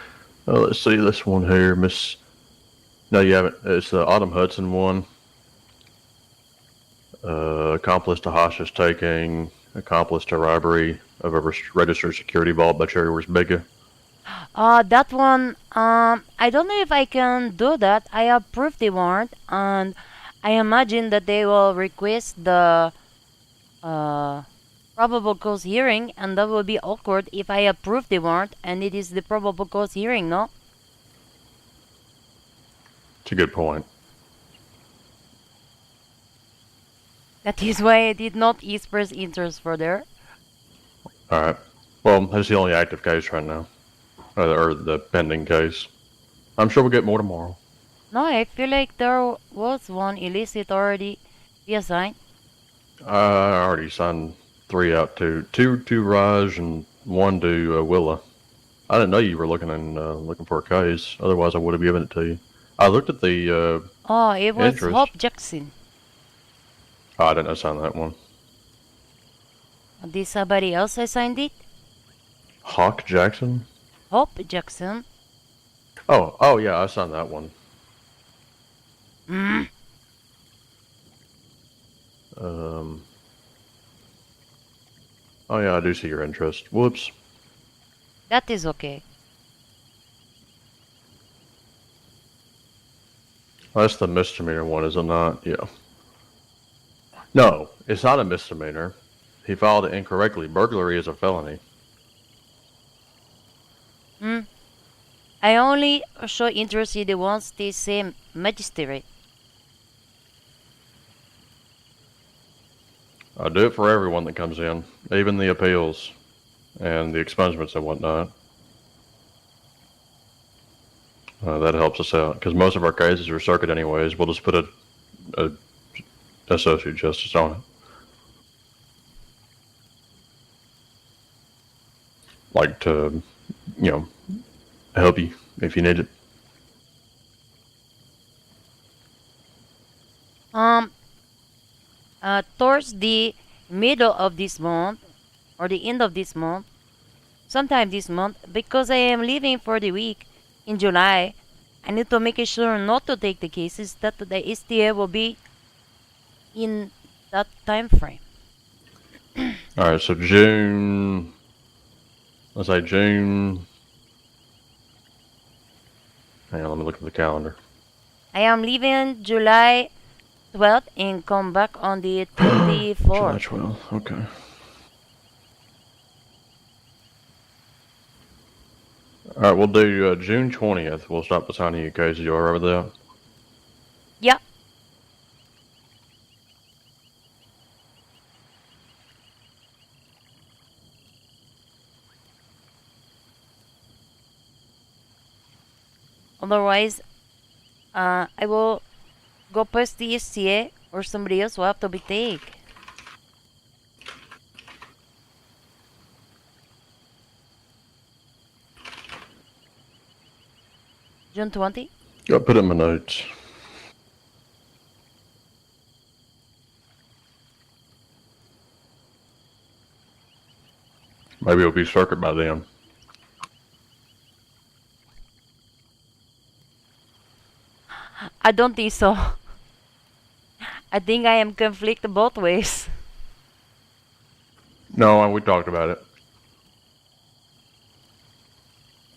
Let's see this one here, Miss. No, you haven't. It's the Autumn Hudson one. Accomplice to hostage taking, accomplice to robbery of a registered security vault by Cherry Bigga. That one, I don't know if I can do that. I approved the warrant, and I imagine that they will request the probable cause hearing, and that will be awkward if I approve the warrant and it is the probable cause hearing, no? It's a good point. That is why I did not express interest for there. Alright. Well, that's the only active case right now. Or the pending case. I'm sure we'll get more tomorrow. No, I feel like there was one illicit already be assigned. I already signed 3 out to two Raj and 1 to Willa. I didn't know you were looking for a case. Otherwise, I would have given it to you. I looked at the Oh, it was interest. Hope Jackson. Oh, I didn't assign that one. Did somebody else assigned it? Hawk Jackson? Hope Jackson. Oh yeah, I signed that one. Mm. Oh yeah, I do see your interest. Whoops. That is okay. That's the misdemeanor one, is it not? Yeah. No, it's not a misdemeanor. He filed it incorrectly. Burglary is a felony. I only show interest in the ones they say magistrate. I do it for everyone that comes in, even the appeals and the expungements and whatnot. That helps us out because most of our cases are circuit anyways. We'll just put a associate justice on it. Like to, help you if you need it. Towards the middle of this month or the end of this month, sometime this month, because I am leaving for the week in July, I need to make sure not to take the cases that the STA will be in that time frame. All right, so June. Let's say June. Hang on, let me look at the calendar. I am leaving July 12th and come back on the 24th. July 12th, okay. All right, we'll do June 20th. We'll stop assigning you cases. You all right with that? Yeah. Otherwise, I will go past the STA or somebody else will have to be take. June 20? I'll put it in my notes. Maybe it'll be circuit by then. I don't think so. I think I am conflicted both ways. No, we talked about it.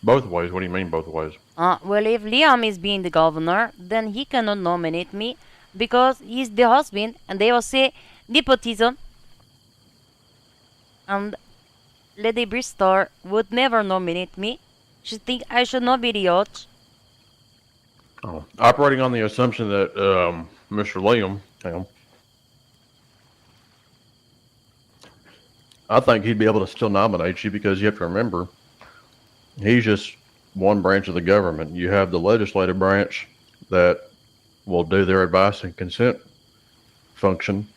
Both ways? What do you mean both ways? Well, if Liam is being the governor, then he cannot nominate me because he's the husband and they will say nepotism. And Lady Bristol would never nominate me. She think I should not be the judge. Operating on the assumption that Mr. Liam, I think he'd be able to still nominate you because you have to remember, he's just one branch of the government. You have the legislative branch that will do their advice and consent function,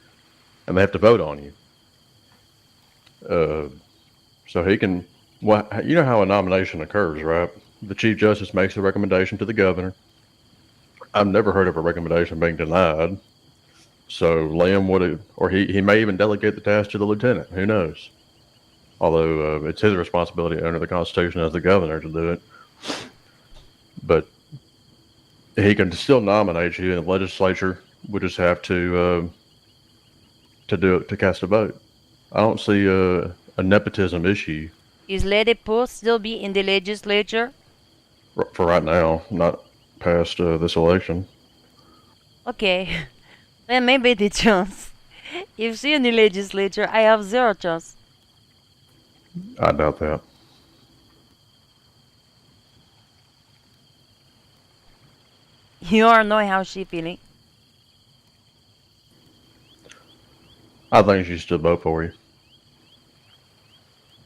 and they have to vote on you. So he can, well, you know how a nomination occurs, right? The Chief Justice makes a recommendation to the governor. I've never heard of a recommendation being denied. So Liam would have, or he may even delegate the task to the lieutenant. Who knows? Although it's his responsibility under the Constitution as the governor to do it. But he can still nominate you, and the legislature would just have to do it, to cast a vote. I don't see a nepotism issue Is Lady Pooh still be in the legislature? for right now, not past this election. Okay. Then maybe the chance. If she in the legislature, I have 0 chance. I doubt that. You are knowing how she feeling. I think she should vote for you.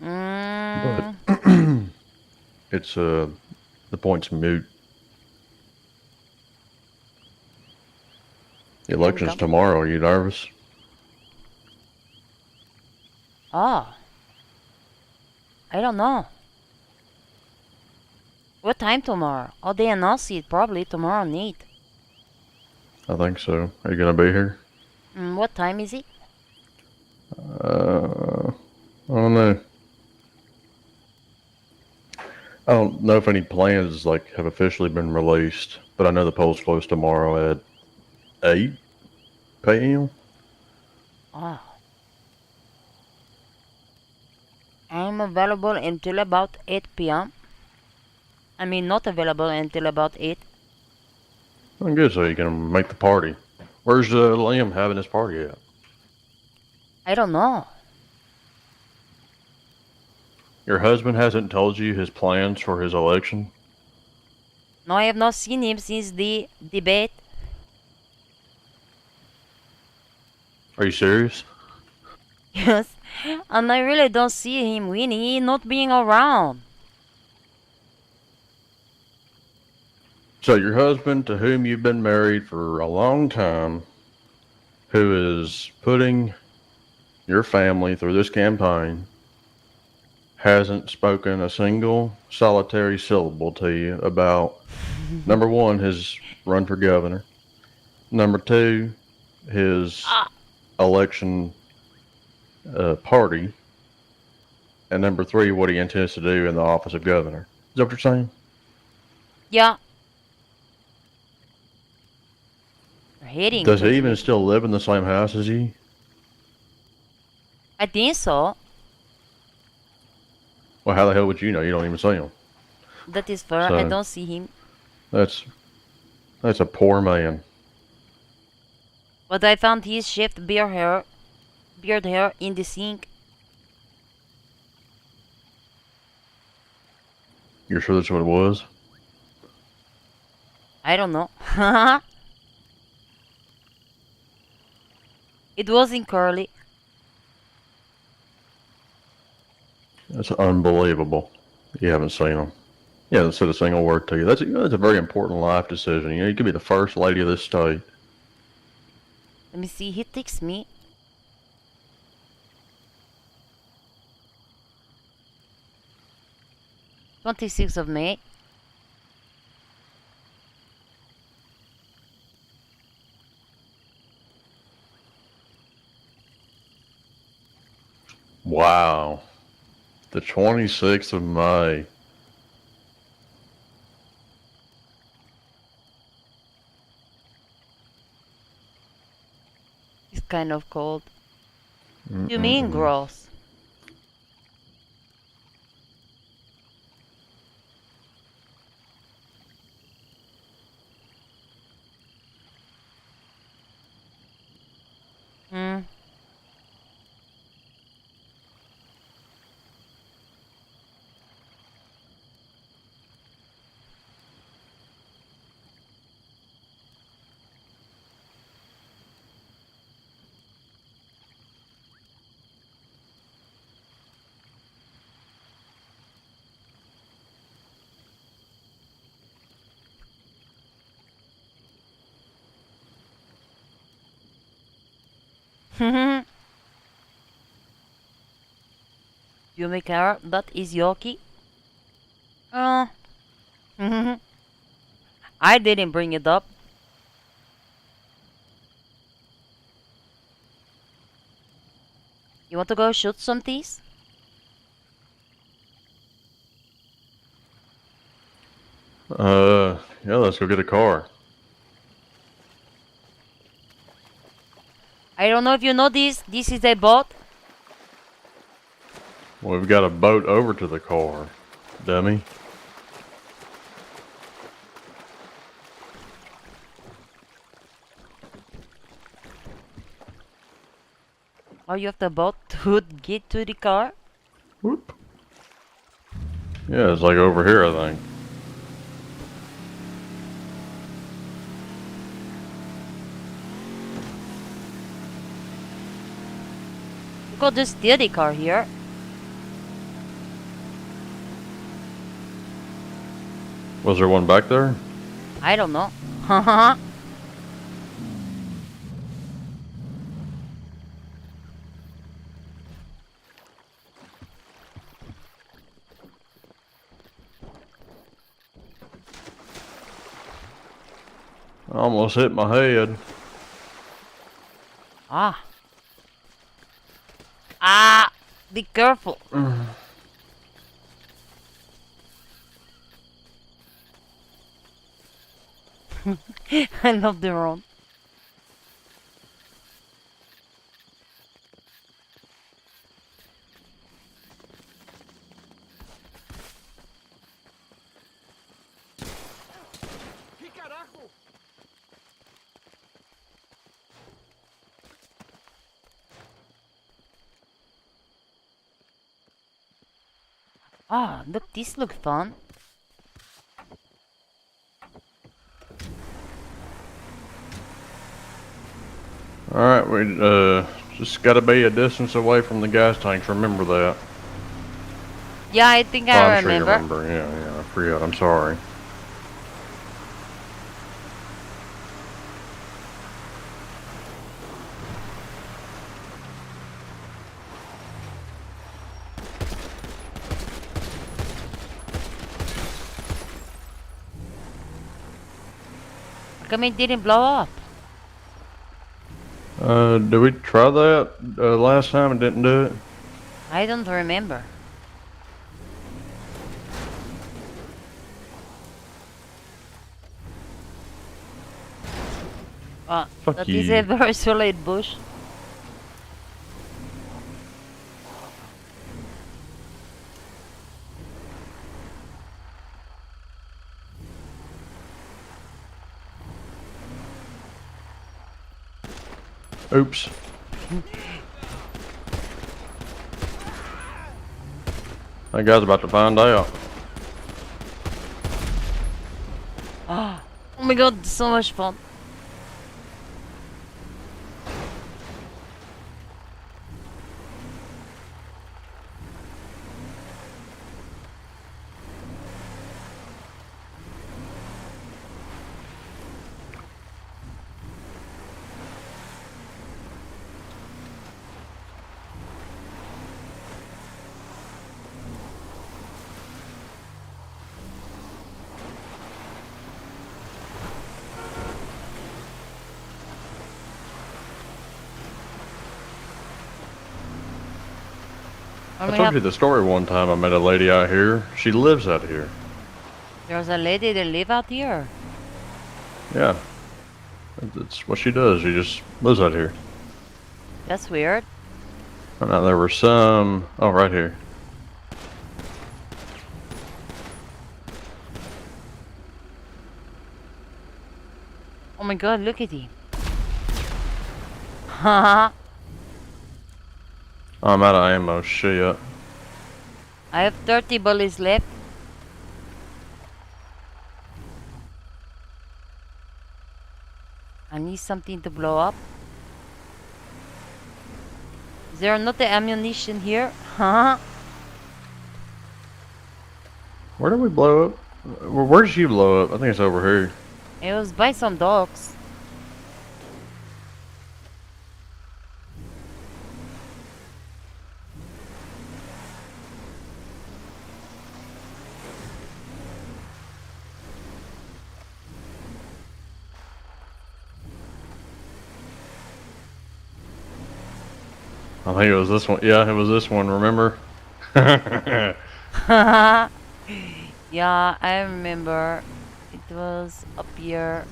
Mm. But it's the point's moot. The election's tomorrow. Are you nervous? Oh. I don't know. What time tomorrow? Oh, they announce it probably tomorrow night. I think so. Are you gonna be here? What time is it? I don't know. I don't know if any plans have officially been released, but I know the polls close tomorrow at 8 p.m. Oh. I'm available until about 8 p.m. I mean, not available until about 8. I'm good, so you can make the party. Where's Liam having his party at? I don't know. Your husband hasn't told you his plans for his election? No, I have not seen him since the debate. Are you serious? Yes, and I really don't see him winning. He not being around. So your husband, to whom you've been married for a long time, who is putting your family through this campaign, hasn't spoken a single solitary syllable to you about, number one, his run for governor, number two, his election party, and number three, what he intends to do in the office of governor. Is that what you're saying? Yeah. Hating. Does he even still live in the same house as you? I think so. Well, how the hell would you know? You don't even see him. That is fair. So, I don't see him. That's a poor man. But I found his shaved beard hair in the sink. You're sure that's what it was? I don't know. It wasn't curly. That's unbelievable. You haven't seen him. You haven't said a single word to you. That's a very important life decision. You know, you could be the first lady of this state. Let me see. He texts me. May 26th. Wow. The 26th of May. It's kind of cold. You mean gross? Hmm. You make car, that is Yoki. Oh. I didn't bring it up. You want to go shoot some thieves? Yeah, let's go get a car. I don't know if you know this. This is a boat. We've got a boat over to the car, dummy. Oh, you have the boat to get to the car? Whoop. Yeah, it's like over here, I think. You could just steal the car here. Was there one back there? I don't know. Haha. I almost hit my head. Ah. Ah! Be careful. I love the road. Ah, look, this looks fun. Alright, we just gotta be a distance away from the gas tanks, remember that. Yeah, I think Oh, I I'm sure you remember. remember, yeah, I forgot, I'm sorry. How come it didn't blow up? Did we try that last time and didn't do it? I don't remember. Fuck That is a you. very solid bush. Oops. That guy's about to find out. Oh my god, so much fun. I told you the story one time. I met a lady out here. She lives out here. There's a lady that live out here. Yeah. That's what she does. She just lives out here. That's weird. I know there were some... Oh, right here. Oh my god, look at him. Haha. I'm out of ammo. Shit. I have 30 bullets left. I need something to blow up. Is there not the ammunition here? Huh? Where did we blow up? Where did you blow up? I think it's over here. It was by some dogs. I think it was this one. Yeah, it was this one. Remember? Yeah, I remember. It was up here.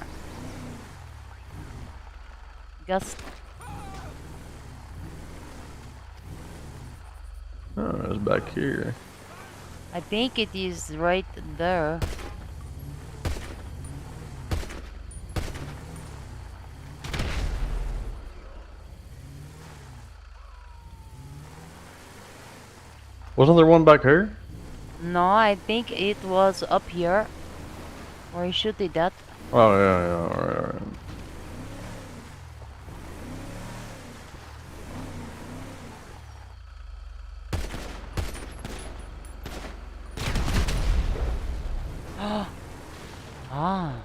Just Oh, it's back here. I think it is right there. Wasn't there one back here? No, I think it was up here. Where he shoot it at. Oh yeah, yeah. All right, all right. Ah.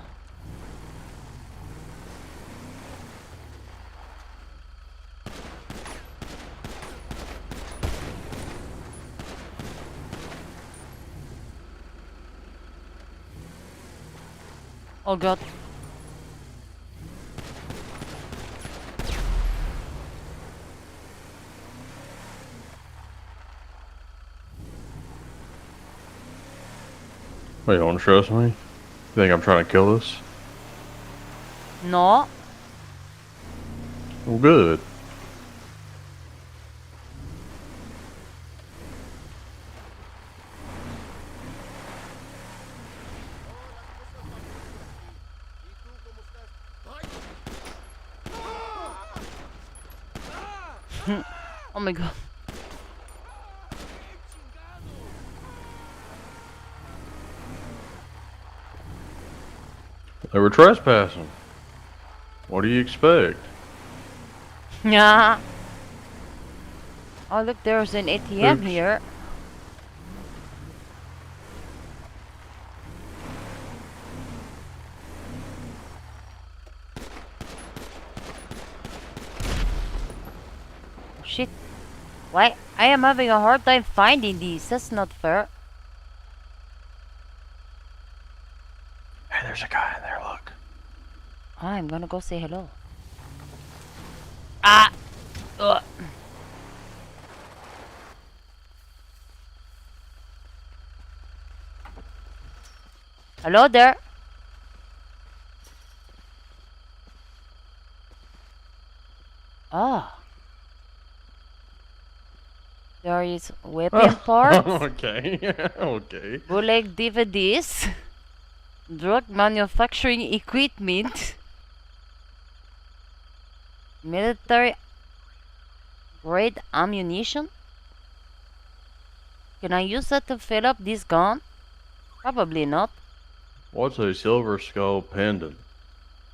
Oh god. Wait, you don't trust me? You think I'm trying to kill this? No. Well, good. Oh my god. They were trespassing. What do you expect? Yeah. Oh look, there's an ATM Oops. here. Shit. Why? I am having a hard time finding these. That's not fair. Hey, there's a guy in there, look. I'm gonna go say hello. Ah! Ugh. Hello there. Ah. There is weapon parts. Okay, okay. Bootleg DVDs. Drug manufacturing equipment. Military grade ammunition. Can I use that to fill up this gun? Probably not. What's a silver skull pendant?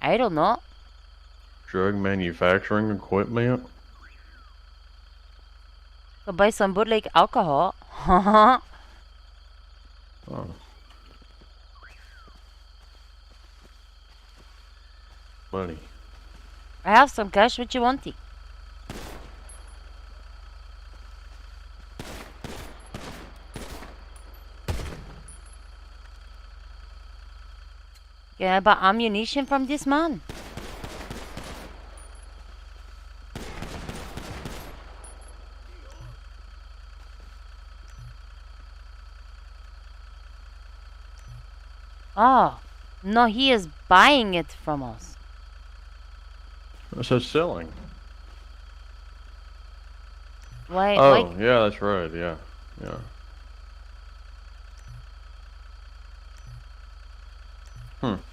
I don't know. Drug manufacturing equipment? Could buy some bootleg alcohol. Oh. Money. I have some cash. What you want? Can I buy ammunition from this man? Oh, no, he is buying it from us. It says selling. Why? Oh, Why? yeah, that's right. Yeah, yeah.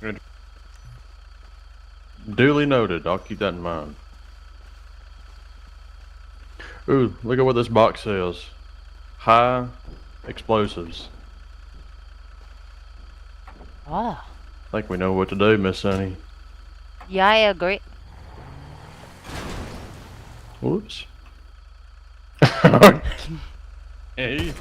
Good. Duly noted. I'll keep that in mind. Ooh, look at what this box says. High explosives. Oh. I think we know what to do, Miss Sunny. Yeah, I agree. Whoops. Hey.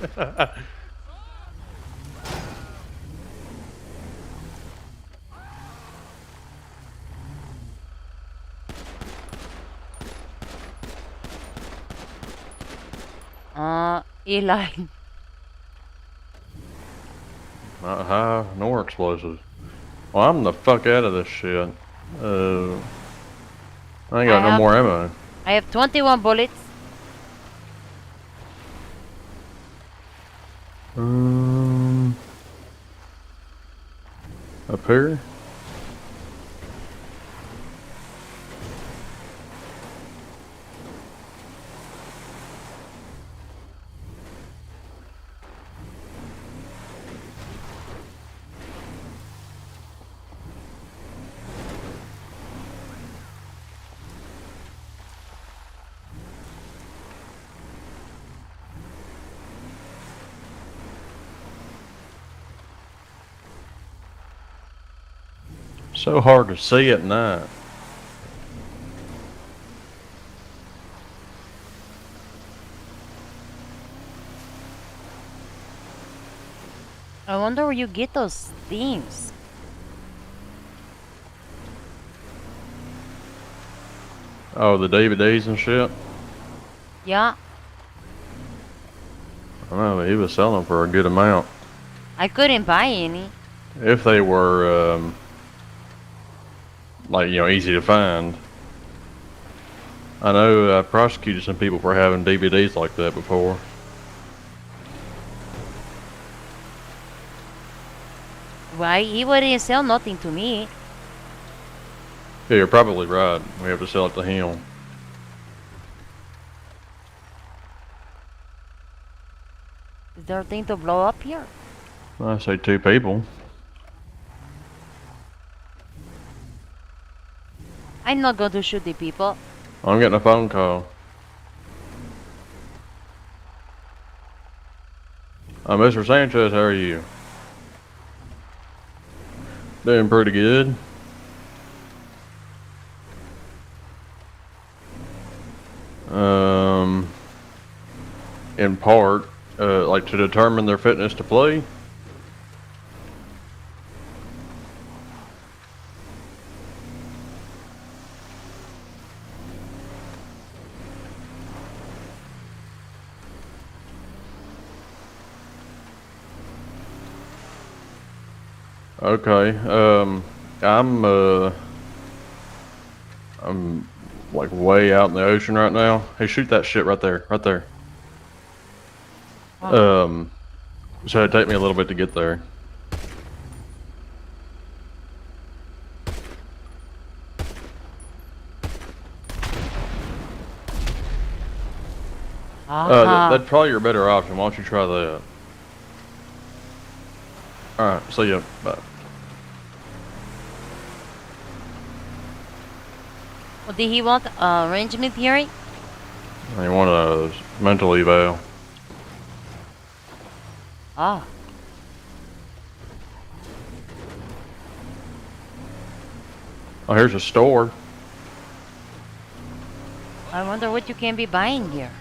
Eli. Not high nor explosives. Well, I'm the fuck out of this shit. I ain't got I no have- more ammo. I have 21 bullets. Up here? So hard to see at night. I wonder where you get those things. Oh, the DVDs and shit? Yeah, I know, he was selling for a good amount. I couldn't buy any. If they were, like, you know, easy to find. I know I prosecuted some people for having DVDs like that before. Why? He wouldn't sell nothing to me. Yeah, you're probably right. We have to sell it to him. Is there a thing to blow up here? I say 2 people. I'm not going to shoot the people. I'm getting a phone call. Mr. Sanchez, how are you? Doing pretty good. In part, like to determine their fitness to play. Okay, I'm like way out in the ocean right now. Hey, shoot that shit right there, right there. So it'd take me a little bit to get there. That'd probably your better option. Why don't you try that? Alright, see ya. Bye. What did he want? Arrangement hearing? You want a mental eval. Ah. Oh, here's a store. I wonder what you can be buying here.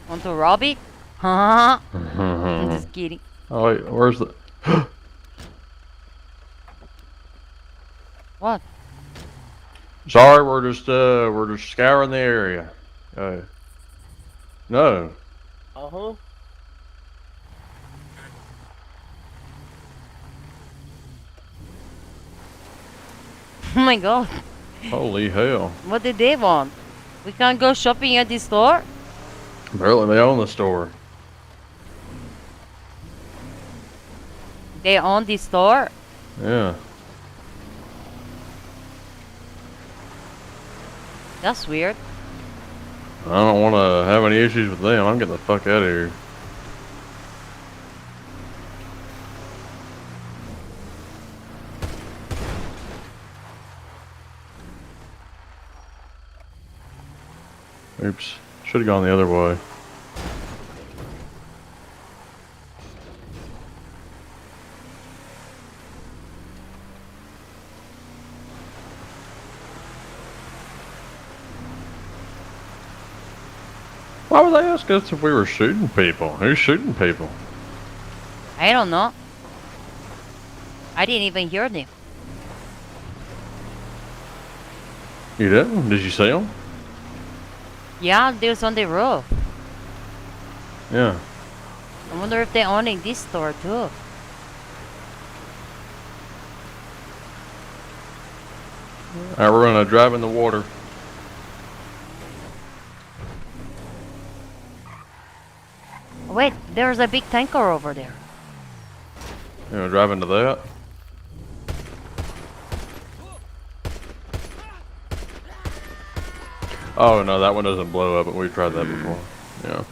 Want to rob it? Huh? I'm just kidding. Oh wait, where's the... What? Sorry, we're just scouring the area. No. Uh-huh. Oh my god. Holy hell. What did they want? We can't go shopping at the store? Apparently they own the store. They own the store? Yeah. That's weird. I don't want to have any issues with them. I'm getting the fuck out of here. Oops. Should have gone the other way. Why would they ask us if we were shooting people? Who's shooting people? I don't know. I didn't even hear them. You didn't? Did you see them? Yeah, they was on the roof. Yeah. I wonder if they own in this store too. Alright, we're gonna drive in the water. Wait, there's a big tanker over there. You know, drive into that. Oh no, that one doesn't blow up, but we've tried that before. Yeah.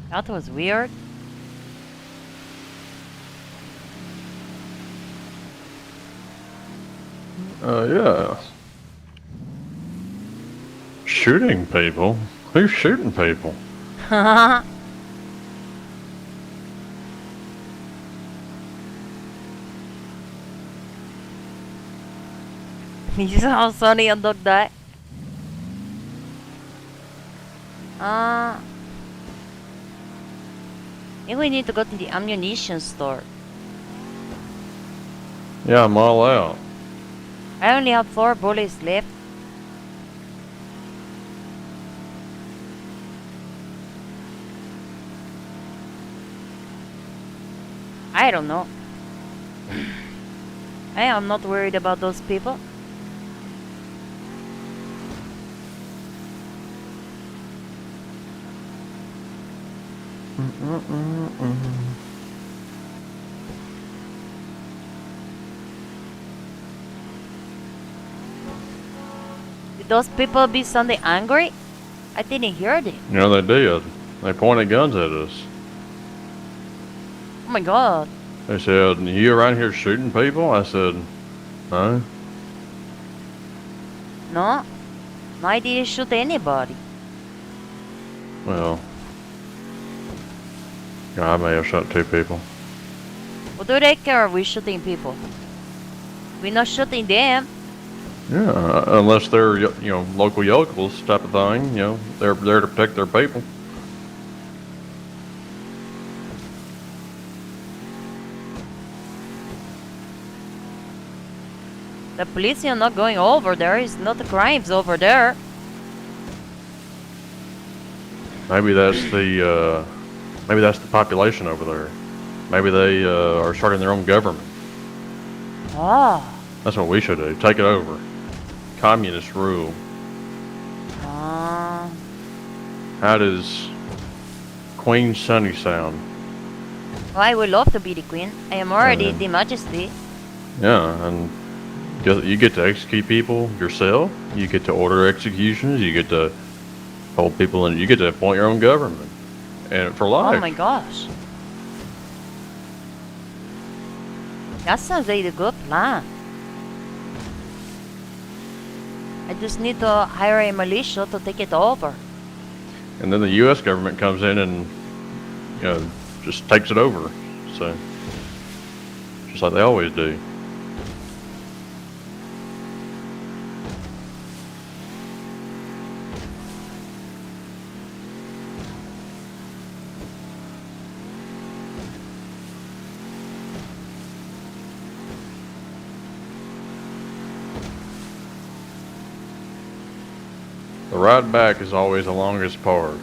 That was weird. Yeah. Shooting people? Who's shooting people? You saw how Sonny and Dog died? I think we need to go to the ammunition store. Yeah, I'm all out. I only have 4 bullets left. I don't know. I am not worried about those people. Did those people be Sunday angry? I didn't hear them. You know, they did. They pointed guns at us. Oh my god. They said, "You around here shooting people?" I said, "No." No, I didn't shoot anybody. Well, yeah, I may have shot 2 people. What do they care if we're shooting people? We're not shooting them. Yeah, unless they're, you know, local yokels type of thing. You know, they're there to protect their people. The police are not going over there. It's not the crimes over there. Maybe that's the population over there. Maybe they are starting their own government. Oh. That's what we should do. Take it over. Communist rule. Ah. How does Queen Sunny sound? Well, I would love to be the queen. I am already Uh-huh. the majesty. Yeah, and you get to execute people yourself. You get to order executions. You get to hold people in. You get to appoint your own government, and for life. Oh my gosh. That sounds like a good plan. I just need to hire a militia to take it over. And then the U.S. government comes in and, you know, just takes it over. So, just like they always do. The ride back is always the longest part.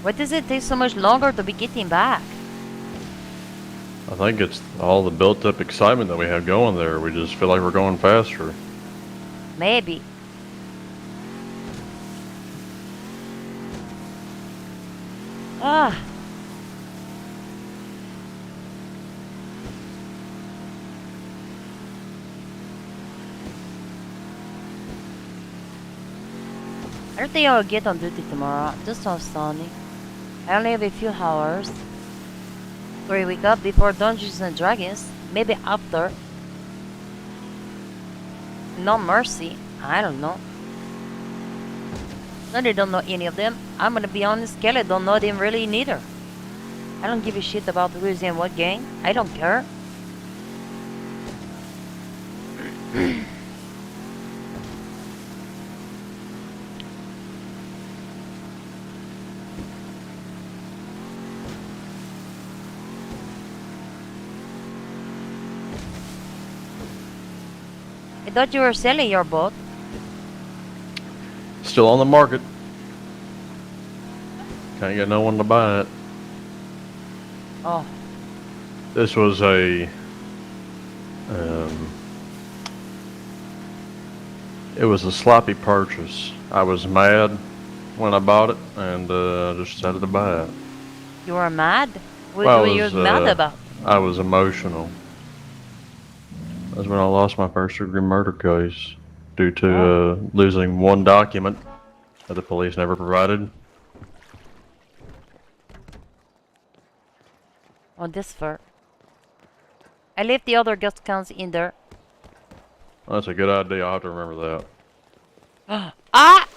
Why does it take so much longer to be getting back? I think it's all the built-up excitement that we have going there. We just feel like we're going faster. Maybe. Ah. I don't think I'll get on duty tomorrow. Just on Sunday. I only have a few hours. Or we wake up before Dungeons and Dragons. Maybe after. No mercy. I don't know. No, they don't know any of them. I'm gonna be honest, Kelly don't know them really neither. I don't give a shit about who's in what gang. I don't care. thought you were selling your boat. Still on the market. Can't get no one to buy it. Oh. This was it was a sloppy purchase. I was mad when I bought it, and just decided to buy it. You were mad? What Well, were you mad about? I was emotional. That's when I lost my first-degree murder case due to losing one document that the police never provided. Oh, this fur. I left the other gas cans in there. That's a good idea. I'll have to remember that. Ah!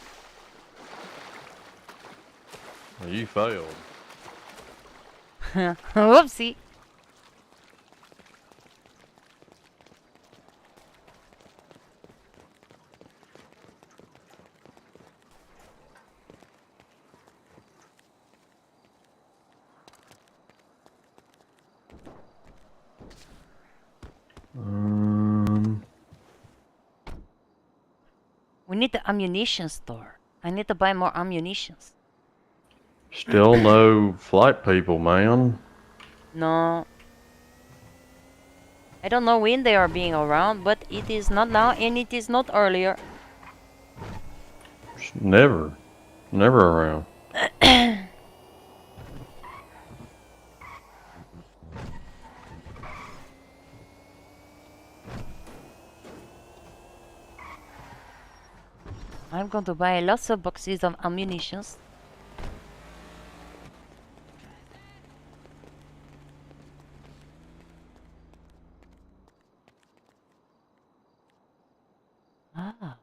You failed. Whoopsie. We need the ammunition store. I need to buy more ammunitions. Still no flight people, man. No. I don't know when they are being around, but it is not now and it is not earlier. Never around. I'm going to buy lots of boxes of ammunitions. Ah.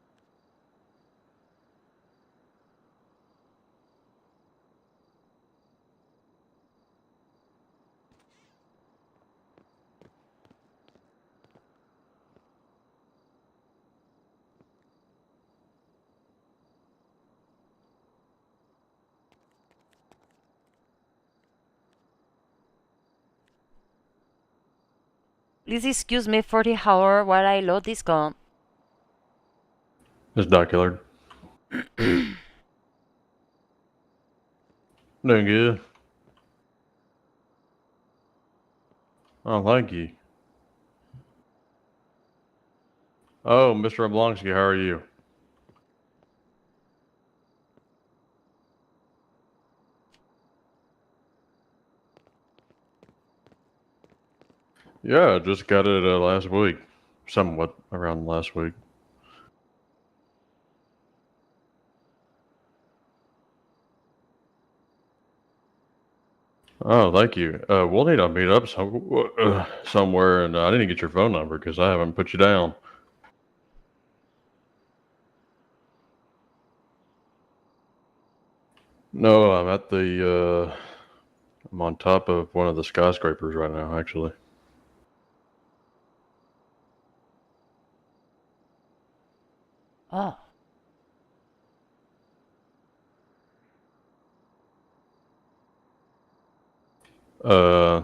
Please excuse me for the hour while I load this gun. It's Docular. Doing good. Oh, thank you. Oh, Mr. Oblonsky, how are you? Yeah, I just got it last week. Somewhat around last week. Oh, thank you. We'll need to meet up somewhere, and I didn't get your phone number because I haven't put you down. No, I'm at I'm on top of one of the skyscrapers right now, actually. Oh.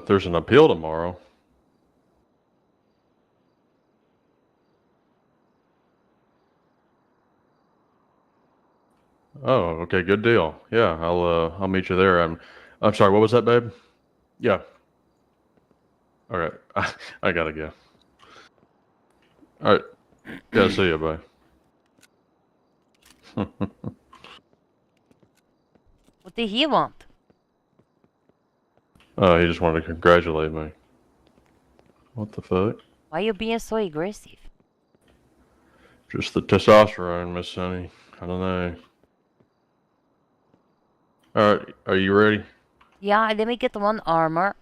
There's an appeal tomorrow. Oh, okay, good deal. Yeah, I'll meet you there. I'm sorry, what was that, babe? Yeah. All right, I gotta go. All right, yeah, see you, bye. What did he want? He just wanted to congratulate me. What the fuck? Why are you being so aggressive? Just the testosterone, Miss Sunny. I don't know. All right, are you ready? Yeah, let me get one armor.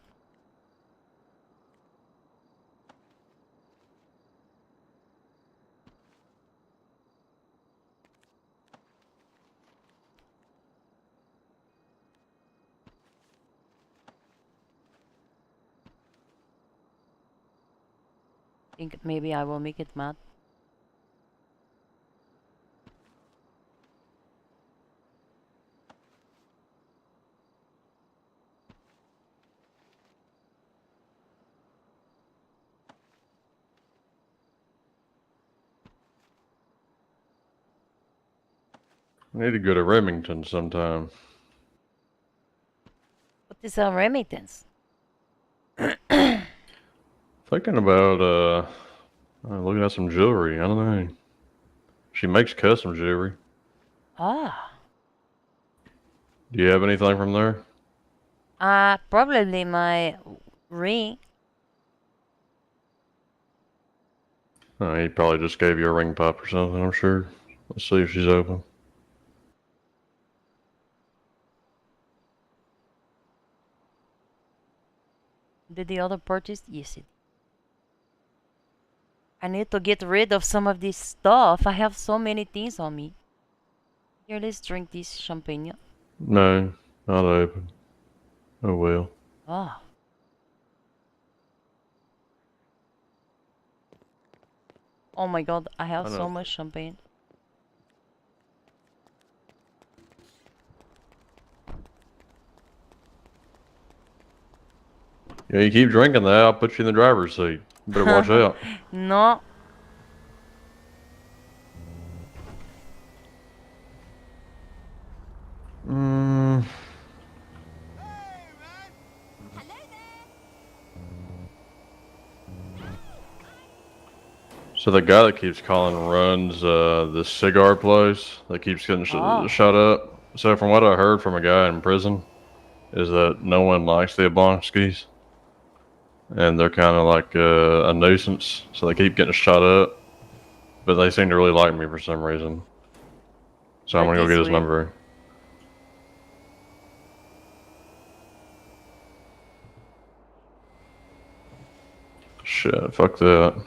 Think maybe I will make it mad. I need to go to Remington sometime. What is a remittance? Thinking about looking at some jewelry. I don't know. She makes custom jewelry. Ah. Do you have anything from there? Probably my ring. He probably just gave you a ring pop or something, I'm sure. Let's see if she's open. Did the other purchase? Yes, it. I need to get rid of some of this stuff. I have so many things on me. Here, let's drink this champagne. No, not open. Oh well. Ah. Oh my god, I have so much champagne. Yeah, you keep drinking that, I'll put you in the driver's seat. You better watch out. No. Mm. So the guy that keeps calling runs this cigar place that keeps getting shut up. So from what I heard from a guy in prison, is that no one likes the Oblonskis, and they're kind of like a nuisance. So they keep getting shut up, but they seem to really like me for some reason. So I'm gonna go get his number. Shit, fuck that.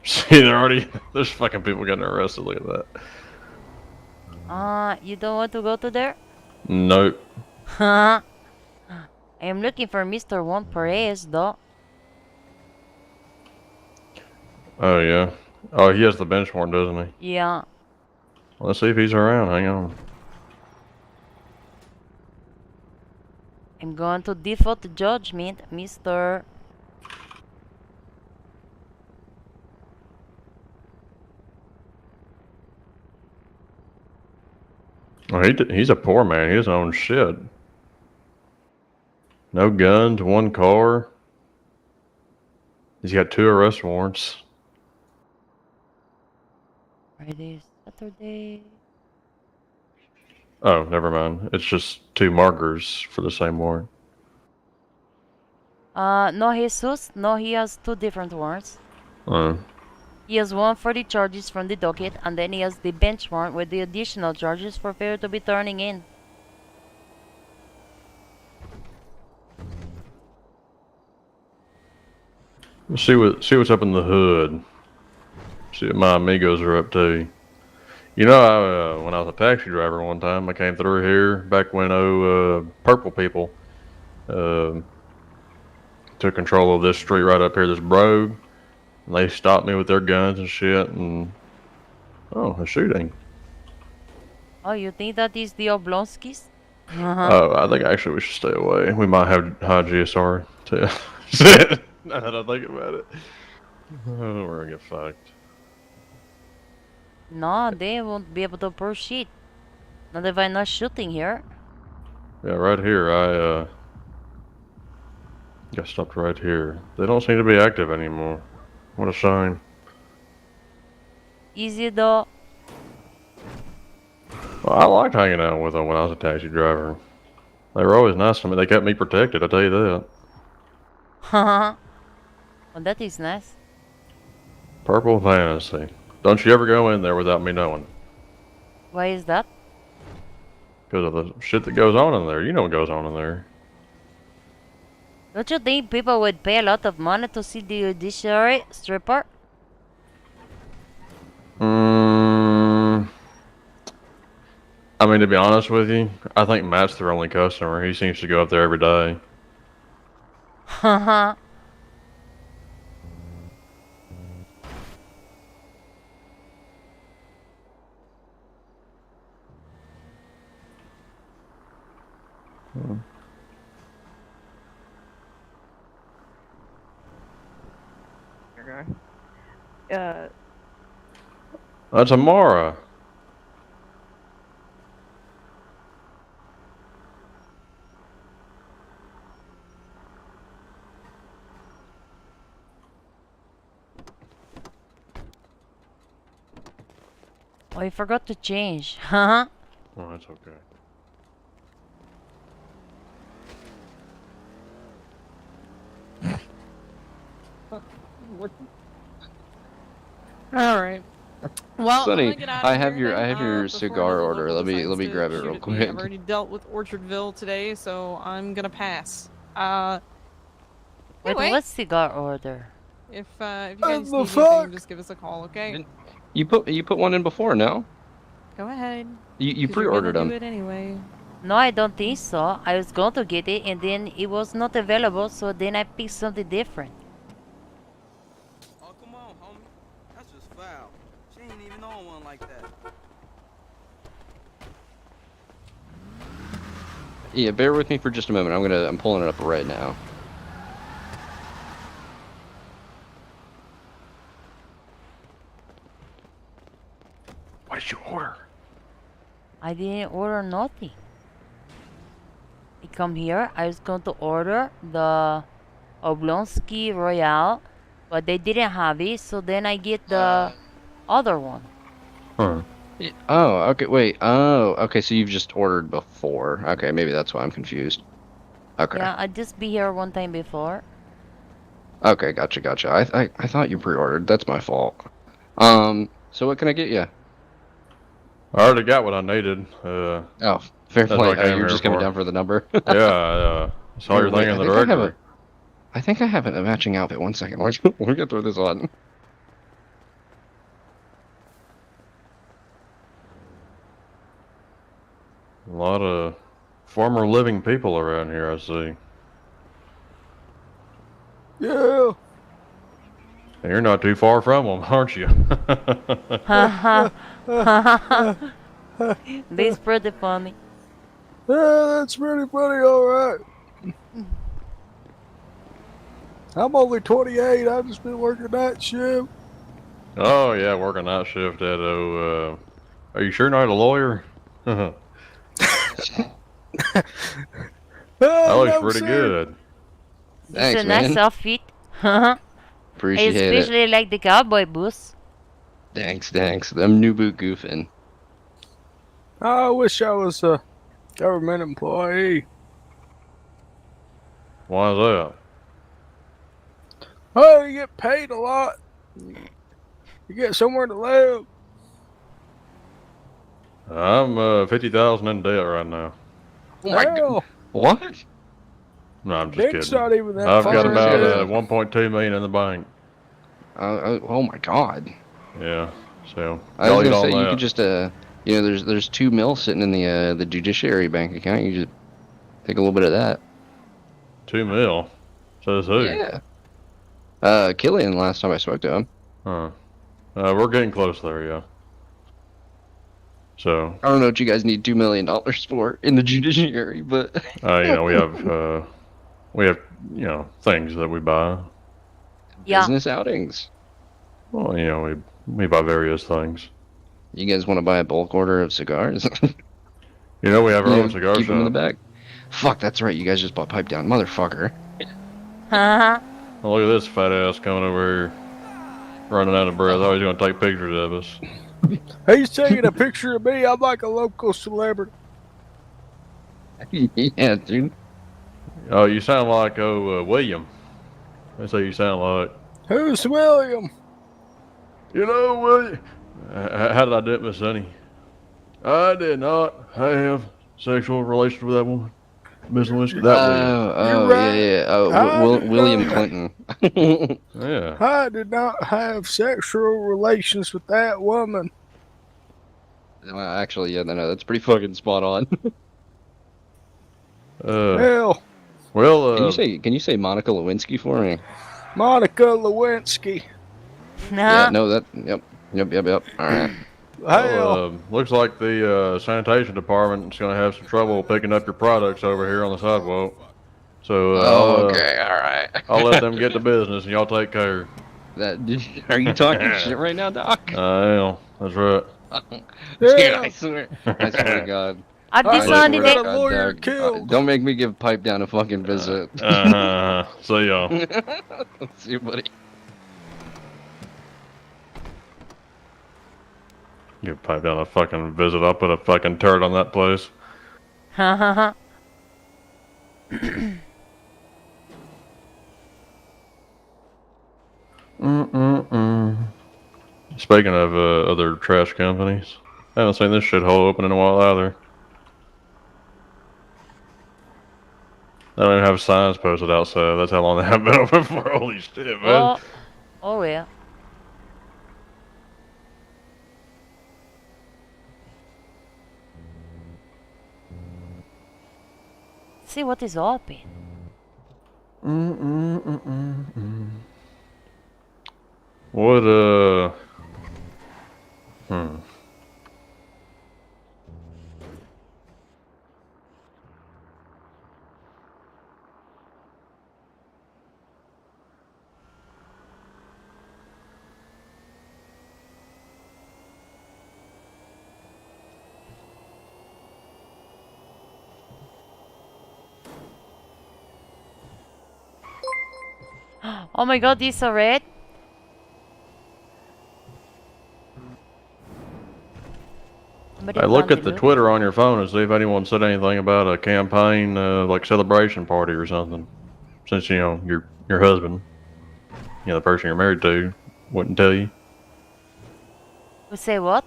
See, there's fucking people getting arrested. Look at that. You don't want to go to there? Nope. Huh? I am looking for Mr. Juan Perez, though. Oh, yeah. Oh, he has the bench warrant, doesn't he? Yeah. Let's see if he's around. Hang on. I'm going to default the judgment, Mr. Oh, he's a poor man. He doesn't own shit. No guns, one car. He's got 2 arrest warrants. Friday, Saturday. Oh, never mind. It's just 2 markers for the same warrant. No, Jesus. No, he has 2 different warrants. He has one for the charges from the docket, and then he has the bench warrant with the additional charges for failure to be turning in. Let's see what's up in the hood. See what my amigos are up to. You know, when I was a taxi driver one time, I came through here back when purple people took control of this street right up here, this road. And they stopped me with their guns and shit, and a shooting. Oh, you think that is the Oblonskis? Oh, I think actually we should stay away. We might have high GSR too. Now that I think about it, we're gonna get fucked. No, they won't be able to proceed. Not if I'm not shooting here. Yeah, right here. I got stopped right here. They don't seem to be active anymore. What a shame. Easy though. Well, I liked hanging out with them when I was a taxi driver. They were always nice to me. They kept me protected, I tell you that. Haha. Well, that is nice. Purple Fantasy. Don't you ever go in there without me knowing. Why is that? Because of the shit that goes on in there. You know what goes on in there. Don't you think people would pay a lot of money to see the judiciary stripper? I mean, to be honest with you, I think Matt's their only customer. He seems to go up there every day. Haha. That's Amara. Oh, I forgot to change. Huh? Oh, that's okay. All right. Well, I'm Sonny, gonna get out of I have here your then, before cigar the order. local Let decides me to grab it shoot real at quick. me. I've already dealt with Orchardville today, so I'm gonna pass. Wait, Anyway, what cigar order? if you guys the need fuck? anything, just give us a call, okay? You put one in before, no? Go ahead. You 'Cause you're gonna pre-ordered do them. it anyway. No, I don't think so. I was going to get it and then it was not available, so then I picked something different. Oh, come on, homie. That's just foul. She ain't even on one like that. Yeah, bear with me for just a moment. I'm pulling it up right now. What did you order? I didn't order nothing. I come here, I was going to order the Oblonsky Royale, but they didn't have it, so then I get the other one. Huh. Oh, okay, wait. Oh, okay, so you've just ordered before. Okay, maybe that's why I'm confused. Okay. Yeah, I just be here one time before. Okay, gotcha. I thought you pre-ordered. That's my fault. So what can I get you? I already got what I needed. Oh, fair that's what play. I came You're here just coming for. down for the number. Yeah, saw your thing in the directory. I think I have a matching outfit. One second. We're gonna throw this on. A lot of former living people around here, I see. Yeah. And you're not too far from them, aren't you? This pretty funny. Yeah, that's pretty funny, alright. I'm only 28. I've just been working night shift. Oh yeah, working night shift at are you sure not a lawyer? That looks pretty good. It's a nice outfit. I Appreciate it. especially like the cowboy boots. Thanks. Them new boot goofing. I wish I was a government employee. Why is that? Oh, you get paid a lot. You get somewhere to live. I'm 50,000 in debt right now. Hell, What? No, I'm just Dick's kidding. not even that I've got far about in. 1.2 million in the bank. Oh my god. Yeah. So I was y'all eat gonna on say you that. could just there's 2 mil sitting in the judiciary bank account. You just take a little bit of that. 2 mil. Says who? Yeah. Killian last time I spoke to him. Huh. We're getting close there, yeah. So I don't know what you guys need $2 million for in the judiciary, but you know, we have things that we buy. Yeah. Business outings. Well, you know, we buy various things. You guys want to buy a bulk order of cigars? You know, we have our own cigar keep them in the shop. back. Fuck, that's right. You guys just bought Pipe Down, motherfucker. Uh-huh. Oh, look at this fat ass coming over here, running out of breath. Oh, he's gonna take pictures of us. He's taking a picture of me. I'm like a local celebrity. Yeah, dude. Oh, you sound like William. That's how you sound like. Who's William? You know, William. How did I do it, Miss Sonny? I did not have sexual relations with that woman, Miss Lewinsky. That Oh, yeah. Oh, William Clinton. Yeah. I did not have sexual relations with that woman. Well, actually, yeah, no, that's pretty fucking spot on. Hell, Well, can you say Monica Lewinsky for me? Monica Lewinsky. Yeah, no, yep. All right. Well, looks like the sanitation department is going to have some trouble picking up your products over here on the sidewalk. So, okay, all right. I'll let them get to business, and y'all take care. Are you talking shit right now, Doc? I am. That's right. Dude, I swear to God. I've I decided swear to that- God, lawyer Doc, killed. don't make me give Pipe Down a fucking visit. See y'all. See you, buddy. You pipe down a fucking visit. I'll put a fucking turret on that place. Ha ha ha. Speaking of other trash companies, I haven't seen this shithole open in a while either. They don't even have signs posted outside. That's how long they haven't been open for. Holy shit, man. Oh yeah. See what is open. What, Oh my god, these are red. Hey, look at the Twitter on your phone and see if anyone said anything about a campaign, like celebration party or something. Since, you know, your husband, you know, the person you're married to, wouldn't tell you. We say what?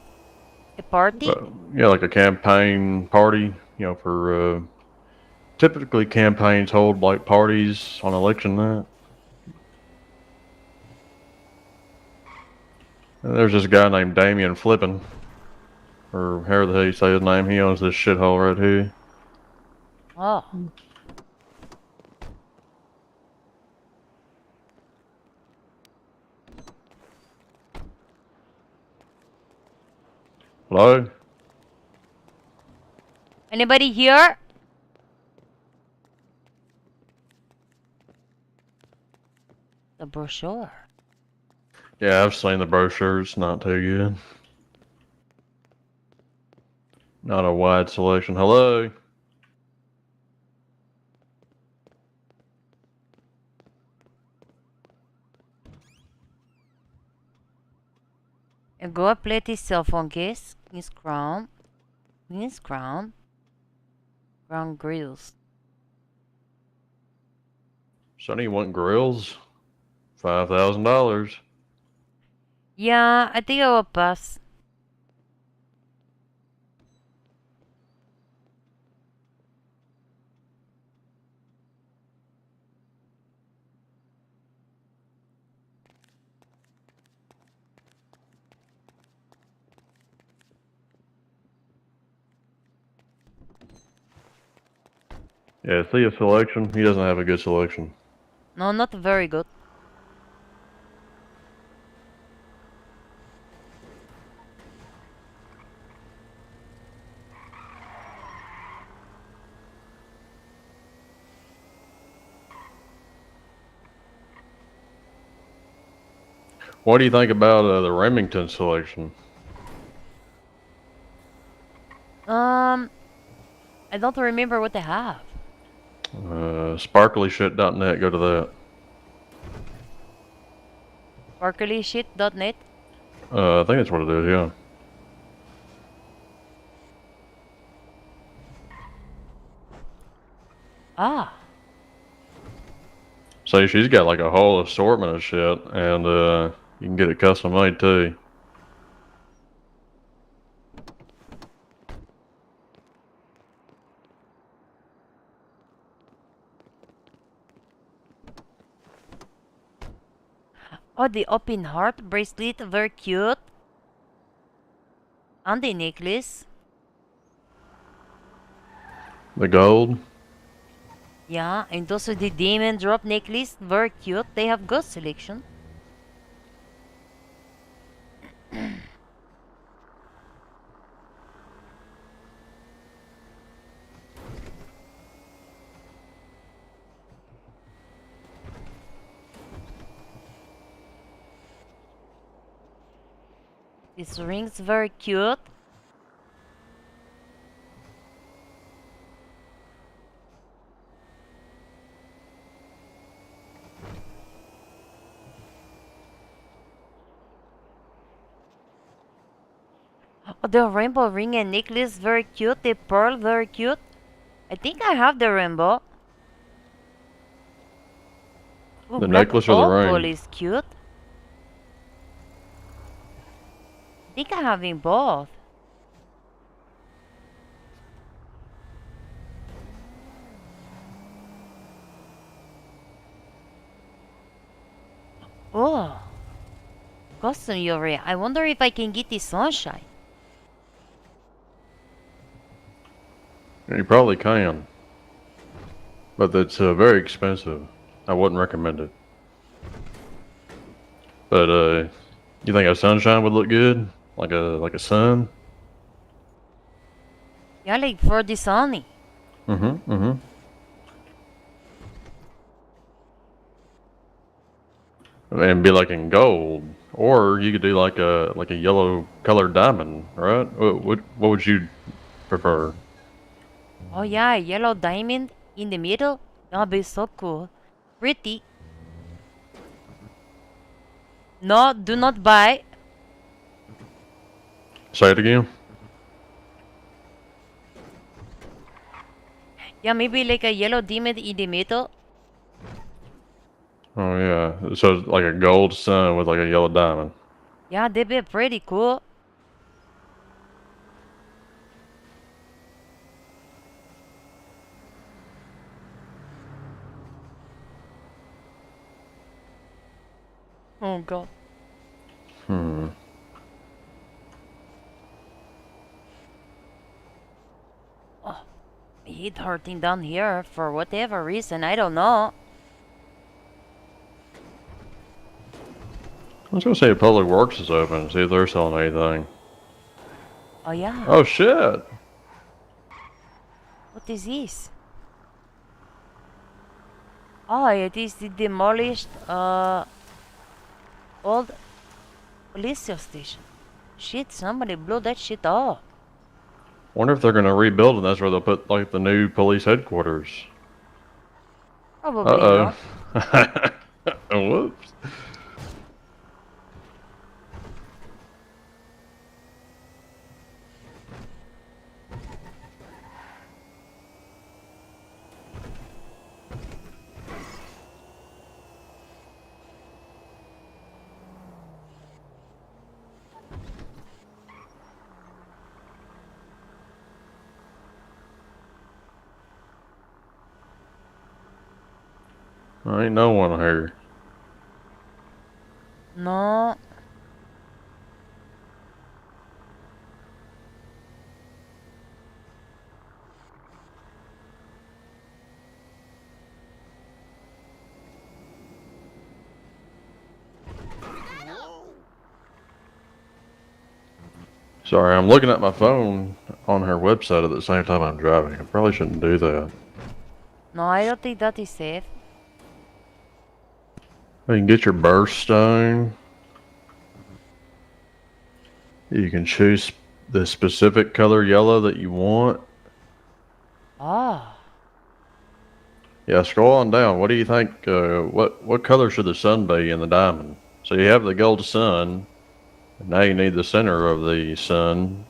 A party? Yeah, like a campaign party, you know, for, typically campaigns hold like parties on election night. And there's this guy named Damien Flippin, or however the hell you say his name. He owns this shithole right here. Oh. Hello? Anybody here? The brochure. Yeah, I've seen the brochure. It's not too good. Not a wide selection. Hello? A gold plated cell phone case, Queen's crown, crown grills. Sonny, you want grills? $5,000. Yeah, I think I will pass. Yeah, see a selection? He doesn't have a good selection. No, not very good. What do you think about the Remington selection? I don't remember what they have. Sparklyshit.net, go to that. Sparklyshit.net. I think that's what it is, yeah. Ah. So she's got like a whole assortment of shit, and you can get it custom made too. Oh, the open heart bracelet, very cute. And the necklace. The gold. Yeah, and also the diamond drop necklace, very cute. They have good selection. This ring's very cute. Oh, the rainbow ring and necklace, very cute. The pearl, very cute. I think I have the rainbow. Ooh, The black necklace or the opal ring? is cute. I think I have in both. Oh, custom jewelry. I wonder if I can get the sunshine. You probably can. But it's very expensive. I wouldn't recommend it. But you think a sunshine would look good? Like a sun? Yeah, like for the sunny. Mm-hmm. Mm-hmm. And be like in gold. Or you could do like a yellow colored diamond, right? What would you prefer? Oh yeah, a yellow diamond in the middle. That'd be so cool. Pretty. No, do not buy. Say it again. Yeah, maybe like a yellow diamond in the middle. Oh yeah. So it's like a gold sun with like a yellow diamond. Yeah, that'd be pretty cool. Oh god. Hmm. Oh, I hate hurting down here for whatever reason. I don't know. I was gonna say Public Works is open, see if they're selling anything. Oh yeah. Oh shit! What is this? Oh, it is the demolished old police station. Shit, somebody blew that shit up. Wonder if they're gonna rebuild and that's where they'll put like the new police headquarters. Probably not. Whoops. Ain't no one here. No. Sorry, I'm looking at my phone on her website at the same time I'm driving. I probably shouldn't do that. No, I don't think that is safe. You can get your birthstone. You can choose the specific color yellow that you want. Ah. Yeah, scroll on down. What do you think? What color should the sun be in the diamond? So you have the gold sun. And now you need the center of the sun.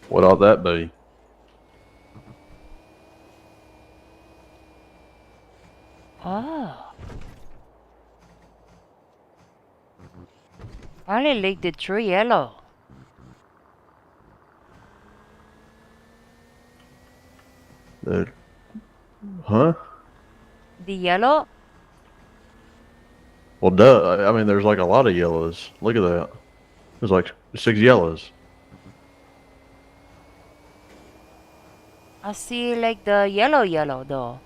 What ought that be? Oh. I like the true yellow. Huh? The yellow? Well, duh. I mean, there's like a lot of yellows. Look at that. There's like 6 yellows. I see like the yellow though.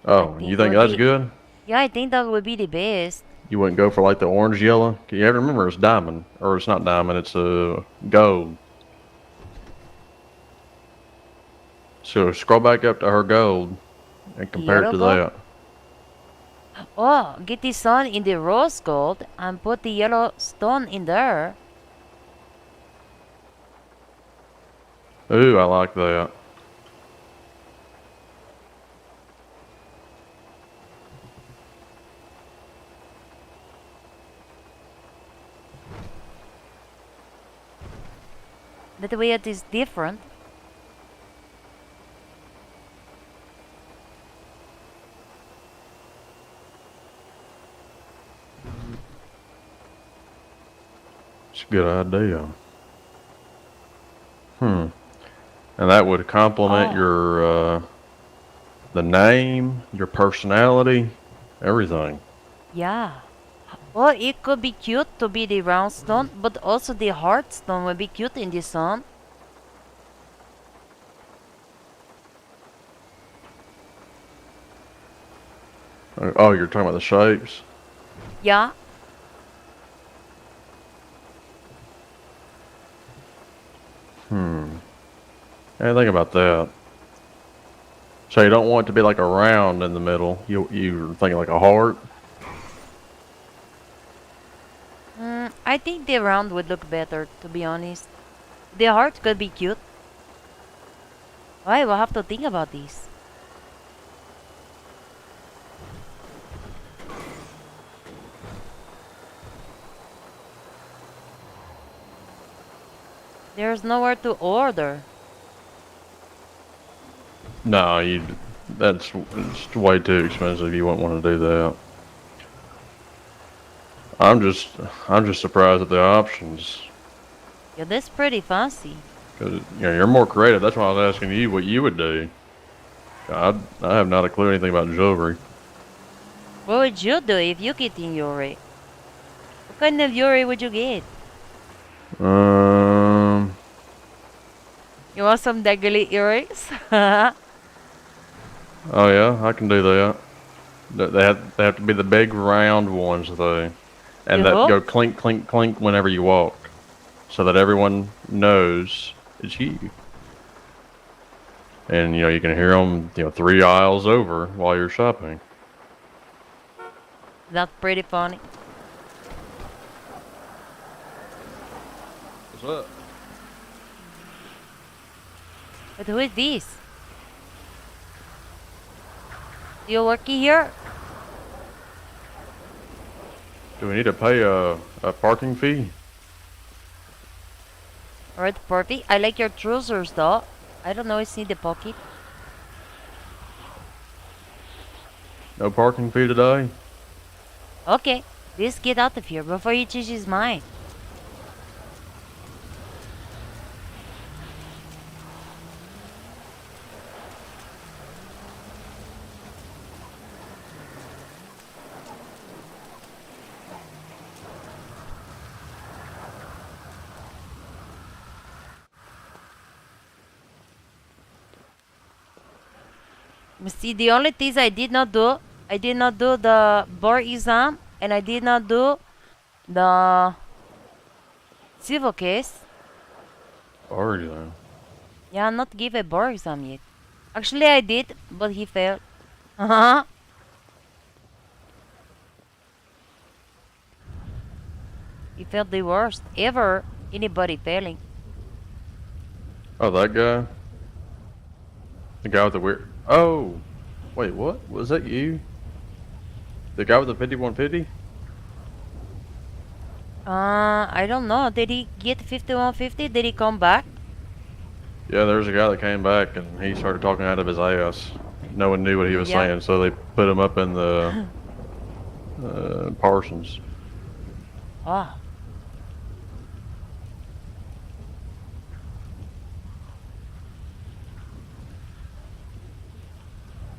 Oh, you think that's good? Yeah, I think that would be the best. You wouldn't go for like the orange yellow? You have to remember it's diamond. Or it's not diamond, it's gold. So scroll back up to her gold and compare it to Yellow that. Oh, get the sun in the rose gold and put the yellow stone in there. Ooh, I like that. That way it is different. It's a good idea. And that would complement your the name, your personality, everything. Yeah. Well, it could be cute to be the round stone, but also the hard stone would be cute in the sun. Oh, you're talking about the shapes? Yeah. Yeah, think about that. So you don't want it to be like a round in the middle. You're thinking like a heart? I think the round would look better, to be honest. The heart could be cute. I will have to think about this. There's nowhere to order. No, it's way too expensive. You wouldn't want to do that. I'm just surprised at the options. Yeah, that's pretty fancy. Cause you're more creative. That's why I was asking you what you would do. I have not a clue anything about jewelry. What would you do if you get in Yuri? What kind of Yuri would you get? You want some daggly earrings? Oh yeah, I can do that. They have to be the big round ones though, and You that hope? go clink clink clink whenever you walk, so that everyone knows it's you. And you can hear them 3 aisles over while you're shopping. That's pretty funny. What's up? But who is this? You working here? Do we need to pay a parking fee? Alright, perfect. I like your trousers though. I don't know, it's in the pocket. No parking fee today? Okay, let's get out of here before he changes his mind. See, the only things I did not do the bar exam, and I did not do the civil case. Bar exam. Yeah, not give a bar exam yet. Actually, I did, but he failed. Uh-huh. He failed the worst ever. Anybody failing. Oh, that guy? The guy with the weird... Oh! Wait, what? Was that you? The guy with the 5150? I don't know. Did he get 5150? Did he come back? Yeah, there's a guy that came back and he started talking out of his ass. No one knew what he was Yeah. saying, so they put him up in the Parsons. Ah.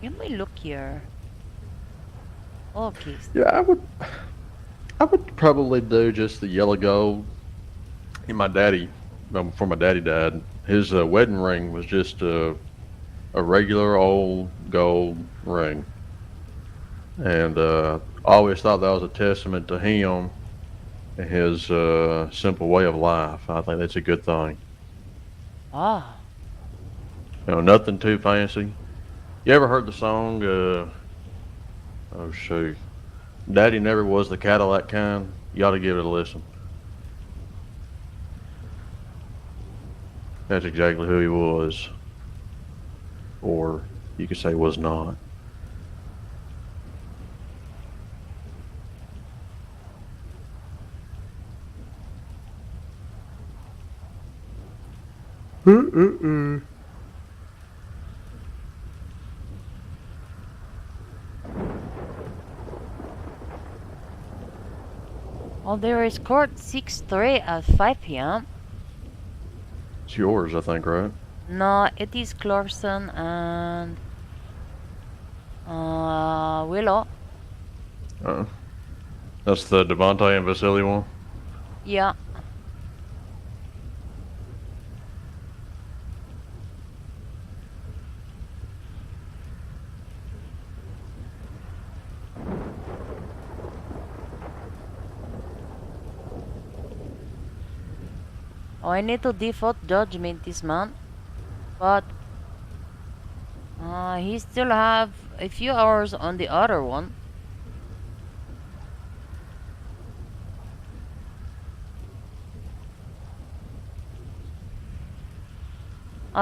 Let me look here. Okay. Yeah, I would probably do just the yellow gold. And my daddy, before my daddy died, his wedding ring was just a regular old gold ring. And I always thought that was a testament to him and his simple way of life. I think that's a good thing. Ah. Nothing too fancy. You ever heard the song, oh shoot, Daddy Never Was the Cadillac Kind? You ought to give it a listen. That's exactly who he was. Or you could say was not. Oh, there is court 6-3 at 5 p.m. It's yours, I think, right? No, it is Clarkson and Willow. That's the Devontae and Vasily one? Yeah. Oh, I need to default judgment this month, but he still have a few hours on the other one.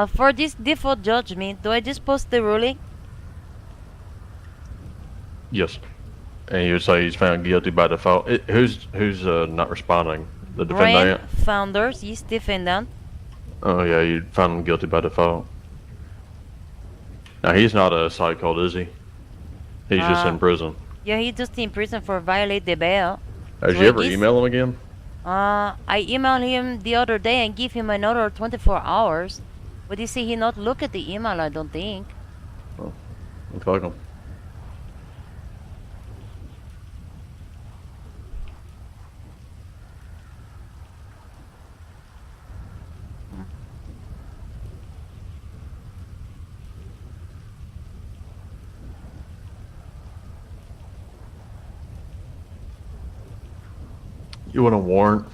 For this default judgment, do I just post the ruling? Yes. And you would say he's found guilty by default. Who's not responding? The Brain defendant? Founders, yes, defendant. Oh yeah, you found him guilty by default. Now he's not a psycho, is he? He's just in prison. Yeah, he's just in prison for violate the bail. Did So you I ever guess- email him again? I emailed him the other day and give him another 24 hours. But he say he not look at the email, I don't think. Oh, fuck him. You want a warrant?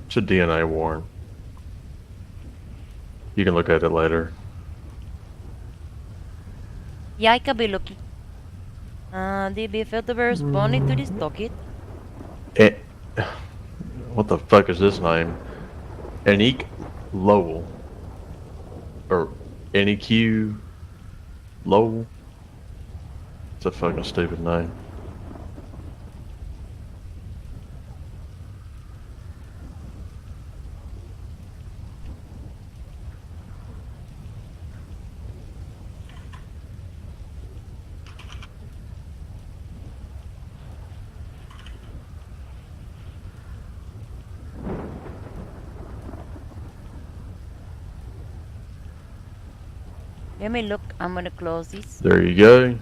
It's a DNA warrant. You can look at it later. Yeah, I can be looking. DB Filter responding to this docket. What the fuck is this name? Anique Lowell. Or Anique Lowell? It's a fucking stupid name. Let me look. I'm gonna close this. There you go.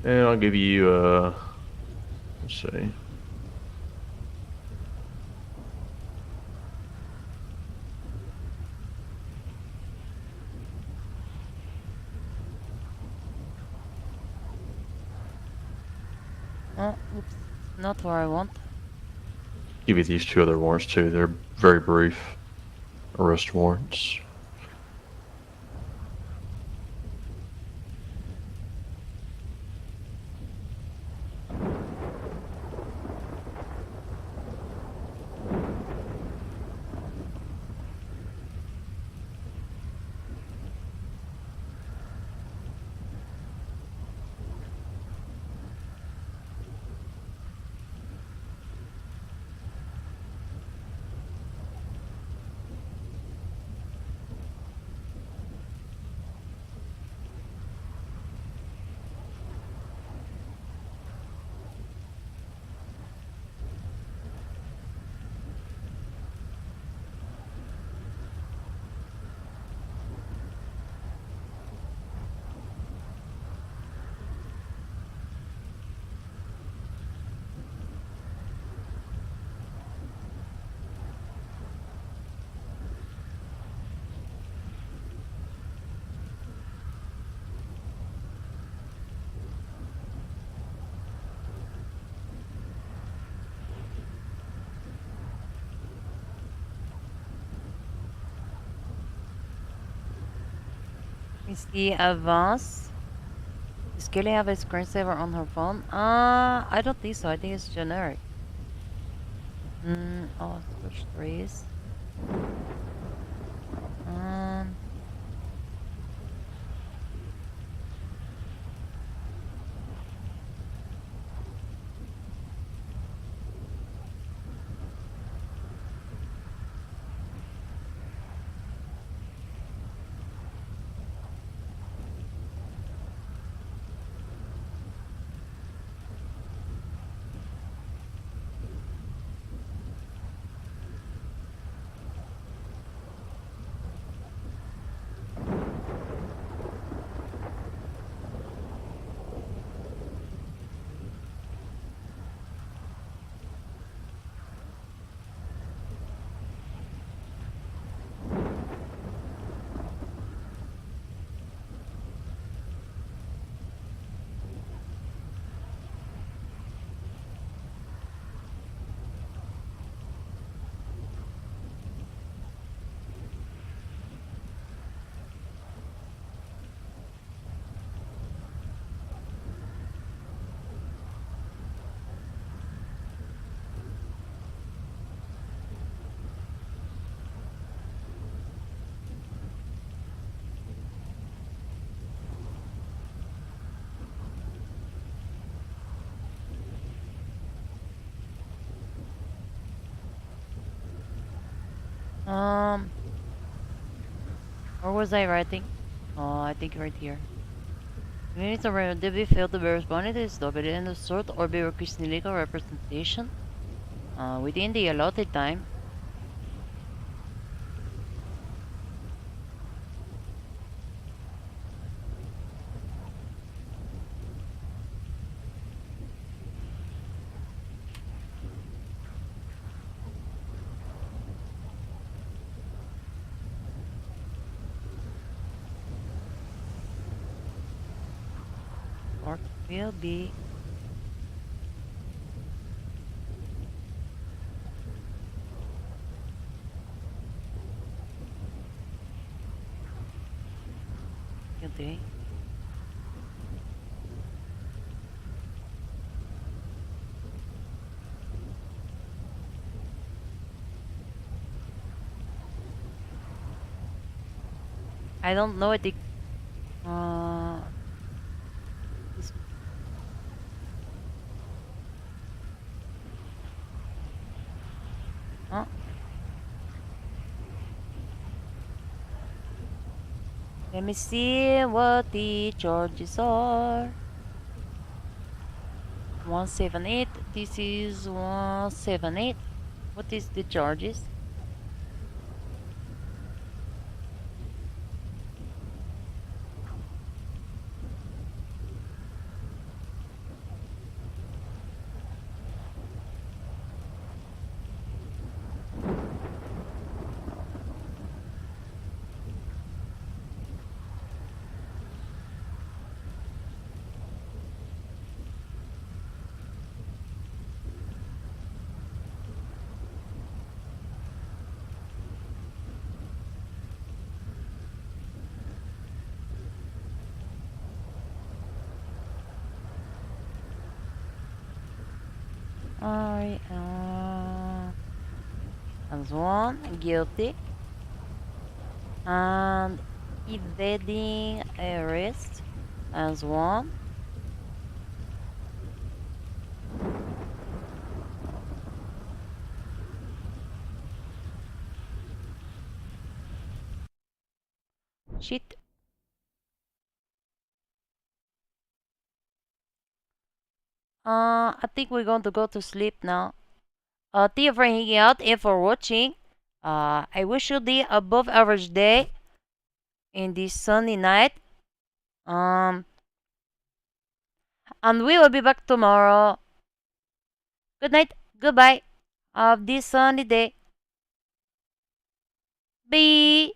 And I'll give you, let's see. Oh, oops. Not what I want. Give you these two other warrants too. They're very brief arrest warrants. Is the advance? Does Kelly have a screensaver on her phone? I don't think so. I think it's generic. Oh, switch trees. Where was I writing? Oh, I think right here. Minutes of relatively failed to be responded is double in the sort or be requesting legal representation within the allotted time. Court will be guilty. I don't know the this- huh? Let me see what the charges are. 178. This is 178. What is the charges? I as one guilty and evading arrest as one. Shit. I think we're going to go to sleep now. Thank you for hanging out and for watching. I wish you the above average day in this sunny night. And we will be back tomorrow. Good night. Goodbye. Of this sunny day. Bye.